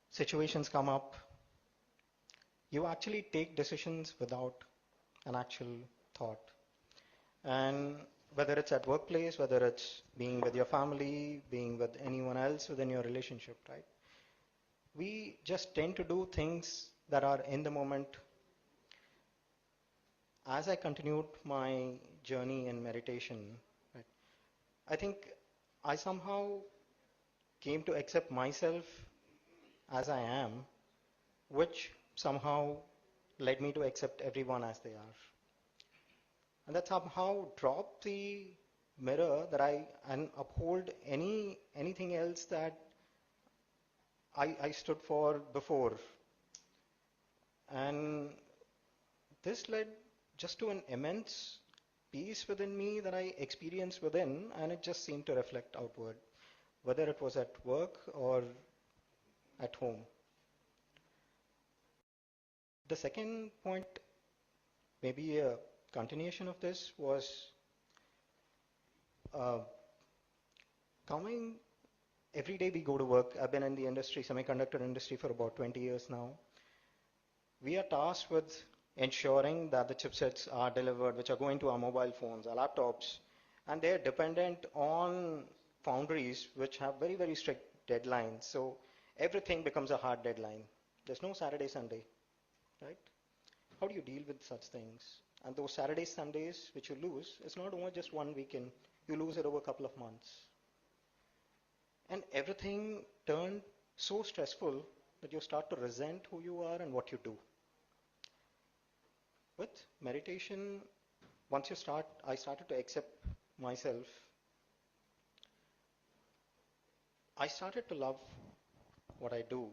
situations come up, you actually take decisions without an actual thought. And whether it's at workplace, whether it's being with your family, being with anyone else within your relationship, right? We just tend to do things that are in the moment. As I continued my journey in meditation, right, I think I somehow came to accept myself as I am, which somehow led me to accept everyone as they are. And that somehow dropped the mirror that and uphold anything else that I stood for before. And this led just to an immense peace within me that I experienced within, and it just seemed to reflect outward, whether it was at work or at home. The second point, maybe a continuation of this, was coming every day we go to work. I've been in the industry, semiconductor industry, for about 20 years now. We are tasked with ensuring that the chipsets are delivered, which are going to our mobile phones, our laptops, and they're dependent on foundries which have very, very strict deadlines. So everything becomes a hard deadline. There's no Saturday, Sunday, right? How do you deal with such things? And those Saturdays, Sundays, which you lose, it's not over just one weekend. You lose it over a couple of months. And everything turned so stressful that you start to resent who you are and what you do. With meditation, once you start, I started to accept myself. I started to love what I do.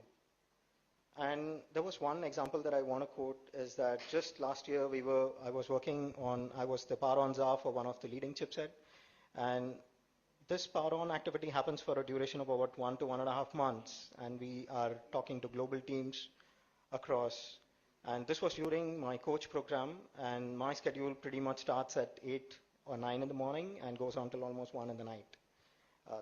And there was one example that I want to quote is that just last year I was the power on czar for one of the leading chipset. And this power on activity happens for a duration of about 1 to 1.5 months. And we are talking to global teams across. And this was during my coach program. And my schedule pretty much starts at 8 or 9 in the morning and goes on till almost 1 in the night.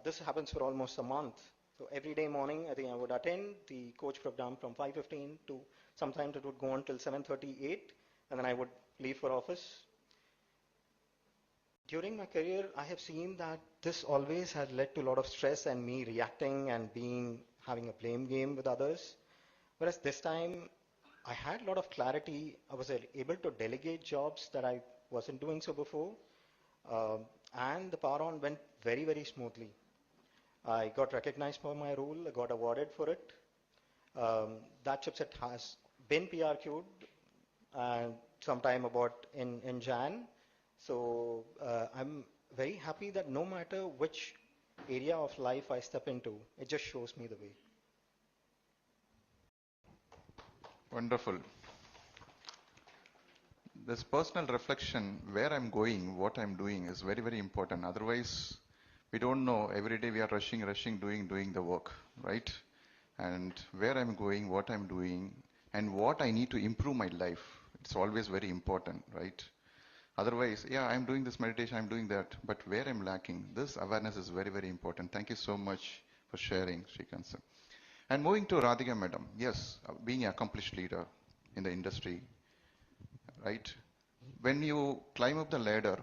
This happens for almost a month. So every day morning, I think I would attend the coach program from 5:15 to sometimes it would go on till 7:38, and then I would leave for office. During my career, I have seen that this always has led to a lot of stress and me reacting and having a blame game with others. Whereas this time, I had a lot of clarity. I was able to delegate jobs that I wasn't doing so before, and the power on went very, very smoothly. I got recognized for my role. I got awarded for it. That chipset has been PRQ'd sometime about in Jan. So I'm very happy that no matter which area of life I step into, it just shows me the way. Wonderful. This personal reflection, where I'm going, what I'm doing is very, very important. Otherwise, we don't know. Every day we are rushing, doing the work, right? And where I'm going, what I'm doing, and what I need to improve my life. It's always very important, right? Otherwise, yeah, I'm doing this meditation, I'm doing that, but where I'm lacking, this awareness is very, very important. Thank you so much for sharing, Srikanth sir. And moving to Radhika madam, yes, being an accomplished leader in the industry, right? When you climb up the ladder,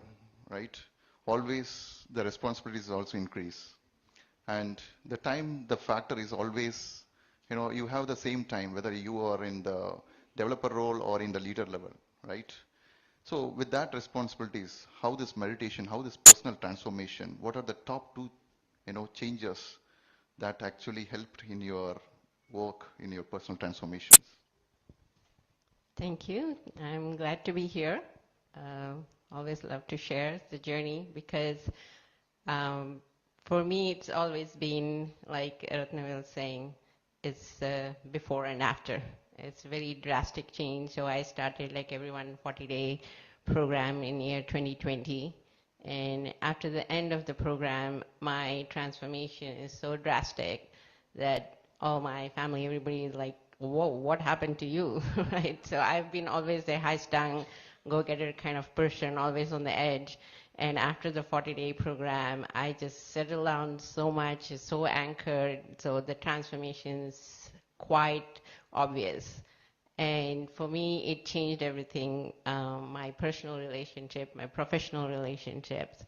right, always the responsibilities also increase. And the time, the factor is always, you have the same time, whether you are in the developer role or in the leader level, right? So with that responsibilities, how this meditation, how this personal transformation, what are the top two, changes that actually helped in your work, in your personal transformations? Thank you. I'm glad to be here. Always love to share the journey because for me it's always been like Ratna was saying, it's before and after. It's very drastic change. So I started like everyone 40-day program in year 2020. And after the end of the program, my transformation is so drastic that all my family, everybody is like, whoa, what happened to you, right? So I've been always a high-strung, go-getter kind of person, always on the edge. And after the 40-day program, I just settled down so much, so anchored, so the transformation's quite obvious. And for me, it changed everything, my personal relationship, my professional relationships.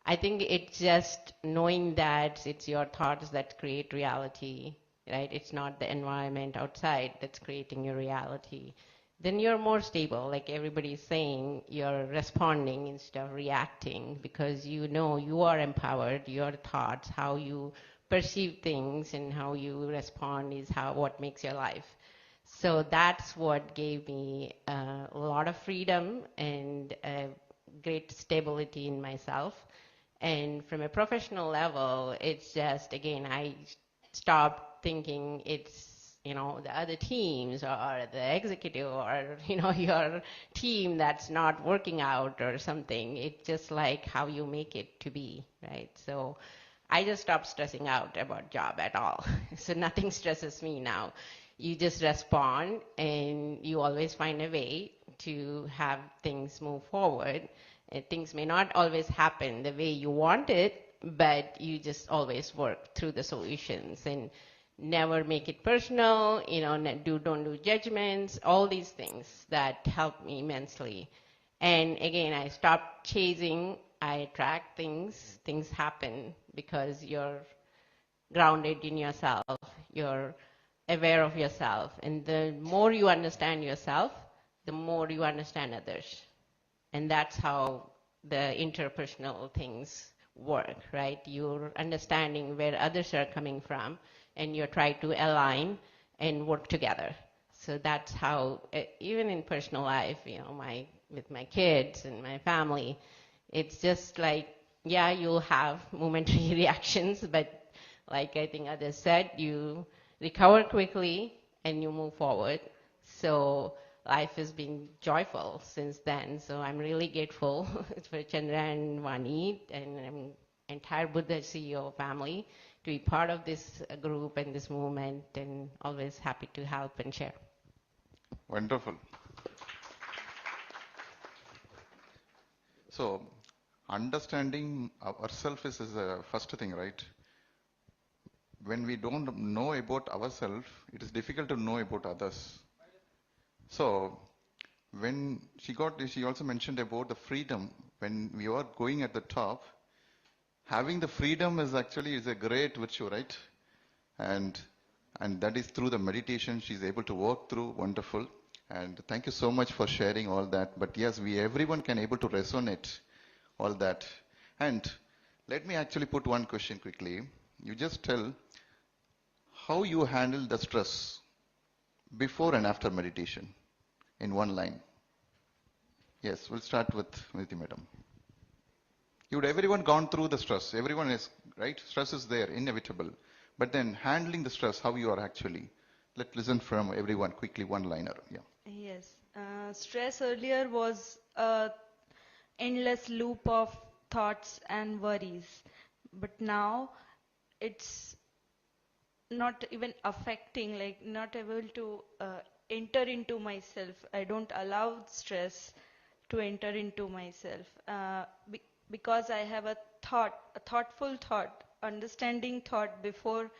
I think it's just knowing that it's your thoughts that create reality, right? It's not the environment outside that's creating your reality. Then you're more stable, like everybody's saying, you're responding instead of reacting because you know you are empowered, your thoughts, how you perceive things and how you respond is what makes your life. So that's what gave me a lot of freedom and great stability in myself. And from a professional level, it's just, again, I stopped thinking it's, the other teams or the executive or, your team that's not working out or something. It's just like how you make it to be, right? So I just stopped stressing out about job at all. So nothing stresses me now. You just respond and you always find a way to have things move forward. And things may not always happen the way you want it, but you just always work through the solutions and never make it personal, don't do judgments, all these things that help me immensely. And again, I stopped chasing, I attract things happen because you're grounded in yourself, you're aware of yourself. And the more you understand yourself, the more you understand others. And that's how the interpersonal things work, right? You're understanding where others are coming from, and you're trying to align and work together. So that's how, even in personal life, with my kids and my family, it's just like, yeah, you'll have momentary reactions, but like I think others said, you recover quickly and you move forward. So life has been joyful since then. So I'm really grateful for Chandra and Vani and entire Buddha CEO family to be part of this group and this movement, and always happy to help and share. Wonderful. So, understanding ourselves is the first thing, right? When we don't know about ourselves, it is difficult to know about others. So, when she also mentioned about the freedom. When we are going at the top, having the freedom is a great virtue, right? And that is through the meditation she's able to walk through. Wonderful. And thank you so much for sharing all that. But yes, everyone can able to resonate all that. And let me actually put one question quickly. You just tell how you handle the stress before and after meditation in one line. Yes, we'll start with Niti madam. Everyone gone through the stress. Everyone is, right? Stress is there, inevitable. But then handling the stress, how you are actually. Let's listen from everyone quickly, one liner. Yeah. Yes. Stress earlier was a endless loop of thoughts and worries. But now it's not even affecting, like not able to enter into myself. I don't allow stress to enter into myself because I have a thoughtful thought, understanding thought before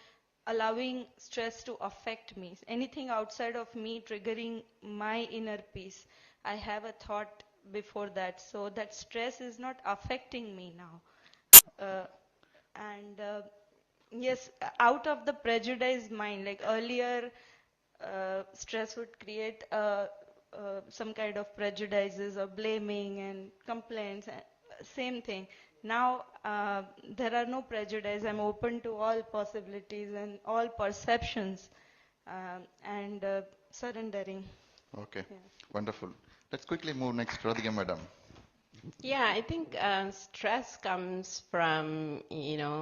allowing stress to affect me. Anything outside of me triggering my inner peace, I have a thought before that, so that stress is not affecting me now. And yes, out of the prejudiced mind, like earlier, stress would create some kind of prejudices or blaming and complaints. Same thing. Now there are no prejudice. I'm open to all possibilities and all perceptions, and surrendering. Okay, yeah. Wonderful. Let's quickly move next, Radhika madam. Yeah, I think stress comes from,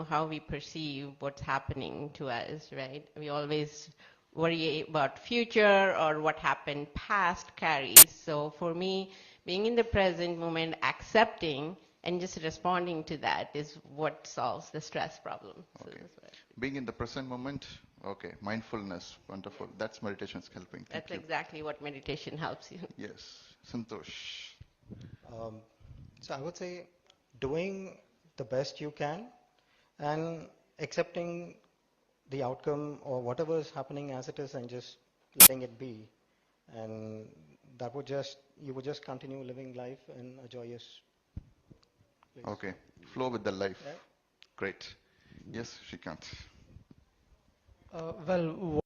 how we perceive what's happening to us, right? We always worry about future or what happened past carries. So for me, being in the present moment, accepting and just responding to that is what solves the stress problem. Okay. So being in the present moment, okay, mindfulness, wonderful. That's meditation's helping. That's exactly what meditation helps you. Yes, Santosh. So I would say doing the best you can and accepting the outcome or whatever is happening as it is and just letting it be. And you would just continue living life in a joyous place. Okay, flow with the life. Yeah. Great. Yes, Shrikant. Well,